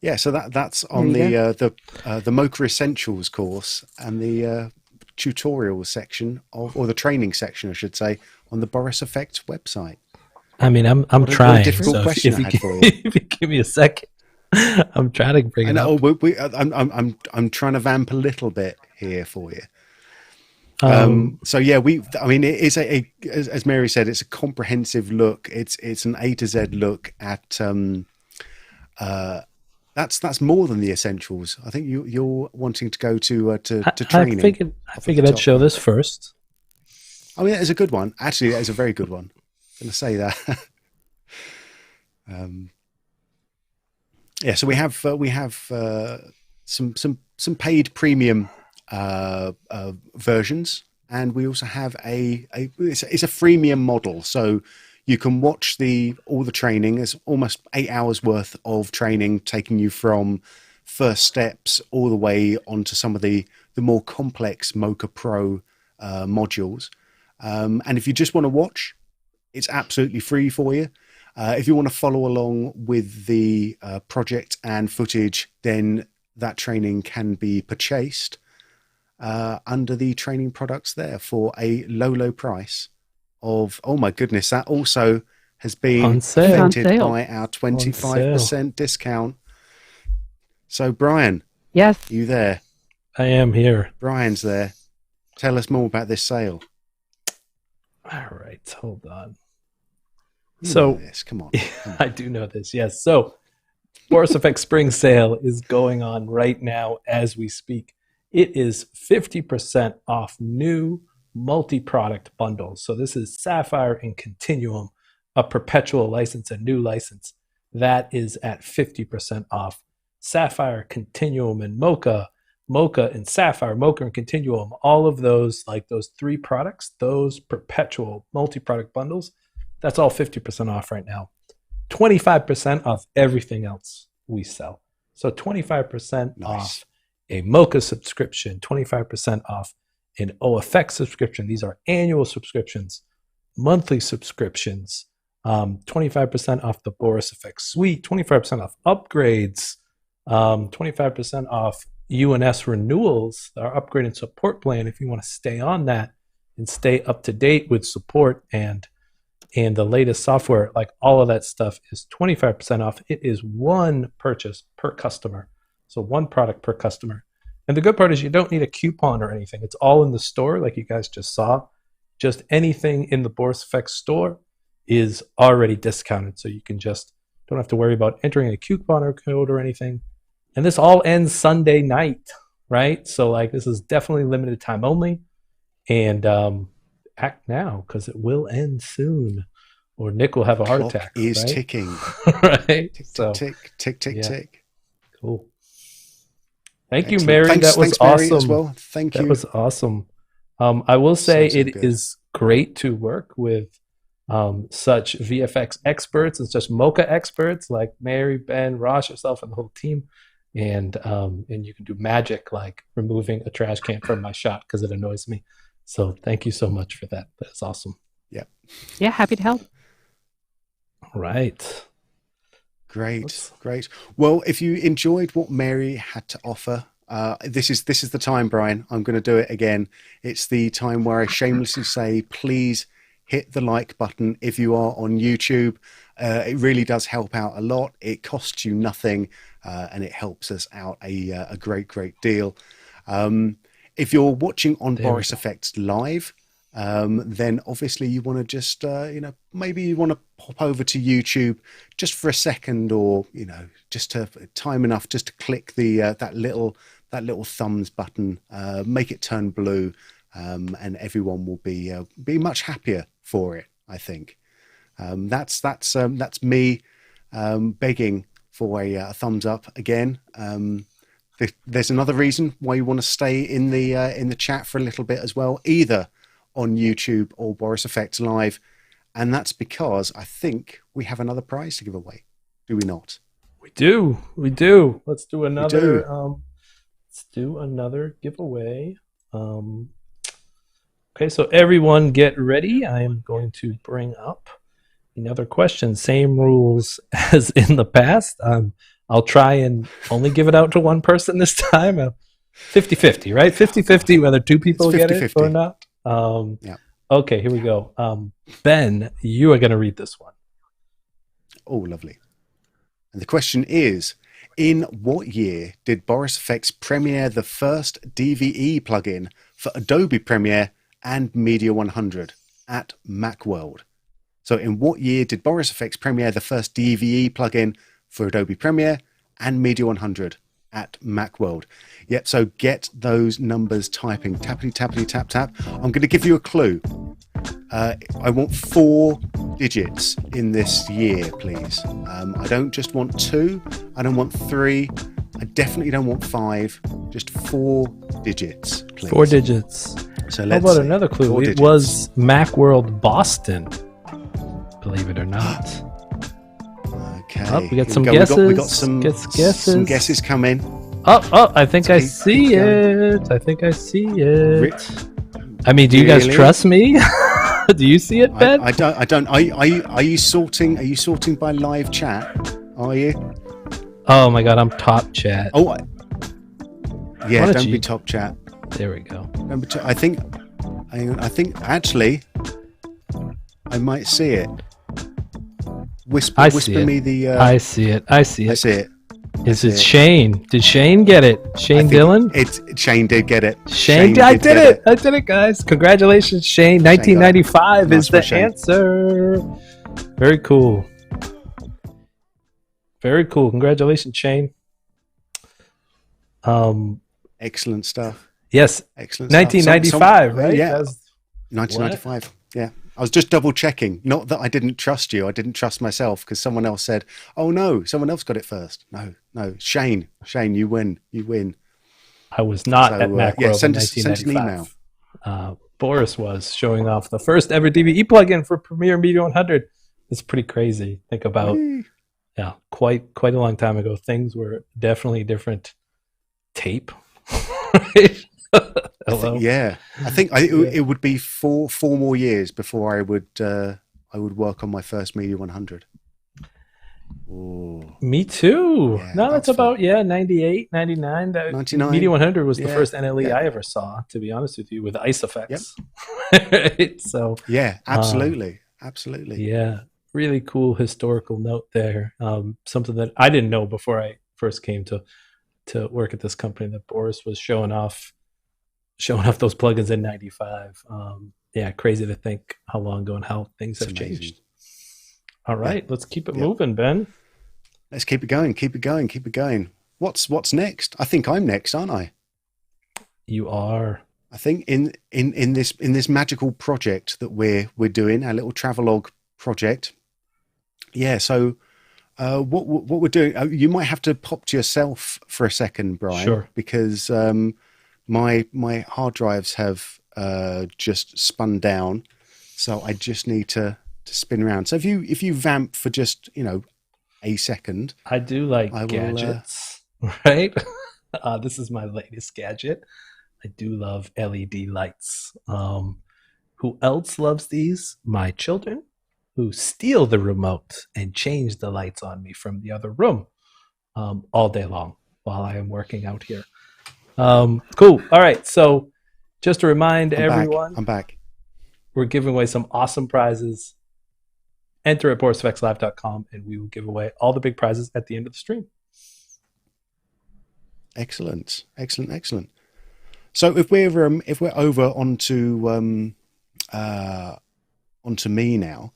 Yeah, so that's on the Mocha Essentials course and the tutorial section or the training section, I should say, on the Boris FX website. I mean, I'm trying. What a difficult question I had for you. If you give me a second, I'm trying to bring it up. I'm trying to vamp a little bit here for you. So yeah, it is as Mary said, it's a comprehensive look. It's an A to Z look at that's more than the essentials. I think you're wanting to go to training. I figured I'd show this first. I mean, it's a good one. Actually, that is a very good one. I'm going to say that. Yeah, so we have some paid premium versions, and we also have it's a freemium model, so you can watch all the training. There's almost 8 hours worth of training, taking you from first steps all the way onto some of the more complex Mocha Pro modules. And if you just want to watch, it's absolutely free for you. If you want to follow along with the project and footage, then that training can be purchased under the training products there for a low price of, oh my goodness, that also has been prevented by our 25% discount. So Brian, yes, you there? I am here. Brian's there. Tell us more about this sale. All right, hold on. Come on. I do know this, yes. So Boris FX Spring Sale is going on right now as we speak. It is 50% off new multi-product bundles. So this is Sapphire and Continuum, a perpetual license, a new license. That is at 50% off. Sapphire, Continuum, and Mocha, Mocha and Sapphire, Mocha and Continuum, all of those, like those 3 products, those perpetual multi-product bundles, that's all 50% off right now. 25% off everything else we sell. So 25% off a Mocha subscription, 25% off an OFX subscription. These are annual subscriptions, monthly subscriptions, 25% off the Boris FX Suite, 25% off upgrades, 25% off UNS renewals, our upgrade and support plan if you want to stay on that and stay up to date with support and the latest software. Like all of that stuff is 25% off. It is one purchase per customer. So one product per customer. And the good part is you don't need a coupon or anything. It's all in the store like you guys just saw. Just anything in the Boris FX store is already discounted. So you can just don't have to worry about entering a coupon or code or anything. And this all ends Sunday night, right? So like this is definitely limited time only. And act now because it will end soon or Nick will have a heart attack. Is right? ticking. Right? Tick. Cool. Thank you, Excellent. Mary. That was thanks, Mary, awesome. as well. Thank you. That was awesome. I will say it good. is great to work with such VFX experts and such Mocha experts like Mary, Ben, Rosh, yourself, and the whole team. And you can do magic like removing a trash can from my shot because it annoys me. So thank you so much for that. That's awesome. Yeah, happy to help. All right. Great. Well, if you enjoyed what Mary had to offer, this is the time, Brian. I'm going to do it again. It's the time where I shamelessly say, please hit the like button if you are on YouTube. It really does help out a lot. It costs you nothing, and it helps us out a great deal. If you're watching on Boris FX Live, then obviously you want to just, maybe you want to pop over to YouTube just for a second, or just to time enough just to click the that little thumbs button, make it turn blue, and everyone will be much happier for it. I think that's me begging for a thumbs up again. There's another reason why you want to stay in the chat for a little bit as well, either on YouTube or Boris FX Live. And that's because I think we have another prize to give away. Do we not? We do. Let's do another. Let's do another giveaway. Okay, so everyone get ready. I am going to bring up another question. Same rules as in the past. I'll try and only give it out to one person this time. 50-50, right? 50-50 whether two people get it or not. Yeah. Okay, here we go. Ben, you are going to read this one. Oh, lovely. And the question is, in what year did Boris FX premiere the first DVE plugin for Adobe Premiere and Media 100 at Macworld? So in what year did Boris FX premiere the first DVE plugin for Adobe Premiere and Media 100 at Macworld? Yep, so get those numbers typing. Tappity, tappity, tap, tap. I'm going to give you a clue. I want 4 digits in this year, please. I don't just want 2. I don't want 3. I definitely don't want 5. Just 4 digits, please. 4 digits. So how about another clue? It was Macworld Boston, believe it or not. Okay. Oh, we got some guesses. We got some guesses coming. Oh, I think I see it. I mean, do you guys trust me? Do you see it, Ben? I don't. Are you sorting? Are you sorting by live chat? Are you? Oh my God, I'm top chat. Oh, yeah. Don't be top chat. There we go. I think actually, I might see it. Whisper me the. I see it. Is it Shane? Did Shane get it? Shane Dillon? Shane did get it. Shane I did it, guys. Congratulations, Shane. 1995 is the answer. Very cool. Congratulations, Shane. Excellent stuff. Yes. Excellent 1995, stuff. right? Yeah. 1995. What? Yeah. I was just double checking. Not that I didn't trust you. I didn't trust myself because someone else said, "Oh no, someone else got it first." No, Shane, you win. I was not at Macworld in 1995. Send an email. Boris was showing off the first ever DVE plugin for Premiere Media 100. It's pretty crazy. Think about, quite a long time ago. Things were definitely different. Tape. Right? Hello. I think it would be four more years before I would work on my first Media 100. Ooh. Me too. Yeah, no, that's about 98, 99. 99. Media 100 was the first NLE I ever saw, to be honest with you, with ice effects. Yep. Right? So yeah, absolutely. Yeah, really cool historical note there. Something that I didn't know before I first came to work at this company, that Boris was showing off those plugins in 95. Crazy to think how long ago and how things have changed. All right, let's keep it moving, Ben. Let's keep it going. What's next? I think I'm next, aren't I? You are. I think in this magical project that we're doing, our little travelogue project. Yeah, so what we're doing, you might have to pop to yourself for a second, Brian. Sure. Because my hard drives have just spun down, so I just need to spin around. So if you vamp for just a second, I do like gadgets, right? This is my latest gadget. I do love LED lights. Who else loves these? My children, who steal the remote and change the lights on me from the other room all day long while I am working out here. Cool. All right. So just to remind everyone, I'm back. We're giving away some awesome prizes. Enter at borisfxlive.com and we will give away all the big prizes at the end of the stream. Excellent. So if we're over onto me now,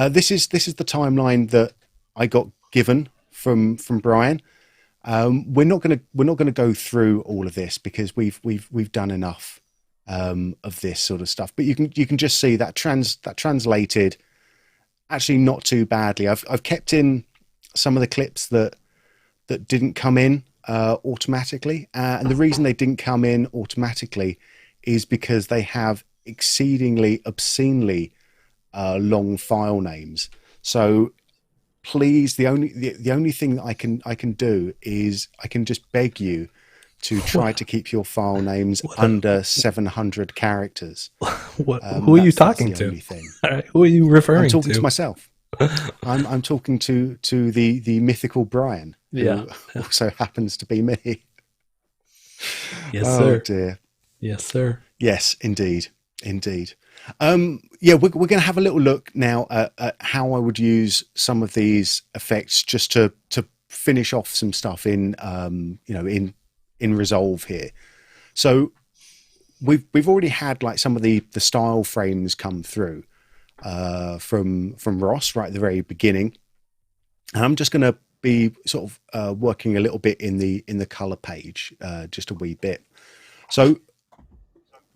this is the timeline that I got given from Brian. We're not gonna go through all of this because we've done enough of this sort of stuff. But you can just see that translated actually not too badly. I've kept in some of the clips that didn't come in automatically, and the reason they didn't come in automatically is because they have exceedingly obscenely long file names. So please, the only thing that I can do is I can just beg you to try to keep your file names under 700 characters. Who are you talking to? Who are you referring to? I'm talking to myself. I'm talking to the mythical Brian, who also happens to be me. Yes, sir. Oh dear. Yes, sir. Yes, indeed. We're going to have a little look now at how I would use some of these effects just to finish off some stuff in Resolve here. So we've already had like some of the style frames come through from Ross right at the very beginning, and I'm just going to be sort of working a little bit in the color page, just a wee bit. So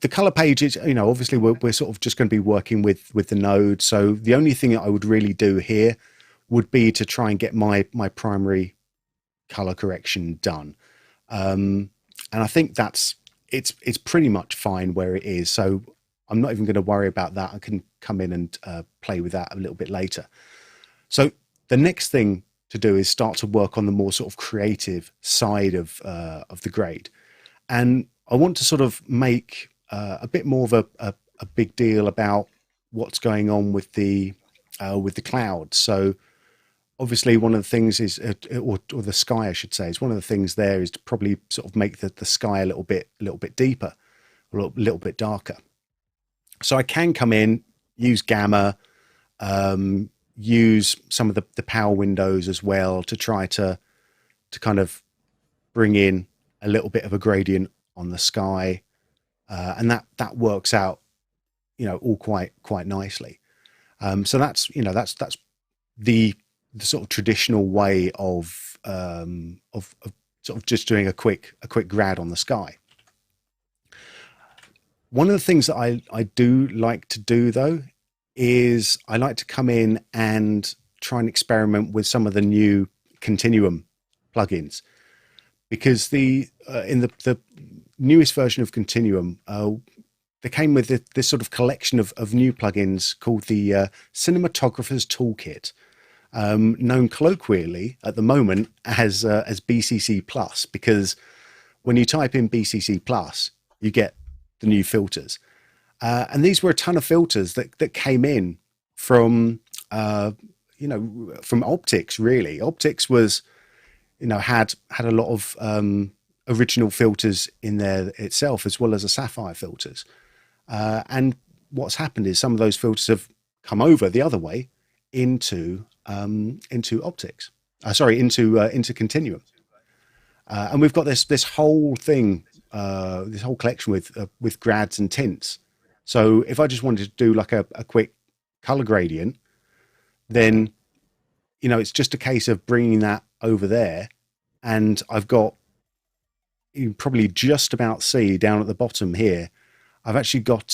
the color page is, obviously we're sort of just going to be working with the node. So the only thing that I would really do here would be to try and get my primary color correction done. And I think it's pretty much fine where it is. So I'm not even going to worry about that. I can come in and play with that a little bit later. So the next thing to do is start to work on the more sort of creative side of the grade. And I want to sort of make a bit more of a big deal about what's going on with the clouds. So obviously one of the things is, or the sky, I should say, is one of the things there is to probably sort of make the sky a little bit deeper, a little bit darker. So I can come in, use gamma, use some of the power windows as well to try to kind of bring in a little bit of a gradient on the sky, and that works out, all quite nicely. So that's the sort of traditional way of sort of just doing a quick grad on the sky. One of the things that I do like to do though is I like to come in and try and experiment with some of the new Continuum plugins, because in the newest version of Continuum, they came with this sort of collection of new plugins called the Cinematographer's Toolkit, known colloquially at the moment as BCC Plus, because when you type in BCC Plus, you get the new filters. And these were a ton of filters that came in from Optics, really. Optics was, had a lot of original filters in there itself, as well as the Sapphire filters. And what's happened is some of those filters have come over the other way into Optics. Into Continuum. And we've got this whole thing, this whole collection with grads and tints. So if I just wanted to do like a quick color gradient, then, it's just a case of bringing that over there. And I've got, you can probably just about see down at the bottom here, I've actually got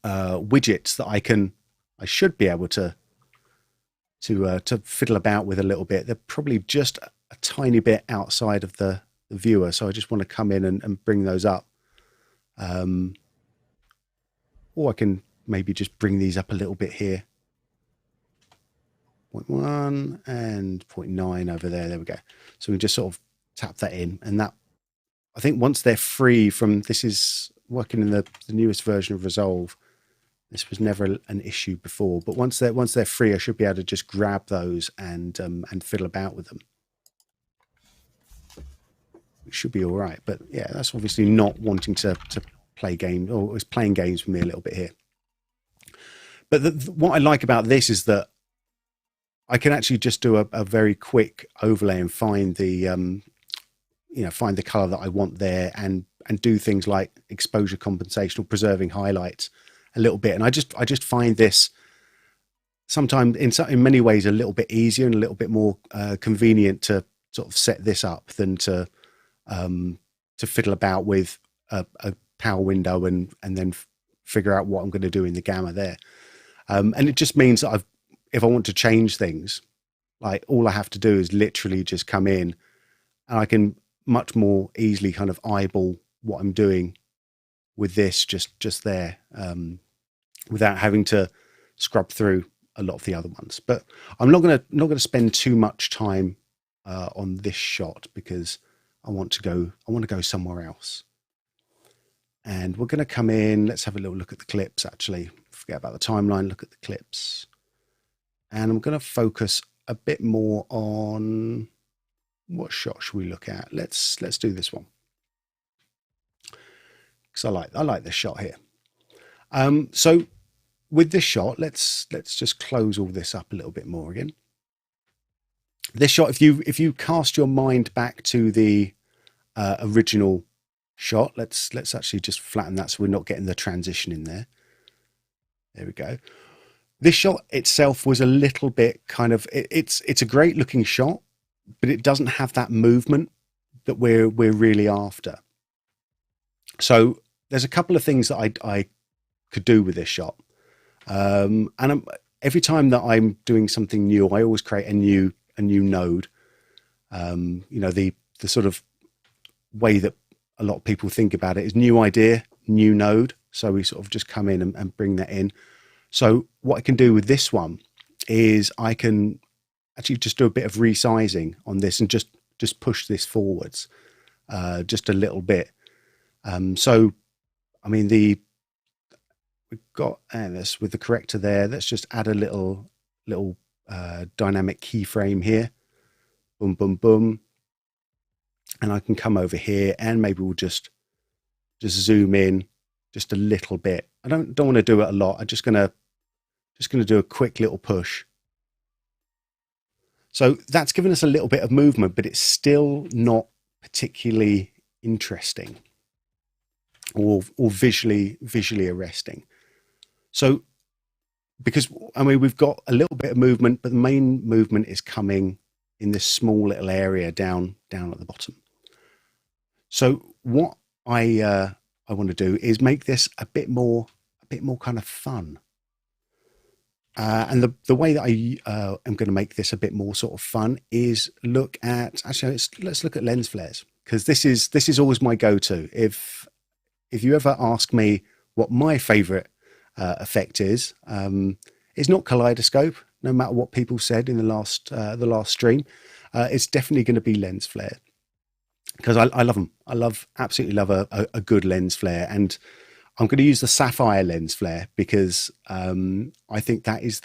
widgets that I should be able to fiddle about with a little bit. They're probably just a tiny bit outside of the viewer. So I just want to come in and bring those up. Or I can maybe just bring these up a little bit here. 0.1 and 0.9 over there. There we go. So we just sort of tap that in, and that, I think once they're free from, this is working in the newest version of Resolve. This was never an issue before, but once they're free, I should be able to just grab those and fiddle about with them. It should be all right. But yeah, that's obviously not wanting to play games, or it's playing games with me a little bit here. But what I like about this is that I can actually just do a very quick overlay and find the find the color that I want there, and do things like exposure compensation or preserving highlights a little bit. And I just find this sometimes in many ways a little bit easier and a little bit more convenient to sort of set this up than to fiddle about with a power window and then figure out what I'm going to do in the gamma there. And it just means that if I want to change things, like all I have to do is literally just come in, and I can much more easily kind of eyeball what I'm doing with this just there, without having to scrub through a lot of the other ones. But I'm not gonna spend too much time on this shot because I want to go somewhere else. And we're going to come in. Let's have a little look at the clips. Actually, forget about the timeline. Look at the clips, and I'm going to focus a bit more on what shot should we look at. Let's do this one because I like this shot here. So with this shot, let's just close all this up a little bit more again. This shot, if you cast your mind back to the original shot, let's actually just flatten that so we're not getting the transition in there. There we go. This shot itself was a little bit kind of, it's a great looking shot, but it doesn't have that movement that we're really after. So there's a couple of things that I could do with this shot. And every time that I'm doing something new, I always create a new node. You know, the sort of way that a lot of people think about it is new idea, new node. So we sort of just come in and bring that in. So what I can do with this one is I can actually just do a bit of resizing on this and just push this forwards just a little bit. So, I mean, we've got this with the corrector there. Let's just add a little dynamic keyframe here. Boom, boom, boom. And I can come over here and maybe we'll just zoom in just a little bit. I don't want to do it a lot. I'm just gonna do a quick little push. So that's given us a little bit of movement, but it's still not particularly interesting or visually arresting. So because I mean we've got a little bit of movement, but the main movement is coming in this small little area down at the bottom. So what I want to do is make this a bit more kind of fun. And the way that I am going to make this a bit more sort of fun is look at, actually let's look at lens flares, because this is always my go-to. If you ever ask me what my favorite effect is, it's not kaleidoscope. No matter what people said in the last stream, it's definitely going to be lens flare, because I love them. Absolutely love a good lens flare, and I'm going to use the sapphire lens flare because I think that is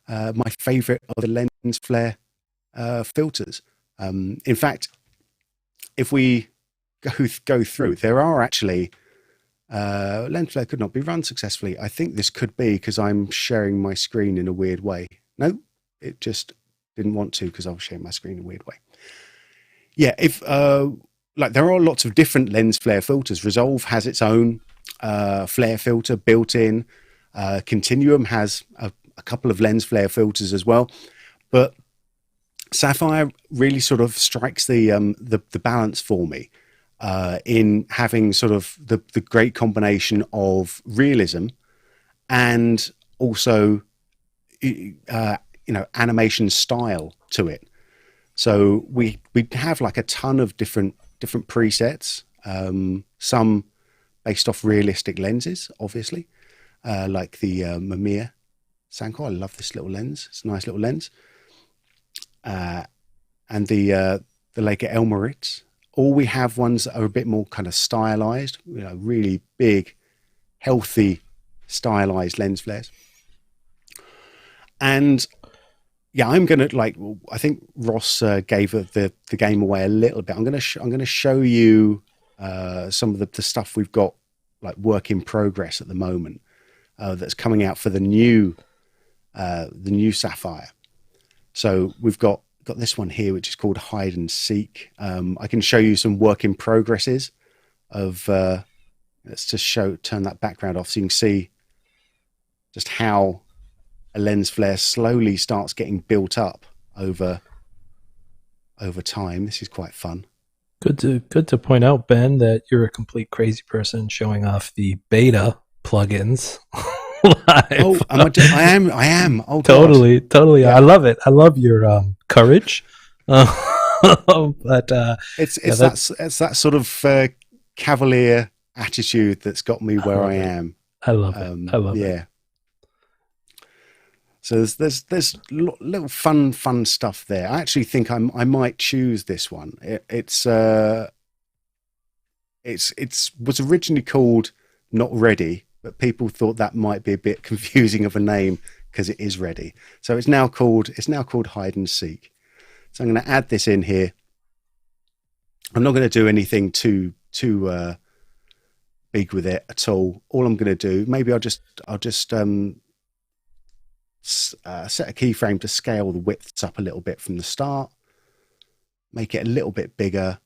my favorite of the lens flare filters. In fact, if we go through, there are actually lens flare could not be run successfully. I think this could be because I'm sharing my screen in a weird way. No, it just didn't want to because I was sharing my screen in a weird way. Yeah, if like there are lots of different lens flare filters. Resolve has its own flare filter built in. Continuum has a couple of lens flare filters as well, but Sapphire really sort of strikes the balance for me in having sort of the great combination of realism and also animation style to it. So we have like a ton of different presets, some based off realistic lenses, obviously, like the Mamiya Sanko. I love this little lens. It's a nice little lens. And the Leica Elmarit. Or we have ones that are a bit more kind of stylized, really big, healthy, stylized lens flares. And yeah, I'm gonna I think Ross gave the game away a little bit. I'm gonna show you some of the stuff we've got like work in progress at the moment that's coming out for the new Sapphire. So we've got this one here, which is called Hide and Seek. I can show you some work in progresses of. Let's just turn that background off so you can see just how a lens flare slowly starts getting built up over time. This is quite fun. Good to point out, Ben, that you're a complete crazy person showing off the beta plugins live. Oh, I am. Oh, totally. Yeah. I love it. I love your courage. But it's that sort of cavalier attitude that's got me where I am. I love it. I love it. So there's little fun stuff there. I actually think I might choose this one. It's was originally called Not Ready, but people thought that might be a bit confusing of a name because it is ready. So it's now called Hide and Seek. So I'm going to add this in here. I'm not going to do anything too big with it at all. All I'm going to do, maybe I'll just set a keyframe to scale the widths up a little bit from the start, make it a little bit bigger,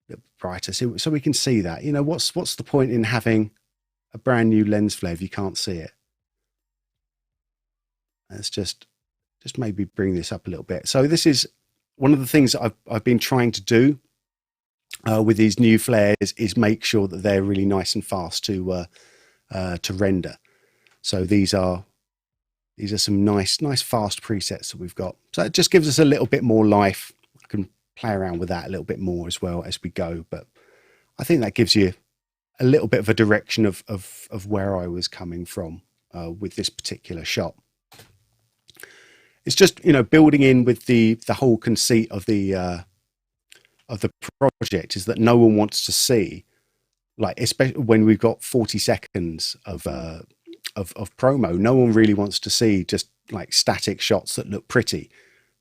a little brighter, so we can see that. You know, what's the point in having a brand new lens flare if you can't see it? Let's just maybe bring this up a little bit. So this is one of the things that I've been trying to do with these new flares is make sure that they're really nice and fast to render. So these are some nice fast presets that we've got. So it just gives us a little bit more life. I can play around with that a little bit more as well as we go. But I think that gives you a little bit of a direction of where I was coming from with this particular shot. It's just, you know, building in with the whole conceit of the project is that no one wants to see, like, especially when we've got 40 seconds of promo, no one really wants to see just like static shots that look pretty.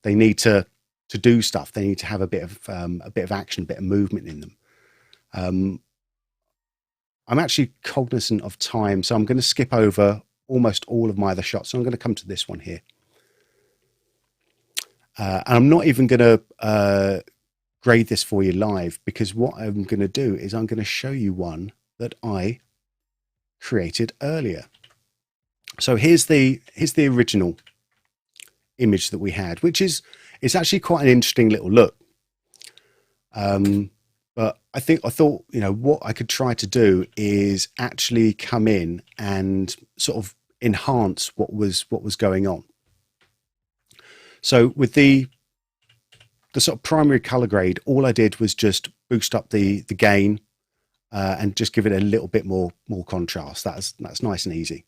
They need to do stuff. They need to have a bit of action, a bit of movement in them. I'm actually cognizant of time, so I'm going to skip over almost all of my other shots. So I'm going to come to this one here. And I'm not even going to grade this for you live, because what I'm going to do is I'm going to show you one that I created earlier. So here's the original image that we had, which is, it's actually quite an interesting little look. But I thought, you know, what I could try to do is actually come in and sort of enhance what was going on. So with the sort of primary color grade, all I did was just boost up the gain and just give it a little bit more contrast. That's nice and easy.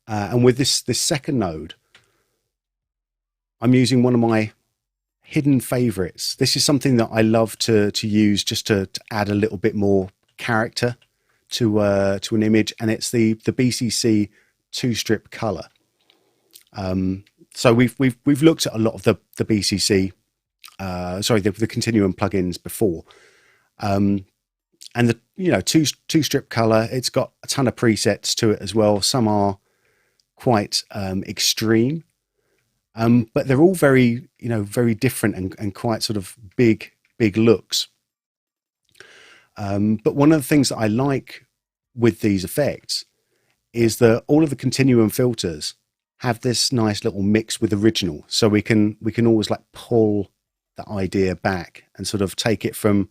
And with this second node, I'm using one of my hidden favorites. This is something that I love to use just to add a little bit more character to an image, and it's the BCC 2-strip color. So we've looked at a lot of the BCC, the Continuum plugins before, and the two-strip color, it's got a ton of presets to it as well. Some are quite extreme, but they're all very different and quite sort of big looks. But one of the things that I like with these effects is that all of the Continuum filters have this nice little mix with original, so we can always like pull the idea back and sort of take it from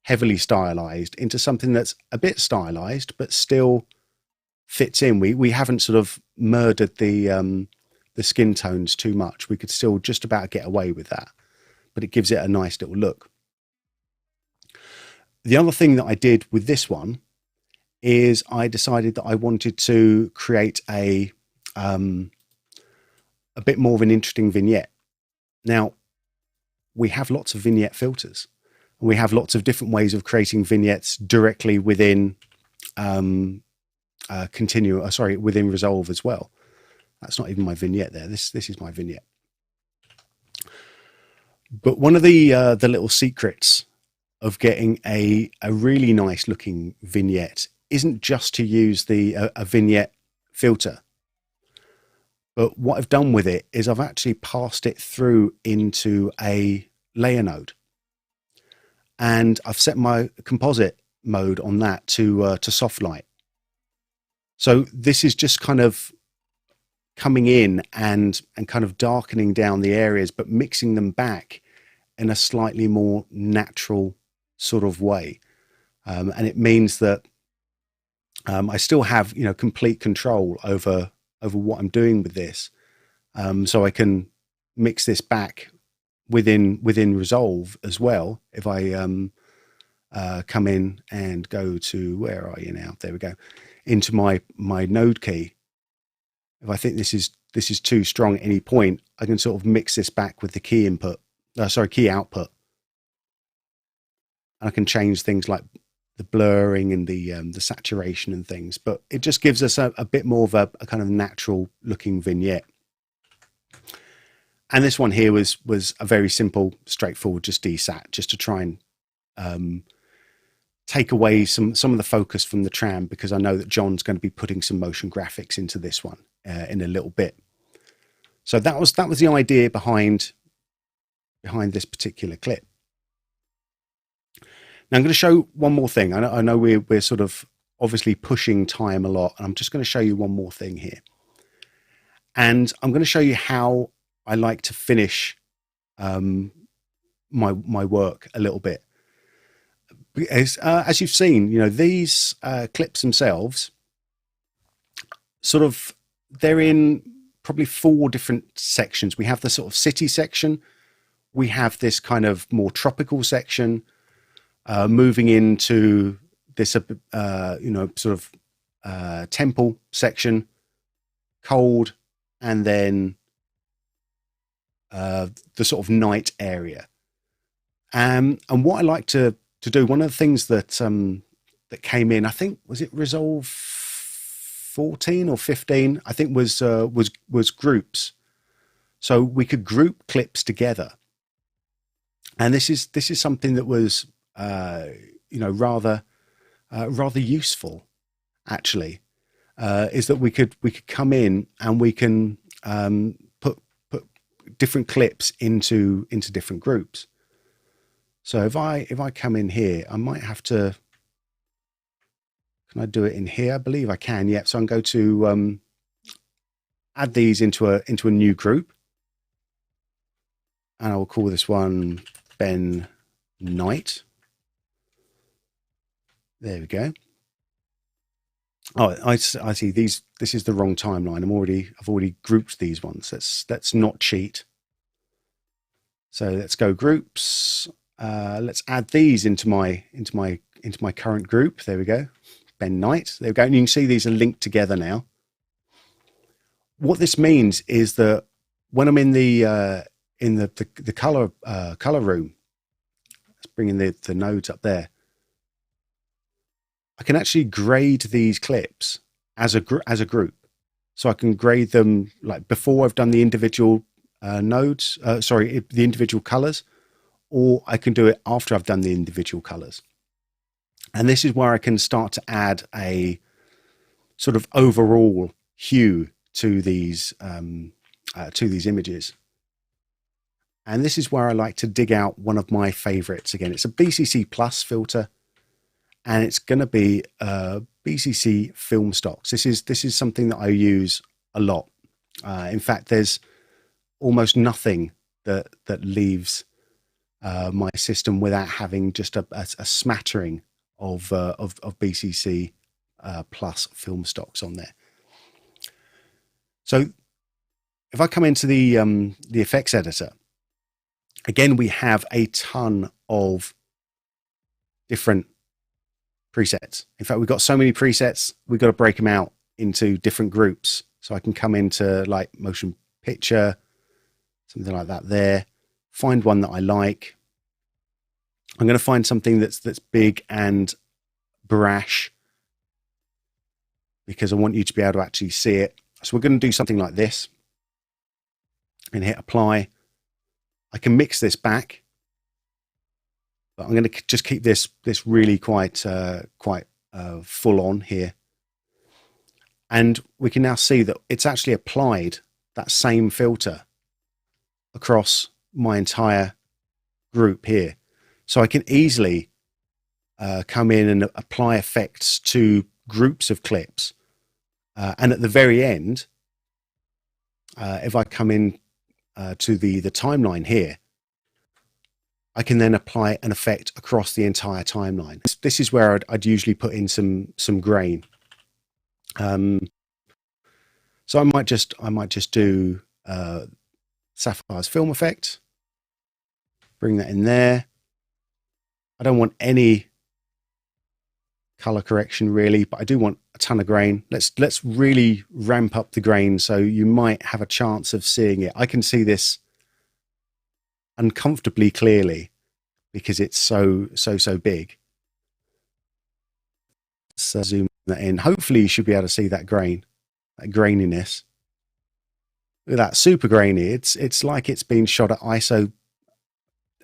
heavily stylized into something that's a bit stylized but still fits in. We haven't sort of murdered the skin tones too much. We could still just about get away with that, but it gives it a nice little look. The other thing that I did with this one is I decided that I wanted to create a bit more of an interesting vignette. Now, we have lots of vignette filters. We have lots of different ways of creating vignettes directly within within Resolve as well. That's not even my vignette there. This is my vignette. But one of the little secrets of getting a really nice looking vignette isn't just to use a vignette filter. But what I've done with it is I've actually passed it through into a layer node, and I've set my composite mode on that to soft light. So this is just kind of coming in and kind of darkening down the areas, but mixing them back in a slightly more natural sort of way. And it means that I still have, complete control over what I'm doing with this. So I can mix this back within Resolve as well if I come in and go to, where are you now? There we go. Into my node key. If I think this is too strong at any point, I can sort of mix this back with the key input. Key output. And I can change things like the blurring and the saturation and things, but it just gives us a bit more of a kind of natural looking vignette. And this one here was a very simple, straightforward, just desat, just to try and take away some of the focus from the tram, because I know that John's going to be putting some motion graphics into this one in a little bit. So that was the idea behind this particular clip. Now I'm going to show one more thing. I know we're sort of obviously pushing time a lot, and I'm just going to show you one more thing here. And I'm going to show you how I like to finish my work a little bit. As you've seen, you know, these clips themselves, sort of, they're in probably 4 different sections. We have the sort of city section. We have this kind of more tropical section, moving into this, sort of temple section, cold, and then the sort of night area. And what I like to do, one of the things that that came in, I think, was it Resolve 14 or 15? I think was groups. So we could group clips together, and this is something that was rather useful, actually. Is that we could come in and we can put different clips into different groups. So if I come in here, I might have to. Can I do it in here? I believe I can. Yeah. So I can go to add these into a new group, and I will call this one Ben Knight. There we go. Oh, I see these. This is the wrong timeline. I've already grouped these ones. Let's not cheat. So let's go groups. Let's add these into my current group. There we go. Ben Knight. There we go. And you can see these are linked together now. What this means is that when I'm in the color room, let's bring in the nodes up there. I can actually grade these clips as a group. So I can grade them like before I've done the individual nodes. The individual colors. Or I can do it after I've done the individual colors. And this is where I can start to add a sort of overall hue to these images. And this is where I like to dig out one of my favorites. Again, it's a BCC Plus filter, and it's going to be BCC film stocks. This is something that I use a lot. In fact, there's almost nothing that leaves my system without having just a smattering of BCC Plus film stocks on there. So if I come into the effects editor, again, we have a ton of different presets. In fact, we've got so many presets, we've got to break them out into different groups. So I can come into like motion picture, something like that there. Find one that I like. I'm going to find something that's big and brash, because I want you to be able to actually see it. So we're going to do something like this and hit apply. I can mix this back, but I'm going to just keep this really quite full on here. And we can now see that it's actually applied that same filter across my entire group here. So I can easily come in and apply effects to groups of clips. And at the very end, if I come in to the timeline here, I can then apply an effect across the entire timeline. This is where I'd usually put in some grain. So I might just do Sapphire's film effect. Bring that in there. I don't want any color correction really, but I do want a ton of grain. Let's really ramp up the grain so you might have a chance of seeing it. I can see this uncomfortably clearly because it's so big. So zoom that in. Hopefully you should be able to see that grain, that graininess. Look at that, super grainy. It's like it's been shot at ISO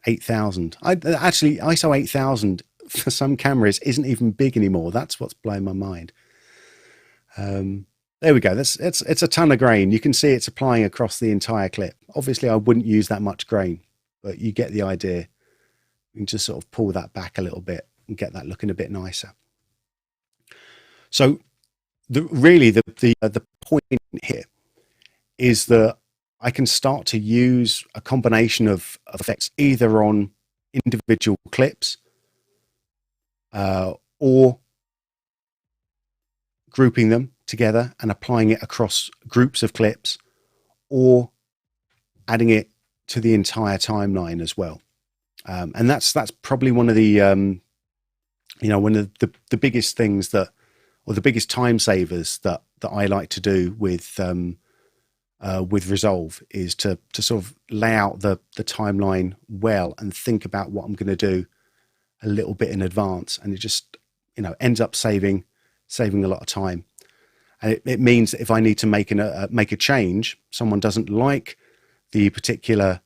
8000. Actually, ISO 8000 for some cameras isn't even big anymore. That's what's blowing my mind. There we go. It's a ton of grain. You can see it's applying across the entire clip. Obviously, I wouldn't use that much grain, but you get the idea. You can just sort of pull that back a little bit and get that looking a bit nicer. So, the point here is that I can start to use a combination of effects either on individual clips or grouping them together and applying it across groups of clips, or adding it to the entire timeline as well. And that's probably one of the one of the biggest things that, or the biggest time savers that I like to do with Resolve, is to sort of lay out the timeline well and think about what I'm going to do a little bit in advance, and it just ends up saving a lot of time. And it means that if I need to make a change, someone doesn't like the particular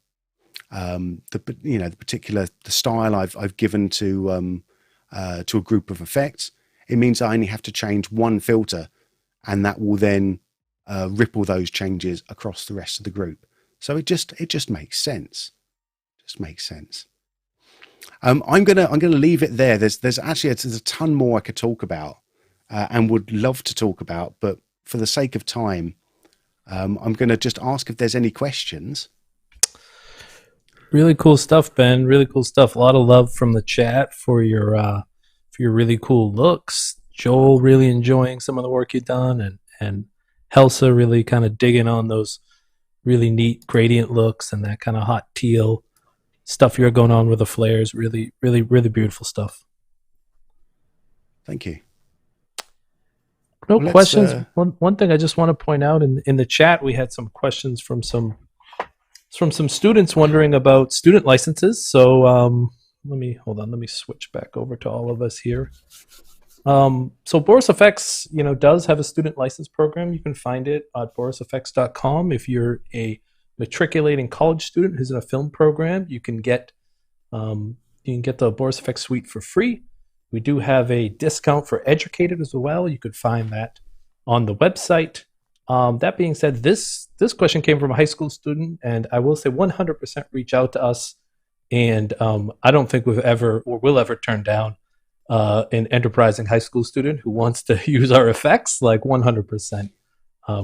the style I've given to a group of effects, it means I only have to change one filter, and that will then ripple those changes across the rest of the group. So it just makes sense. Just makes sense. I'm gonna leave it there. There's actually a ton more I could talk about and would love to talk about, but for the sake of time, I'm gonna just ask if there's any questions. Really cool stuff, Ben. Really cool stuff. A lot of love from the chat for your really cool looks. Joel really enjoying some of the work you've done, and Helsa really kind of digging on those really neat gradient looks and that kind of hot teal stuff you're going on with the flares. Really, really, really beautiful stuff. Thank you. No questions. One thing I just want to point out in the chat, we had some questions from some students wondering about student licenses. So let me switch back over to all of us here. So Boris FX, does have a student license program. You can find it at borisfx.com. If you're a matriculating college student who's in a film program, you can get the Boris FX Suite for free. We do have a discount for educated as well. You could find that on the website. That being said, this question came from a high school student, and I will say 100% reach out to us. And I don't think we've ever or will ever turn down an enterprising high school student who wants to use our effects. Like 100%,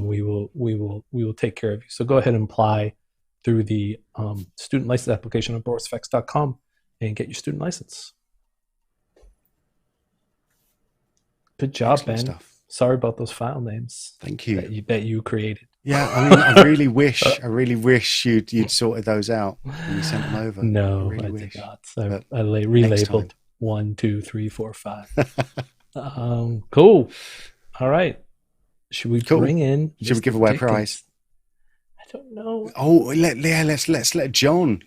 we will take care of you. So go ahead and apply through the student license application on borisfx.com and get your student license. Good job, Excellent Ben. stuff. Sorry about those file names. Thank you. That you created. Yeah, I mean, I really wish you'd sorted those out when you sent them over. No, I did not. I relabeled 1, 2, 3, 4, 5. Cool. All right. Should we bring in? Should we give away a prize? I don't know. Oh, let's let John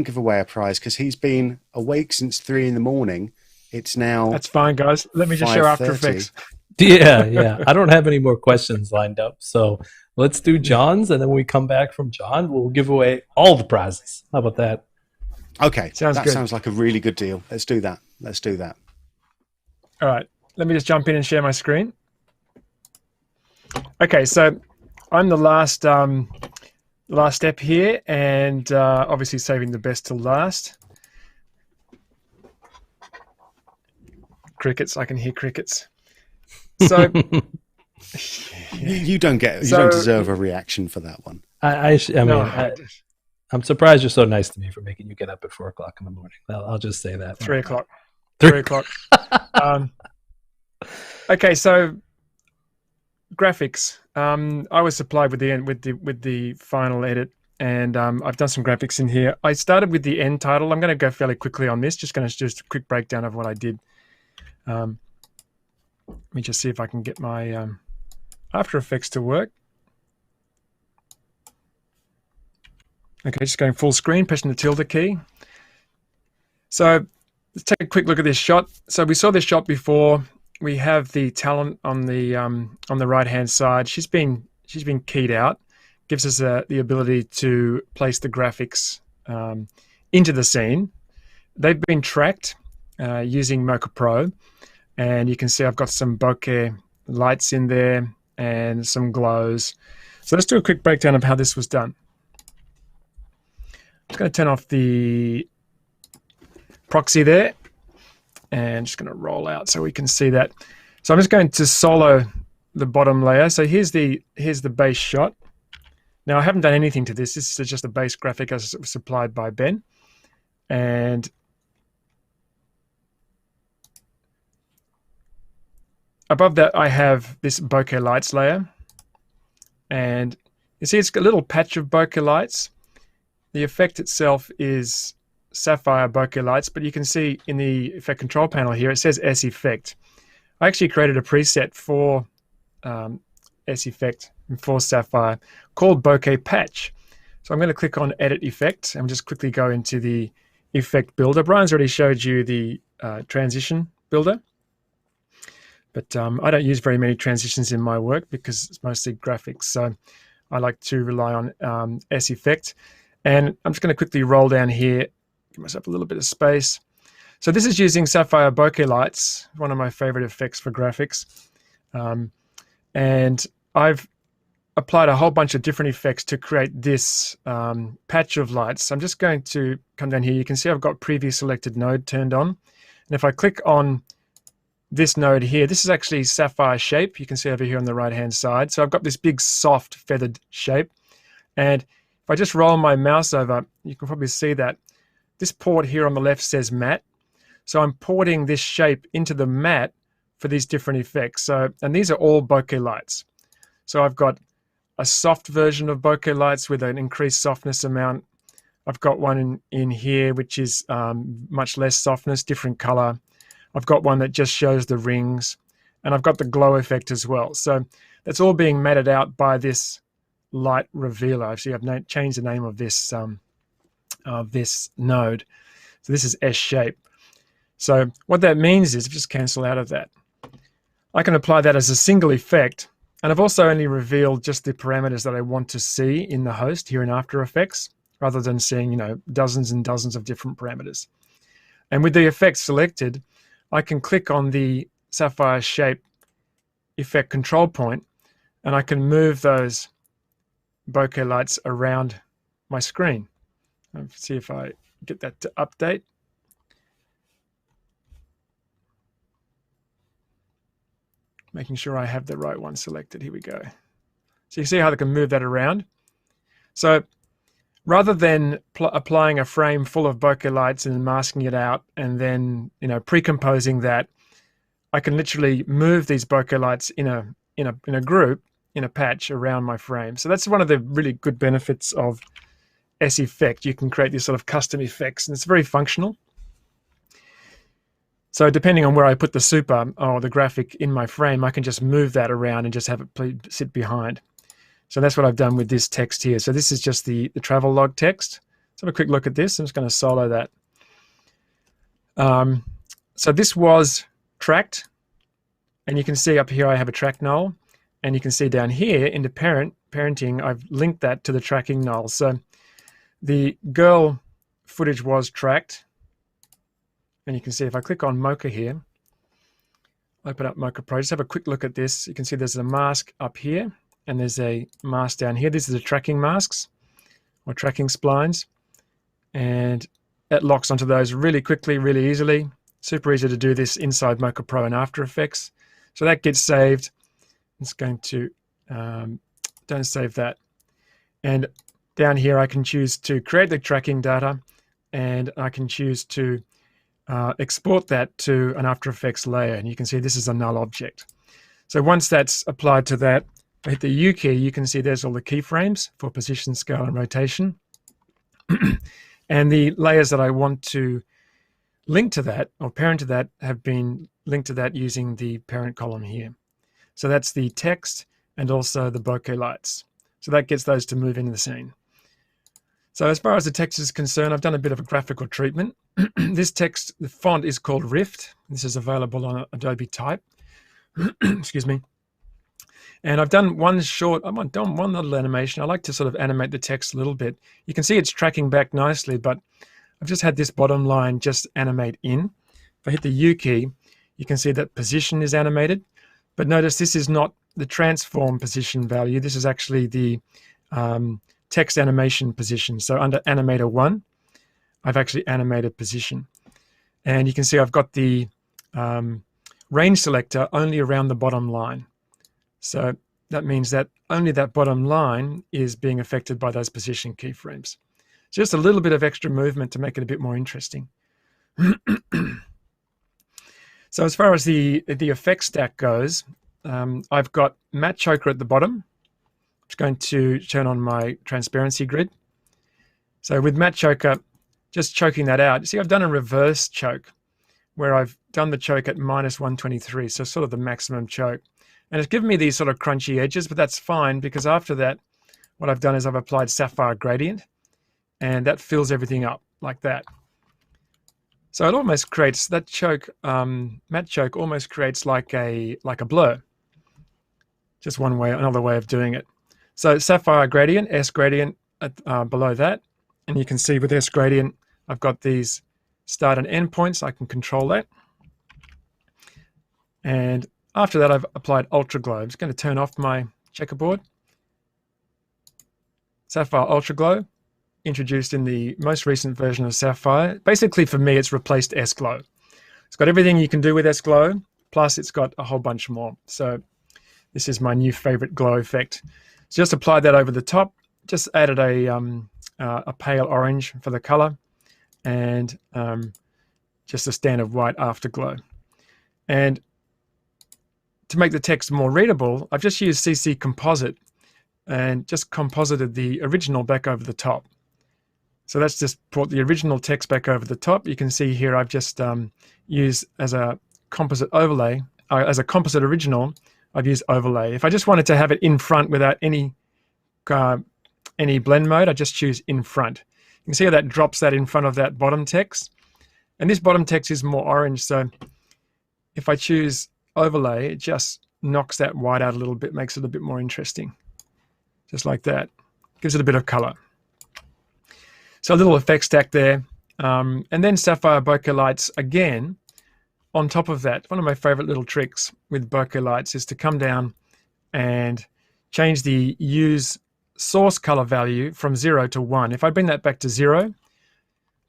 give away a prize, because he's been awake since 3 a.m. It's now. That's fine, guys. Let me just share After Effects. Yeah. I don't have any more questions lined up, so let's do John's, and then when we come back from John, we'll give away all the prizes. How about that? Okay, sounds good. Sounds like a really good deal. Let's do that. All right, let me just jump in and share my screen. Okay, so I'm the last step here, and obviously saving the best till last. Crickets, I can hear crickets. So you don't deserve a reaction for that one. I'm surprised you're so nice to me for making you get up at 4 o'clock in the morning. I'll just say that. 3 o'clock. 3 o'clock. Okay, so graphics. I was supplied with the final edit, and I've done some graphics in here. I started with the end title. I'm going to go fairly quickly on this. Just a quick breakdown of what I did. Let me just see if I can get my After Effects to work. Okay, just going full screen, pressing the tilde key. So let's take a quick look at this shot. So we saw this shot before. We have the talent on the right-hand side. She's been keyed out. Gives us the ability to place the graphics into the scene. They've been tracked using Mocha Pro, and you can see I've got some bokeh lights in there and some glows. So let's do a quick breakdown of how this was done. I'm just going to turn off the proxy there, and just going to roll out so we can see that. So I'm just going to solo the bottom layer. So here's the base shot. Now I haven't done anything to this. This is just a base graphic as supplied by Ben. And above that I have this bokeh lights layer. And you see it's got a little patch of bokeh lights. The effect itself is sapphire bokeh lights, but you can see in the effect control panel here, it says S effect. I actually created a preset for S effect and for sapphire called bokeh patch. So I'm going to click on edit effect and just quickly go into the effect builder. Brian's already showed you the transition builder, but I don't use very many transitions in my work because it's mostly graphics. So I like to rely on S effect. And I'm just going to quickly roll down here, give myself a little bit of space. So this is using sapphire bokeh lights, one of my favorite effects for graphics. And I've applied a whole bunch of different effects to create this patch of lights. So I'm just going to come down here. You can see I've got preview selected node turned on. And if I click on this node here, this is actually sapphire shape. You can see over here on the right-hand side. So I've got this big soft feathered shape. And if I just roll my mouse over, you can probably see that this port here on the left says matte. So I'm porting this shape into the matte for these different effects. So, and these are all bokeh lights. So I've got a soft version of bokeh lights with an increased softness amount. I've got one in here which is much less softness, different color. I've got one that just shows the rings, and I've got the glow effect as well. So that's all being matted out by this light revealer. Actually, I've changed the name of this node. So this is S shape. So what that means is, just cancel out of that, I can apply that as a single effect. And I've also only revealed just the parameters that I want to see in the host here in After Effects, rather than seeing, dozens and dozens of different parameters. And with the effect selected, I can click on the sapphire shape effect control point, and I can move those bokeh lights around my screen. Let's see if I get that to update. Making sure I have the right one selected. Here we go. So you see how I can move that around. So rather than applying a frame full of bokeh lights and masking it out and then pre-composing that, I can literally move these bokeh lights in a group, in a patch around my frame. So that's one of the really good benefits of S effect. You can create these sort of custom effects, and it's very functional. So depending on where I put the super or the graphic in my frame, I can just move that around and just have it sit behind. So that's what I've done with this text here. So this is just the travel log text. Let's have a quick look at this. I'm just going to solo that. So this was tracked, and you can see up here I have a track null, and you can see down here into parenting, I've linked that to the tracking null. So the girl footage was tracked. And you can see if I click on Mocha here, open up Mocha Pro, just have a quick look at this. You can see there's a mask up here and there's a mask down here. These are the tracking masks or tracking splines. And that locks onto those really quickly, really easily. Super easy to do this inside Mocha Pro and After Effects. So that gets saved. It's going to, don't save that. And down here I can choose to create the tracking data, and I can choose to export that to an After Effects layer, and you can see this is a null object. So once that's applied to that, I hit the U key, you can see there's all the keyframes for position, scale, and rotation. And the layers that I want to linked to that, or parent to that, have been linked to that using the parent column here. So that's the text and also the bokeh lights. So that gets those to move into the scene. So as far as the text is concerned, I've done a bit of a graphical treatment. This text, the font is called Rift. This is available on Adobe Type. Excuse me. And I've done one little animation. I like to sort of animate the text a little bit. You can see it's tracking back nicely, but I've just had this bottom line just animate in. If I hit the U key, you can see that position is animated. But notice this is not the transform position value. This is actually the text animation position. So under Animator 1, I've actually animated position. And you can see I've got the range selector only around the bottom line. So that means that only that bottom line is being affected by those position keyframes. Just a little bit of extra movement to make it a bit more interesting. So as far as the effect stack goes, I've got matte choker at the bottom. I'm just going to turn on my transparency grid. So with matte choker, just choking that out. You see, I've done a reverse choke where I've done the choke at -123, so sort of the maximum choke. And it's given me these sort of crunchy edges, but that's fine because after that, what I've done is I've applied sapphire gradient, and that fills everything up like that. So it almost creates that choke, matte choke almost creates like a blur. Just another way of doing it. So sapphire gradient, S gradient below that, and you can see with S gradient, I've got these start and end points. I can control that. And after that, I've applied Ultra Glow. I'm just going to turn off my checkerboard. Sapphire Ultra Glow, introduced in the most recent version of Sapphire. Basically, for me, it's replaced S-Glow. It's got everything you can do with S-Glow, plus it's got a whole bunch more. So this is my new favorite glow effect. So just applied that over the top, just added a pale orange for the color, and just a standard white afterglow. And to make the text more readable, I've just used CC Composite and just composited the original back over the top. So that's just brought the original text back over the top. You can see here I've just used as a composite overlay, as a composite original, I've used overlay. If I just wanted to have it in front without any blend mode, I just choose in front. You can see how that drops that in front of that bottom text. And this bottom text is more orange, so if I choose overlay, it just knocks that white out a little bit, makes it a bit more interesting. Just like that. Gives it a bit of color. So a little effect stack there. And then Sapphire Bokeh Lights again. On top of that, one of my favorite little tricks with bokeh lights is to come down and change the use source color value from 0 to 1. If I bring that back to 0,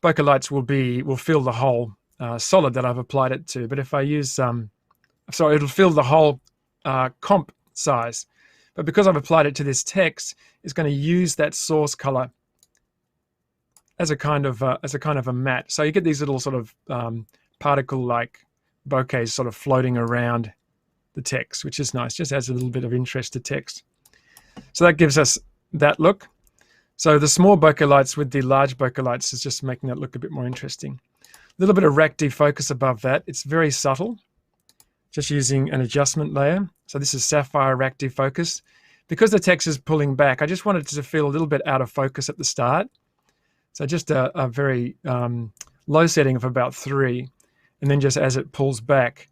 bokeh lights will fill the whole solid that I've applied it to. But if I use, sorry, it'll fill the whole comp size. But because I've applied it to this text, it's going to use that source color as a kind of a matte. So you get these little sort of particle-like bokehs sort of floating around the text, which is nice. Just adds a little bit of interest to text. So that gives us that look. So the small bokeh lights with the large bokeh lights is just making that look a bit more interesting. A little bit of rack defocus above that. It's very subtle. Just using an adjustment layer. So this is Sapphire rack defocus. Because the text is pulling back, I just wanted it to feel a little bit out of focus at the start. So just a very low setting of about 3. And then just as it pulls back,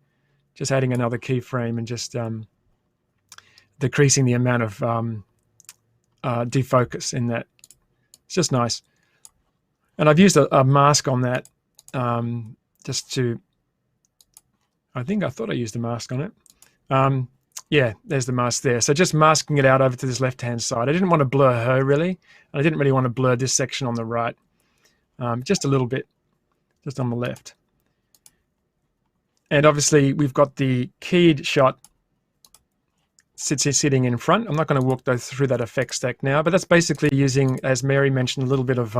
just adding another keyframe and just decreasing the amount of defocus in that. It's just nice. And I've used a mask on that just to, I thought I used a mask on it. Yeah, there's the mask there. So just masking it out over to this left-hand side. I didn't want to blur her really. And I didn't really want to blur this section on the right. Just a little bit, just on the left. And obviously we've got the keyed shot sitting in front. I'm not going to walk through that effect stack now, but that's basically using, as Mary mentioned, a little bit of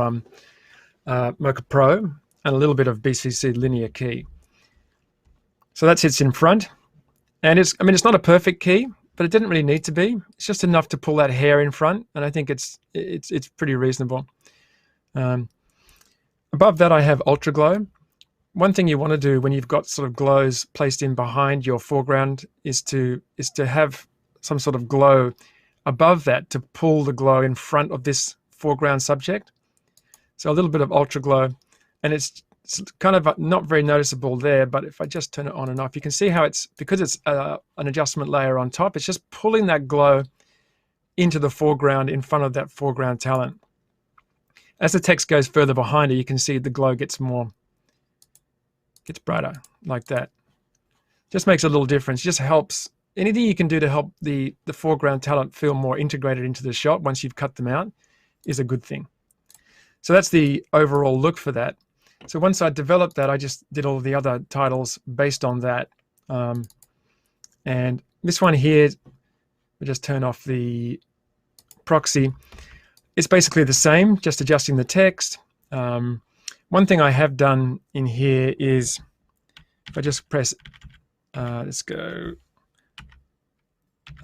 Mocha Pro and a little bit of BCC linear key. So that sits in front. And it's not a perfect key, but it didn't really need to be. It's just enough to pull that hair in front, and I think it's pretty reasonable. Above that, I have Ultra Glow, one thing you want to do when you've got sort of glows placed in behind your foreground is to have some sort of glow above that to pull the glow in front of this foreground subject. So a little bit of ultra glow, and it's kind of not very noticeable there, but if I just turn it on and off, you can see how because it's an adjustment layer on top, it's just pulling that glow into the foreground in front of that foreground talent. As the text goes further behind it, you can see the glow gets brighter like that. Just makes a little difference. Just helps. Anything you can do to help the foreground talent feel more integrated into the shot once you've cut them out is a good thing. So that's the overall look for that. So once I developed that, I just did all the other titles based on that. And this one here, we just turn off the proxy. It's basically the same, just adjusting the text. One thing I have done in here is, if I just press, let's go,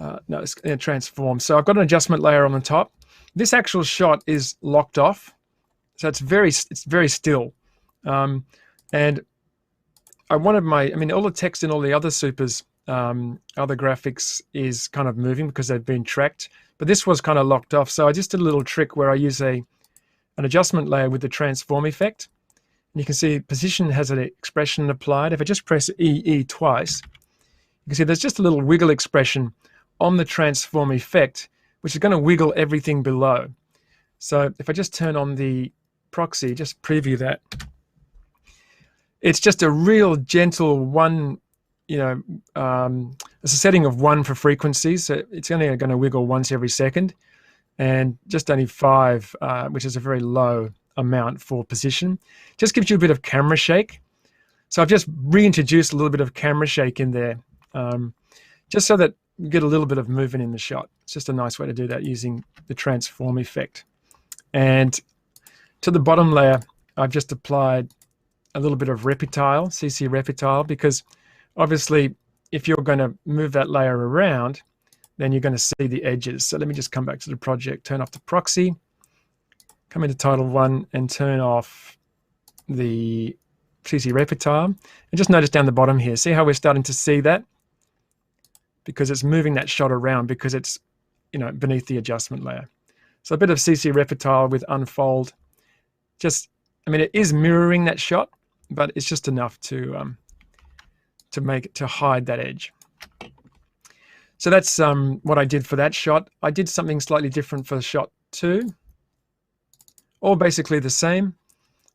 no, it's transform. So I've got an adjustment layer on the top. This actual shot is locked off, so it's very still. And I wanted all the text in all the other supers, other graphics is kind of moving because they've been tracked, but this was kind of locked off. So I just did a little trick where I use an adjustment layer with the transform effect. And you can see position has an expression applied. If I just press EE twice, you can see there's just a little wiggle expression on the transform effect, which is going to wiggle everything below. So if I just turn on the proxy, just preview that. It's just a real gentle one, it's a setting of 1 for frequencies. So it's only going to wiggle once every second, and just only 5, which is a very low amount for position. Just gives you a bit of camera shake. So I've just reintroduced a little bit of camera shake in there, just so that you get a little bit of movement in the shot. It's just a nice way to do that using the transform effect. And to the bottom layer, I've just applied a little bit of reptile, CC reptile, because obviously if you're going to move that layer around, then you're going to see the edges. So let me just come back to the project, turn off the proxy, come into title 1 and turn off the CC reptile. And just notice down the bottom here, see how we're starting to see that? Because it's moving that shot around because it's beneath the adjustment layer. So a bit of CC reptile with unfold. It is mirroring that shot, but it's just enough to hide that edge. So that's what I did for that shot. I did something slightly different for shot 2. All basically the same.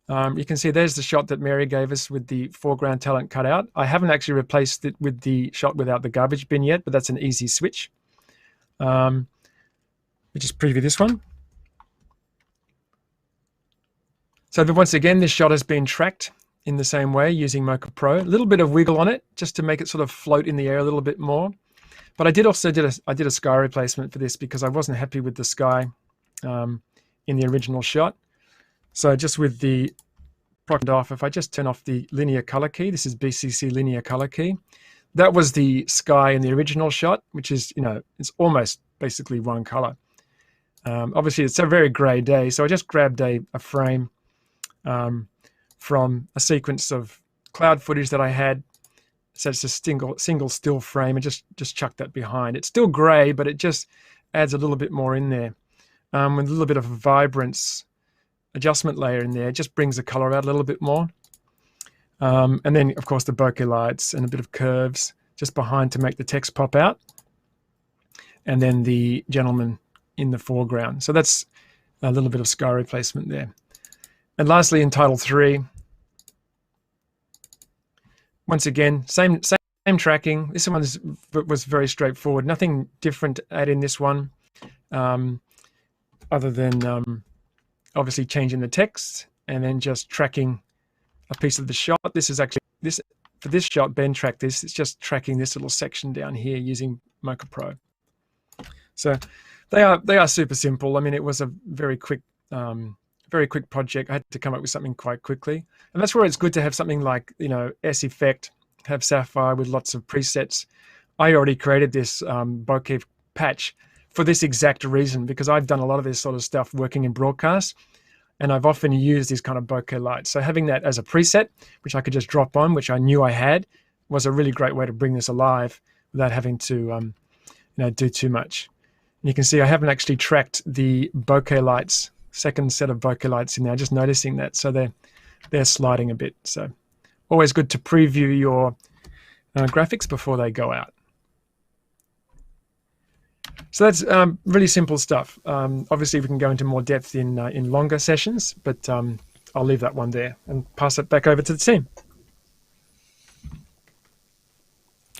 You can see there's the shot that Mary gave us with the foreground talent cut out. I haven't actually replaced it with the shot without the garbage bin yet, but that's an easy switch. We just preview this one. So once again, this shot has been tracked in the same way using Mocha Pro. A little bit of wiggle on it just to make it sort of float in the air a little bit more. But I did a sky replacement for this because I wasn't happy with the sky in the original shot. So just with the proc off, if I just turn off the linear color key, this is BCC linear color key. That was the sky in the original shot, which is, it's almost basically one color. Obviously, it's a very gray day, so I just grabbed a frame from a sequence of cloud footage that I had. So it's a single still frame, and just chuck that behind. It's still gray, but it just adds a little bit more in there. With a little bit of a vibrance adjustment layer in there, it just brings the color out a little bit more. And then, of course, the bokeh lights and a bit of curves just behind to make the text pop out. And then the gentleman in the foreground. So that's a little bit of sky replacement there. And lastly, in title 3, once again, same tracking. This one was very straightforward. Nothing different to add in this one, other than obviously changing the text and then just tracking a piece of the shot. This is actually for this shot. Ben tracked this. It's just tracking this little section down here using Mocha Pro. So they are super simple. It was a very quick project. I had to come up with something quite quickly, and that's where it's good to have something like S Effect, have Sapphire with lots of presets. I already created this bokeh patch for this exact reason, because I've done a lot of this sort of stuff working in broadcast, And I've often used these kind of bokeh lights. So having that as a preset, which I could just drop on, which I knew I had, was a really great way to bring this alive without having to do too much. And you can see I haven't actually tracked the bokeh lights, second set of bokeh lights in there, just noticing that. So they're sliding a bit. So always good to preview your graphics before they go out. So that's really simple stuff. Obviously, we can go into more depth in longer sessions, but I'll leave that one there and pass it back over to the team.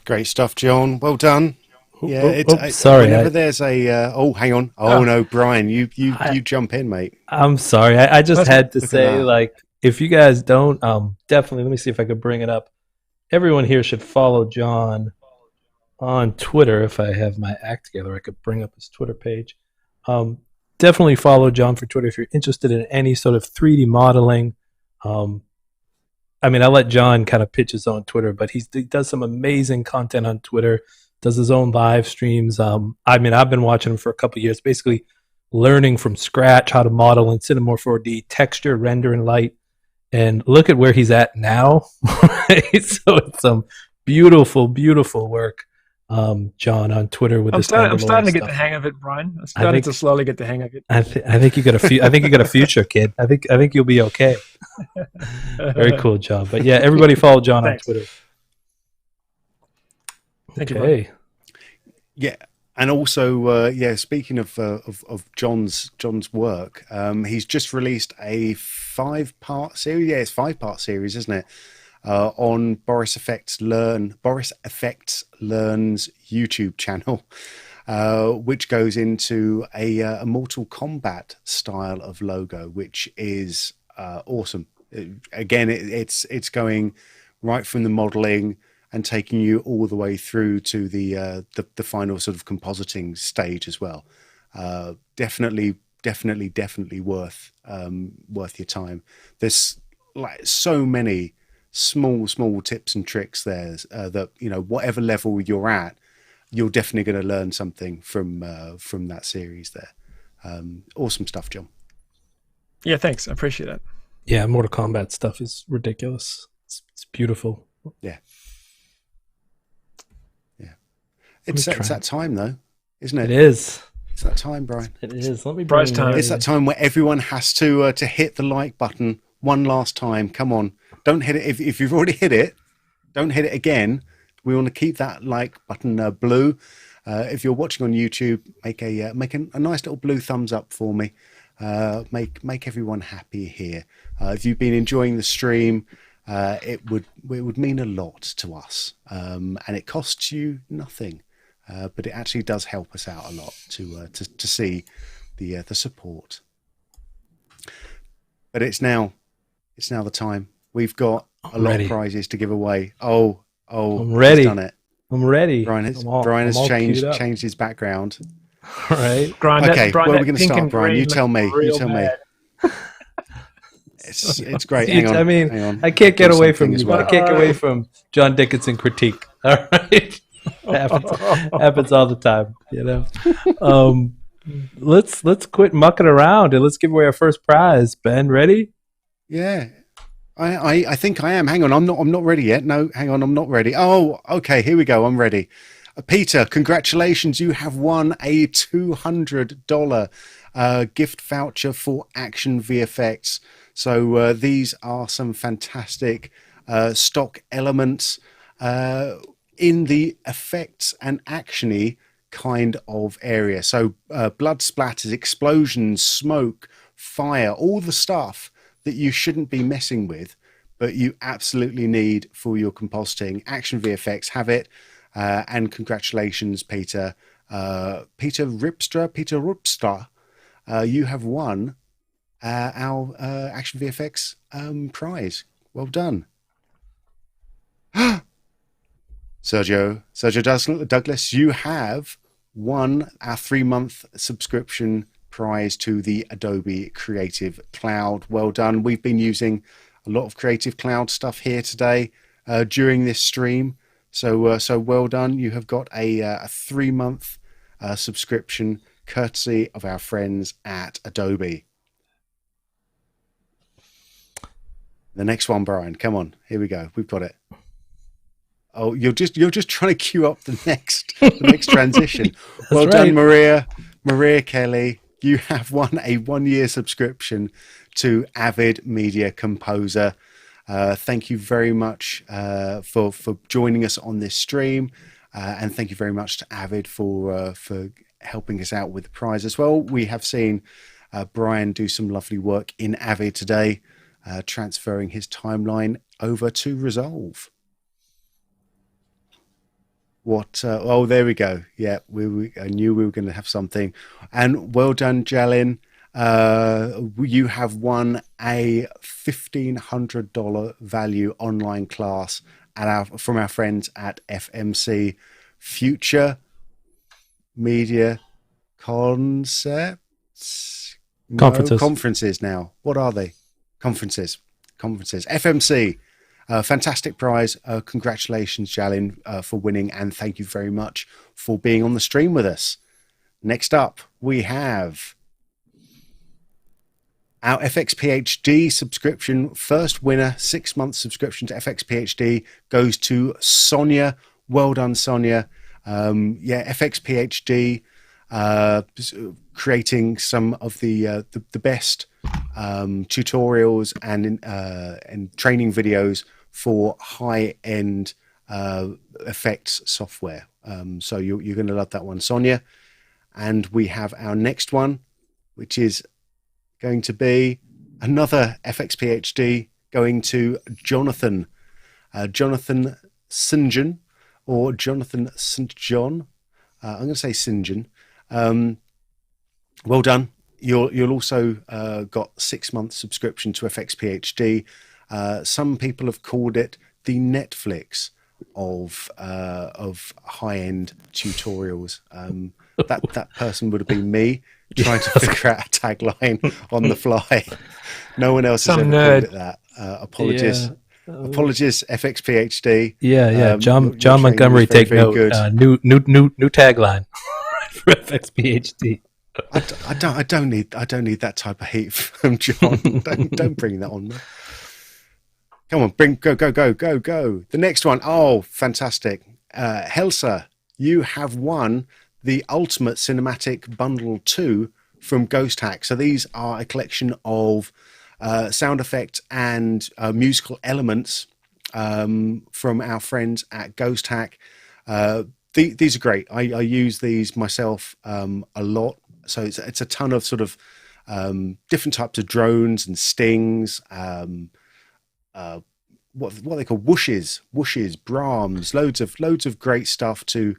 Great stuff, John. Well done. Yeah, sorry. Whenever there's a hang on. No, Brian, you jump in, mate. I'm sorry. I just had to say, like, if you guys don't, definitely. Let me see if I could bring it up. Everyone here should follow John on Twitter. If I have my act together, I could bring up his Twitter page. Definitely follow John for Twitter if you're interested in any sort of 3D modeling. I mean, I let John kind of pitch his own Twitter, but he does some amazing content on Twitter, does his own live streams. I mean, I've been watching him for a couple of years, basically learning from scratch how to model in Cinema 4D, texture, render, and light. And look at where he's at now. Right? So it's some beautiful, beautiful work, John, on Twitter with this. I'm starting to get the hang of it, Brian. I'm starting to slowly get the hang of it. I think you got a future, kid. I think you'll be okay. Very cool job. But yeah, everybody follow John on Twitter. Thank you, Okay. Yeah, and also, speaking of John's work, he's just released a 5-part series. Yeah, it's 5-part series, isn't it? On Boris FX Learn's YouTube channel, which goes into a Mortal Kombat style of logo, which is awesome. It's going right from the modeling and taking you all the way through to the final sort of compositing stage as well. Definitely worth your time. There's like so many small tips and tricks there that, you know, whatever level you're at, you're definitely going to learn something from that series there. Awesome stuff, John. Yeah, thanks. I appreciate it. Yeah, Mortal Kombat stuff is ridiculous. It's beautiful. Yeah. It's that time, though, isn't it? It is. It's that time, Brian. It is. Let me Bryce time. It's that time where everyone has to hit the like button one last time. Come on. Don't hit it. If you've already hit it, don't hit it again. We want to keep that like button blue. If you're watching on YouTube, make a nice little blue thumbs up for me. Make everyone happy here. If you've been enjoying the stream, it would mean a lot to us, and it costs you nothing, but it actually does help us out a lot to see the support. But it's now the time. We've got a lot of prizes to give away. Oh, I'm ready. He's done it. I'm ready. Brian has changed his background. All right. Okay, where are we going to start, Brian? You tell me. It's great. Hang on. I can't get away from you. I can't get away from John Dickinson critique. All right. happens all the time, you know. Let's quit mucking around and let's give away our first prize. Ben, ready? Yeah. I think I am. Hang on, I'm not ready yet. No, hang on, I'm not ready. Oh, okay, here we go. I'm ready. Peter, congratulations. You have won a $200 gift voucher for Action VFX. So these are some fantastic stock elements in the effects and actiony kind of area. So blood splatters, explosions, smoke, fire, all the stuff that you shouldn't be messing with, but you absolutely need for your compositing. Action VFX have it. And congratulations, Peter. Peter Rupstra, you have won our Action VFX prize. Well done. Sergio Douglas, you have won our 3-month subscription prize to the Adobe Creative Cloud. Well done. We've been using a lot of Creative Cloud stuff here today during this stream. So well done. You have got a 3-month subscription courtesy of our friends at Adobe. The next one, Brian. Come on, here we go. We've got it. Oh, you're just trying to queue up the next transition. Well done, Maria Kelly. You have won a 1-year subscription to Avid Media Composer. Thank you very much for joining us on this stream, and thank you very much to Avid for helping us out with the prize as well. We have seen Brian do some lovely work in Avid today, transferring his timeline over to Resolve. Oh, there we go. Yeah, I knew we were going to have something. And well done, Jalin. You have won a $1,500 value online class from our friends at FMC Future Media Concepts. Conferences now. What are they? Conferences. FMC. Fantastic prize. Congratulations, Jalin, for winning, and thank you very much for being on the stream with us. Next up, we have our FX PhD subscription. First winner, 6-month subscription to FX PhD goes to Sonia. Well done, Sonia. FX PhD, creating some of the best tutorials and training videos for high-end effects software. So you're going to love that one, Sonia. And we have our next one, which is going to be another FX PhD going to Jonathan. Jonathan St. or Jonathan St. John. I'm going to say St. John. Well done. You'll also got 6-month subscription to FX PhD. Some people have called it the Netflix of high-end tutorials. That person would have been me trying to figure out a tagline on the fly. No one else has ever called it that. Apologies. Yeah. Apologies, FX PhD. Yeah. John Montgomery, take note. New tagline for FX PhD. I don't need that type of heat from John. don't bring that on me. Come on, go. The next one. Oh, fantastic. Helsa, you have won the Ultimate Cinematic Bundle 2 from Ghost Hack. So these are a collection of sound effects and musical elements from our friends at Ghost Hack. These are great. I use these myself a lot. So it's a ton of sort of different types of drones and stings, what they call whooshes, Brahms, loads of great stuff to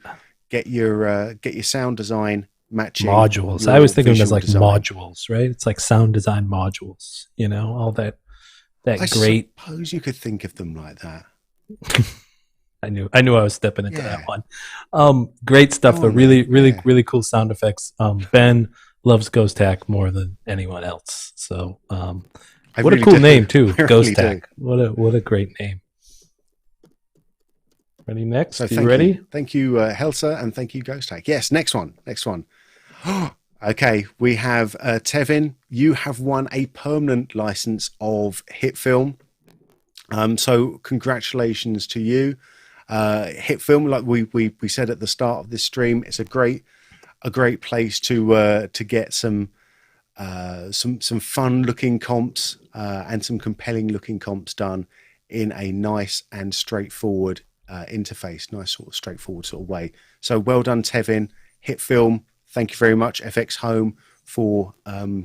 get your sound design matching modules. I always think of them as like modules, right? It's like sound design modules, all that I great. I suppose you could think of them like that. I knew I was stepping into that one. Great stuff. The really cool sound effects. Ben loves Ghost Hack more than anyone else. So what a cool name too, Ghost Hack. What a great name. Ready next? So ready? Thank you, Helsa, and thank you, Ghost Hack. Yes, next one. Okay, we have Tevin. You have won a permanent license of Hit Film. So congratulations to you. Hit Film, like we said at the start of this stream, it's a great place to get some fun looking comps and some compelling looking comps done in a nice and straightforward interface, nice sort of straightforward sort of way. So well done, Tevin. Hit Film, thank you very much, FX Home, for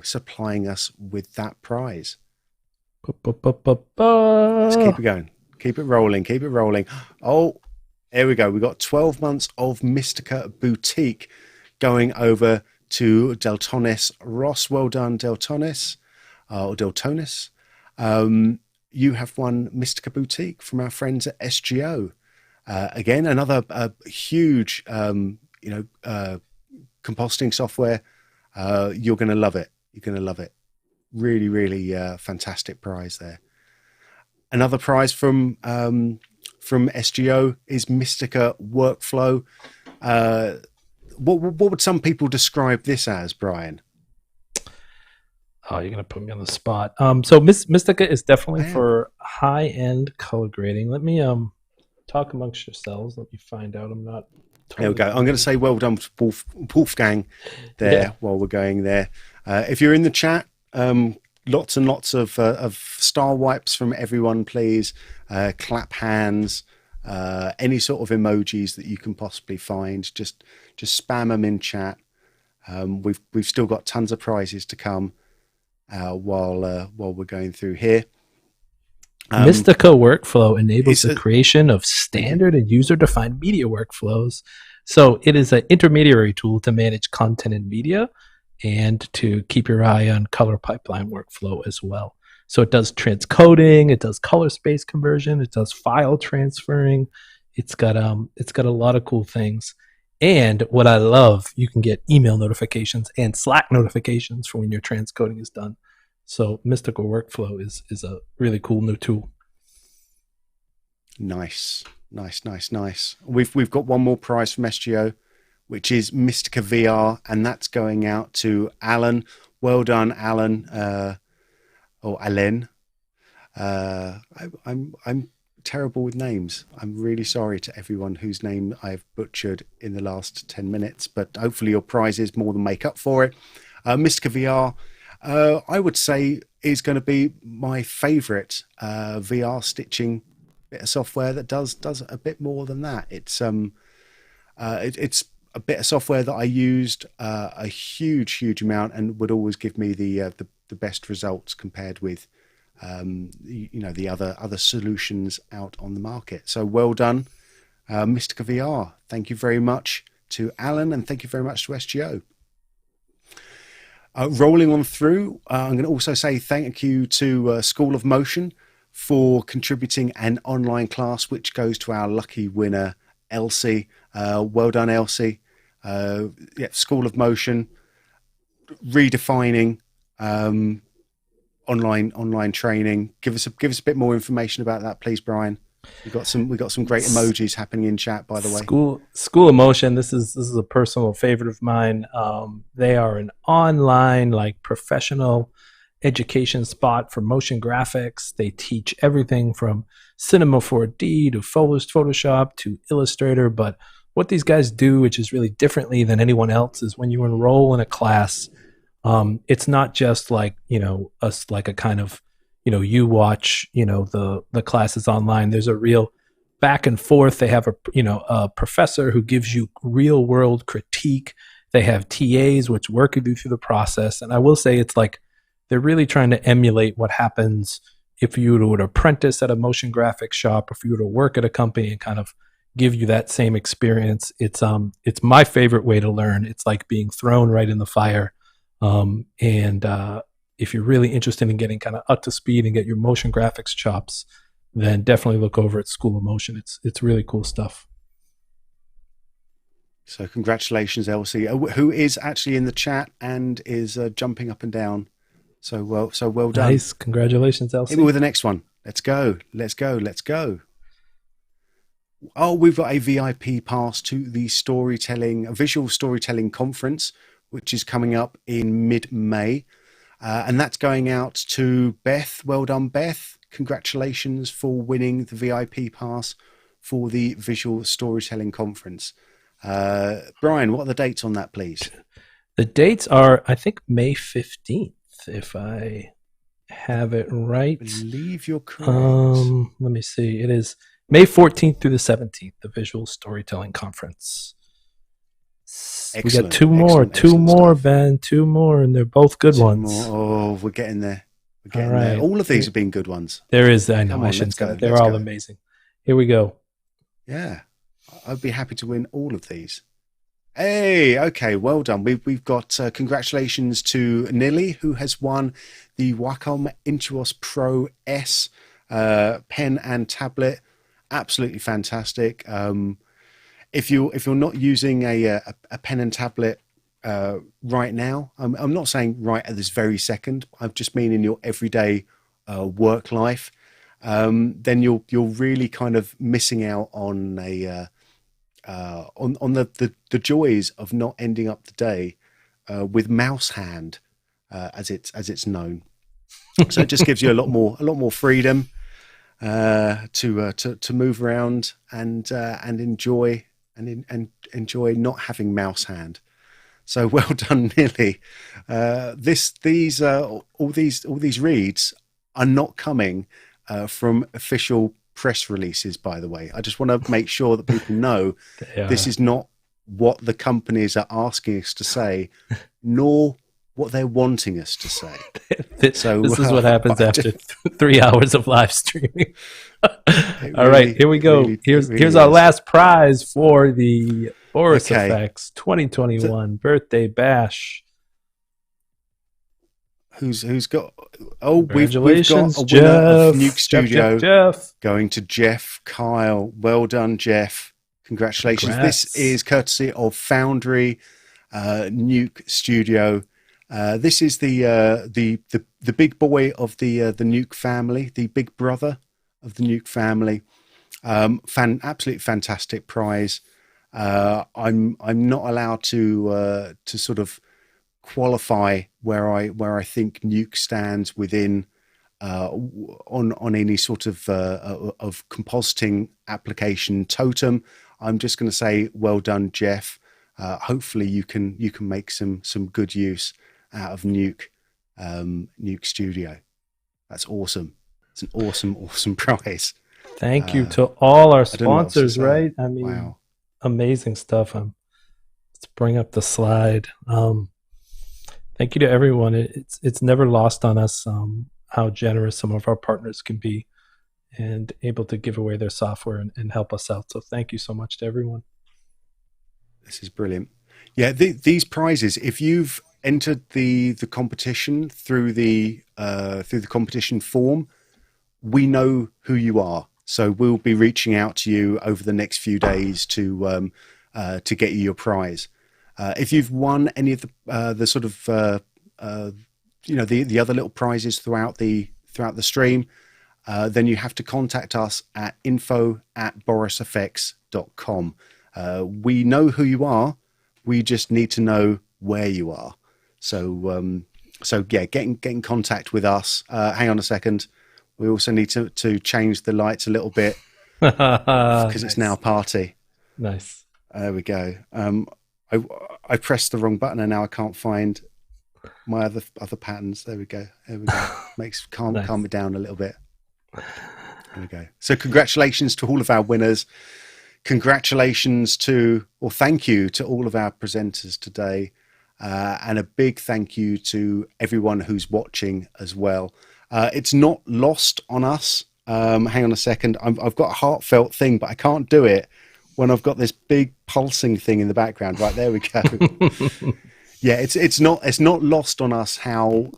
supplying us with that prize. Let's keep it going. Keep it rolling. Oh, there we go. We got 12 months of Mystica Boutique going over to Deltonis Ross. Well done, Deltonis, or Deltonis. You have won Mystica Boutique from our friends at SGO. Again, another huge, compositing software. You're going to love it. Really, fantastic prize there. Another prize from SGO is Mystica Workflow. What would some people describe this as, Brian? Oh, you're gonna put me on the spot. So Mystica is definitely I am. for high-end color grading. Let me talk amongst yourselves. Let me find out. I'm not. There we go. I'm going to say well done to Wolfgang there while we're going there. If you're in the chat, lots and lots of star wipes from everyone, please. Clap hands, any sort of emojis that you can possibly find. Just spam them in chat. We've still got tons of prizes to come while we're going through here. Mystica Workflow enables the creation of standard and user-defined media workflows. So it is an intermediary tool to manage content and media and to keep your eye on color pipeline workflow as well. So it does transcoding, it does color space conversion, it does file transferring. It's got a lot of cool things. And what I love, you can get email notifications and Slack notifications for when your transcoding is done. So Mystical Workflow is a really cool new tool. Nice. We've got one more prize from SGO, which is Mystica VR, and that's going out to Alan. Well done, Alan, or Alain. I'm terrible with names. I'm really sorry to everyone whose name I've butchered in the last 10 minutes, but hopefully your prizes more than make up for it. Mystica VR, I would say, is going to be my favorite VR stitching bit of software that does a bit more than that. It's a bit of software that I used a huge amount and would always give me the best results compared with the other solutions out on the market. So well done, Mystica VR. Thank you very much to Alan, and thank you very much to SGO. Rolling on through, I'm going to also say thank you to School of Motion for contributing an online class, which goes to our lucky winner, Elsie. Well done, Elsie. School of Motion, redefining online training. Give us a bit more information about that, please, Brian. We got some great emojis happening in chat, by the way. School of Motion. This is a personal favorite of mine. They are an online professional education spot for motion graphics. They teach everything from Cinema 4D to Photoshop to Illustrator. But what these guys do, which is really differently than anyone else, is when you enroll in a class, it's not just a kind of, you watch, the classes online. There's a real back and forth. They have a professor who gives you real world critique. They have TAs which work with you through the process. And I will say it's they're really trying to emulate what happens if you were to apprentice at a motion graphics shop, if you were to work at a company, and kind of give you that same experience. It's my favorite way to learn. It's like being thrown right in the fire. If you're really interested in getting kind of up to speed and get your motion graphics chops, then definitely look over at School of Motion. It's really cool stuff. So congratulations, Elsie, who is actually in the chat and is jumping up and down. So well done. Nice. Congratulations, Elsie. Hit me with the next one. Let's go. Oh, we've got a VIP pass to the visual storytelling conference, which is coming up in mid-May. And that's going out to Beth. Well done, Beth. Congratulations for winning the VIP pass for the visual storytelling conference. Brian, what are the dates on that, please? The dates are, I think, May 15th, if I have it right. I believe you're correct. Let me see. It is May 14th through the 17th, the Visual Storytelling Conference. Excellent, we got two more, stuff. Ben, two more, and they're both good ones. Oh, we're getting there. There. All of these have been good ones. There is, I know. They're all amazing. Here we go. Yeah, I'd be happy to win all of these. Hey, okay, well done. We've got congratulations to Nilly, who has won the Wacom Intuos Pro S pen and tablet. Absolutely fantastic. If you're not using a pen and tablet right now, I'm not saying right at this very second. I just mean in your everyday work life. Then you're really kind of missing out on the joys of not ending up the day with mouse hand. as it's known. So it just gives you a lot more freedom to move around and enjoy enjoy not having mouse hand. So well done, Nilly. All these reads are not coming from official press releases, by the way. I just want to make sure that people know this is not what the companies are asking us to say, nor what they're wanting us to say. So this is what happens after 3 hours of live streaming. All right, here we go. Here's our last prize for the Boris FX 2021 birthday bash. Who's got? Oh, we've got a winner Jeff. of Nuke Studio. Jeff. Going to Jeff Kyle. Well done, Jeff. Congratulations. Congrats. This is courtesy of Foundry Nuke Studio. This is the big boy of the Nuke family, the big brother of the Nuke family. Absolutely fantastic prize. I'm not allowed to sort of qualify where I think Nuke stands within on any sort of compositing application totem. I'm just going to say well done, Jeff. Hopefully you can make some good use out of Nuke Studio. That's awesome. It's an awesome prize. Thank you to all our sponsors, right? I mean, wow. Amazing stuff. Let's bring up the slide. Thank you to everyone. It's never lost on us how generous some of our partners can be and able to give away their software and help us out. So thank you so much to everyone. This is brilliant. Yeah, these prizes, if you've entered the competition through the competition form, we know who you are. So we'll be reaching out to you over the next few days to get you your prize. If you've won any of the sort of the other little prizes throughout the stream, then you have to contact us at info@borisfx.com. We know who you are. We just need to know where you are. So yeah, get in contact with us. Hang on a second. We also need to change the lights a little bit because it's now a party. Nice. There we go. I pressed the wrong button and now I can't find my other patterns. There we go. Calm it down a little bit. There we go. So congratulations to all of our winners. Congratulations thank you to all of our presenters today. And a big thank you to everyone who's watching as well. It's not lost on us. Hang on a second. I've got a heartfelt thing, but I can't do it when I've got this big pulsing thing in the background. Right, there we go. Yeah, it's not lost on us how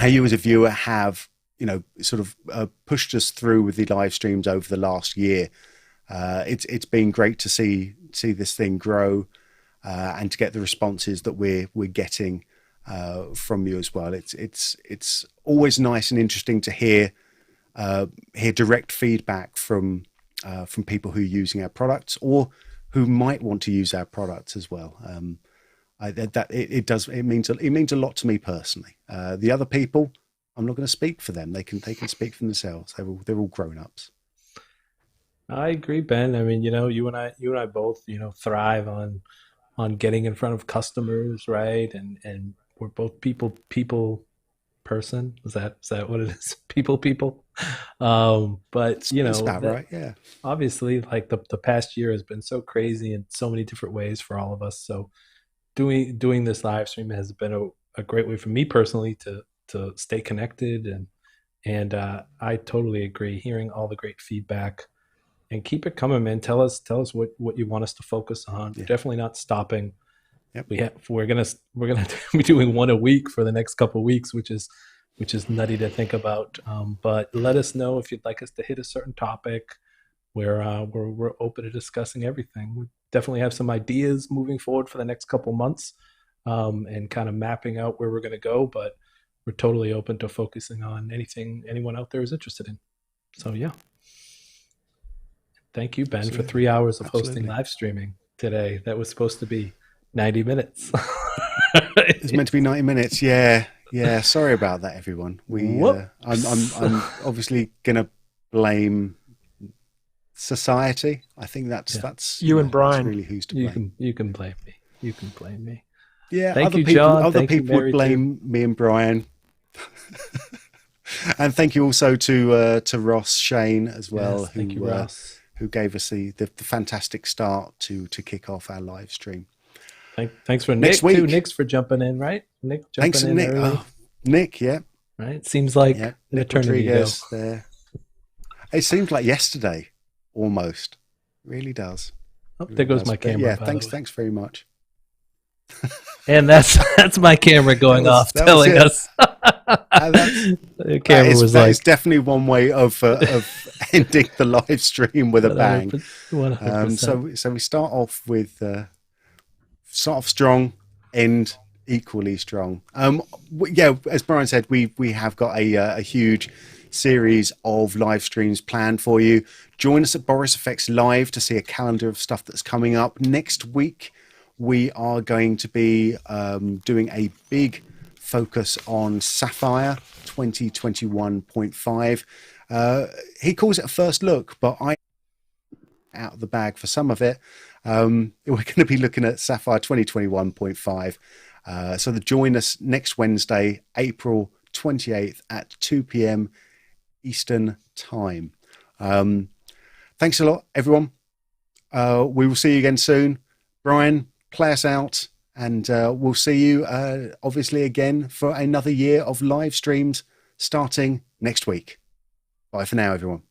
you as a viewer have sort of pushed us through with the live streams over the last year. It's been great to see this thing grow and to get the responses that we're getting from you as well. It's always nice and interesting to hear direct feedback from people who are using our products or who might want to use our products as well. It means a lot to me personally. The other people, I'm not going to speak for them. They can speak for themselves. They're all grown ups. I agree, Ben. I mean, you and I both, thrive on getting in front of customers, right? And we're both people person. Is that what it is? People. But that's about right. Yeah. Obviously, like the past year has been so crazy in so many different ways for all of us. So doing this live stream has been a great way for me personally to stay connected and I totally agree. Hearing all the great feedback. And keep it coming, man. Tell us what you want us to focus on. Yeah. We're definitely not stopping. Yep. We're gonna be doing one a week for the next couple of weeks, which is nutty to think about. But let us know if you'd like us to hit a certain topic. We're open to discussing everything. We definitely have some ideas moving forward for the next couple months, and kind of mapping out where we're gonna go. But we're totally open to focusing on anything anyone out there is interested in. So yeah. Thank you, Ben, Absolutely. for 3 hours of Absolutely. hosting live streaming today. That was supposed to be 90 minutes. It's meant to be 90 minutes. Yeah. Sorry about that, everyone. I'm obviously gonna blame society. I think that's You and Brian. That's really who's to blame. You can blame me. You can blame me. Yeah, Thank other you, people, John. other Thank you, people would Mary, blame me and Brian. And thank you also to Ross Shane as well, Yes, thank you, Ross. who gave us the fantastic start to kick off our live stream. Thanks for Next Nick too. week. Nick's for jumping in, right? Nick jumping Thanks, in Nick. early. Nick, yeah. Right? Seems like Yeah, an Nick eternity ago. Rodriguez there. It seems like yesterday, almost. Really does. Oh, there goes my camera. Yeah, by thanks. the way. Thanks very much. And that's my camera going off, telling us. The camera was that like, is definitely one way of ending the live stream with a bang. 100%. So we start off with strong, end equally strong. Yeah, as Brian said, we have got a huge series of live streams planned for you. Join us at Boris FX Live to see a calendar of stuff that's coming up next week. We are going to be doing a big focus on Sapphire 2021.5. He calls it a first look, but I out of the bag for some of it. We're going to be looking at Sapphire 2021.5. So join us next Wednesday, April 28th at 2 p.m. Eastern Time. Thanks a lot, everyone. We will see you again soon. Brian, play us out, and we'll see you obviously again for another year of live streams starting next week. Bye for now, everyone.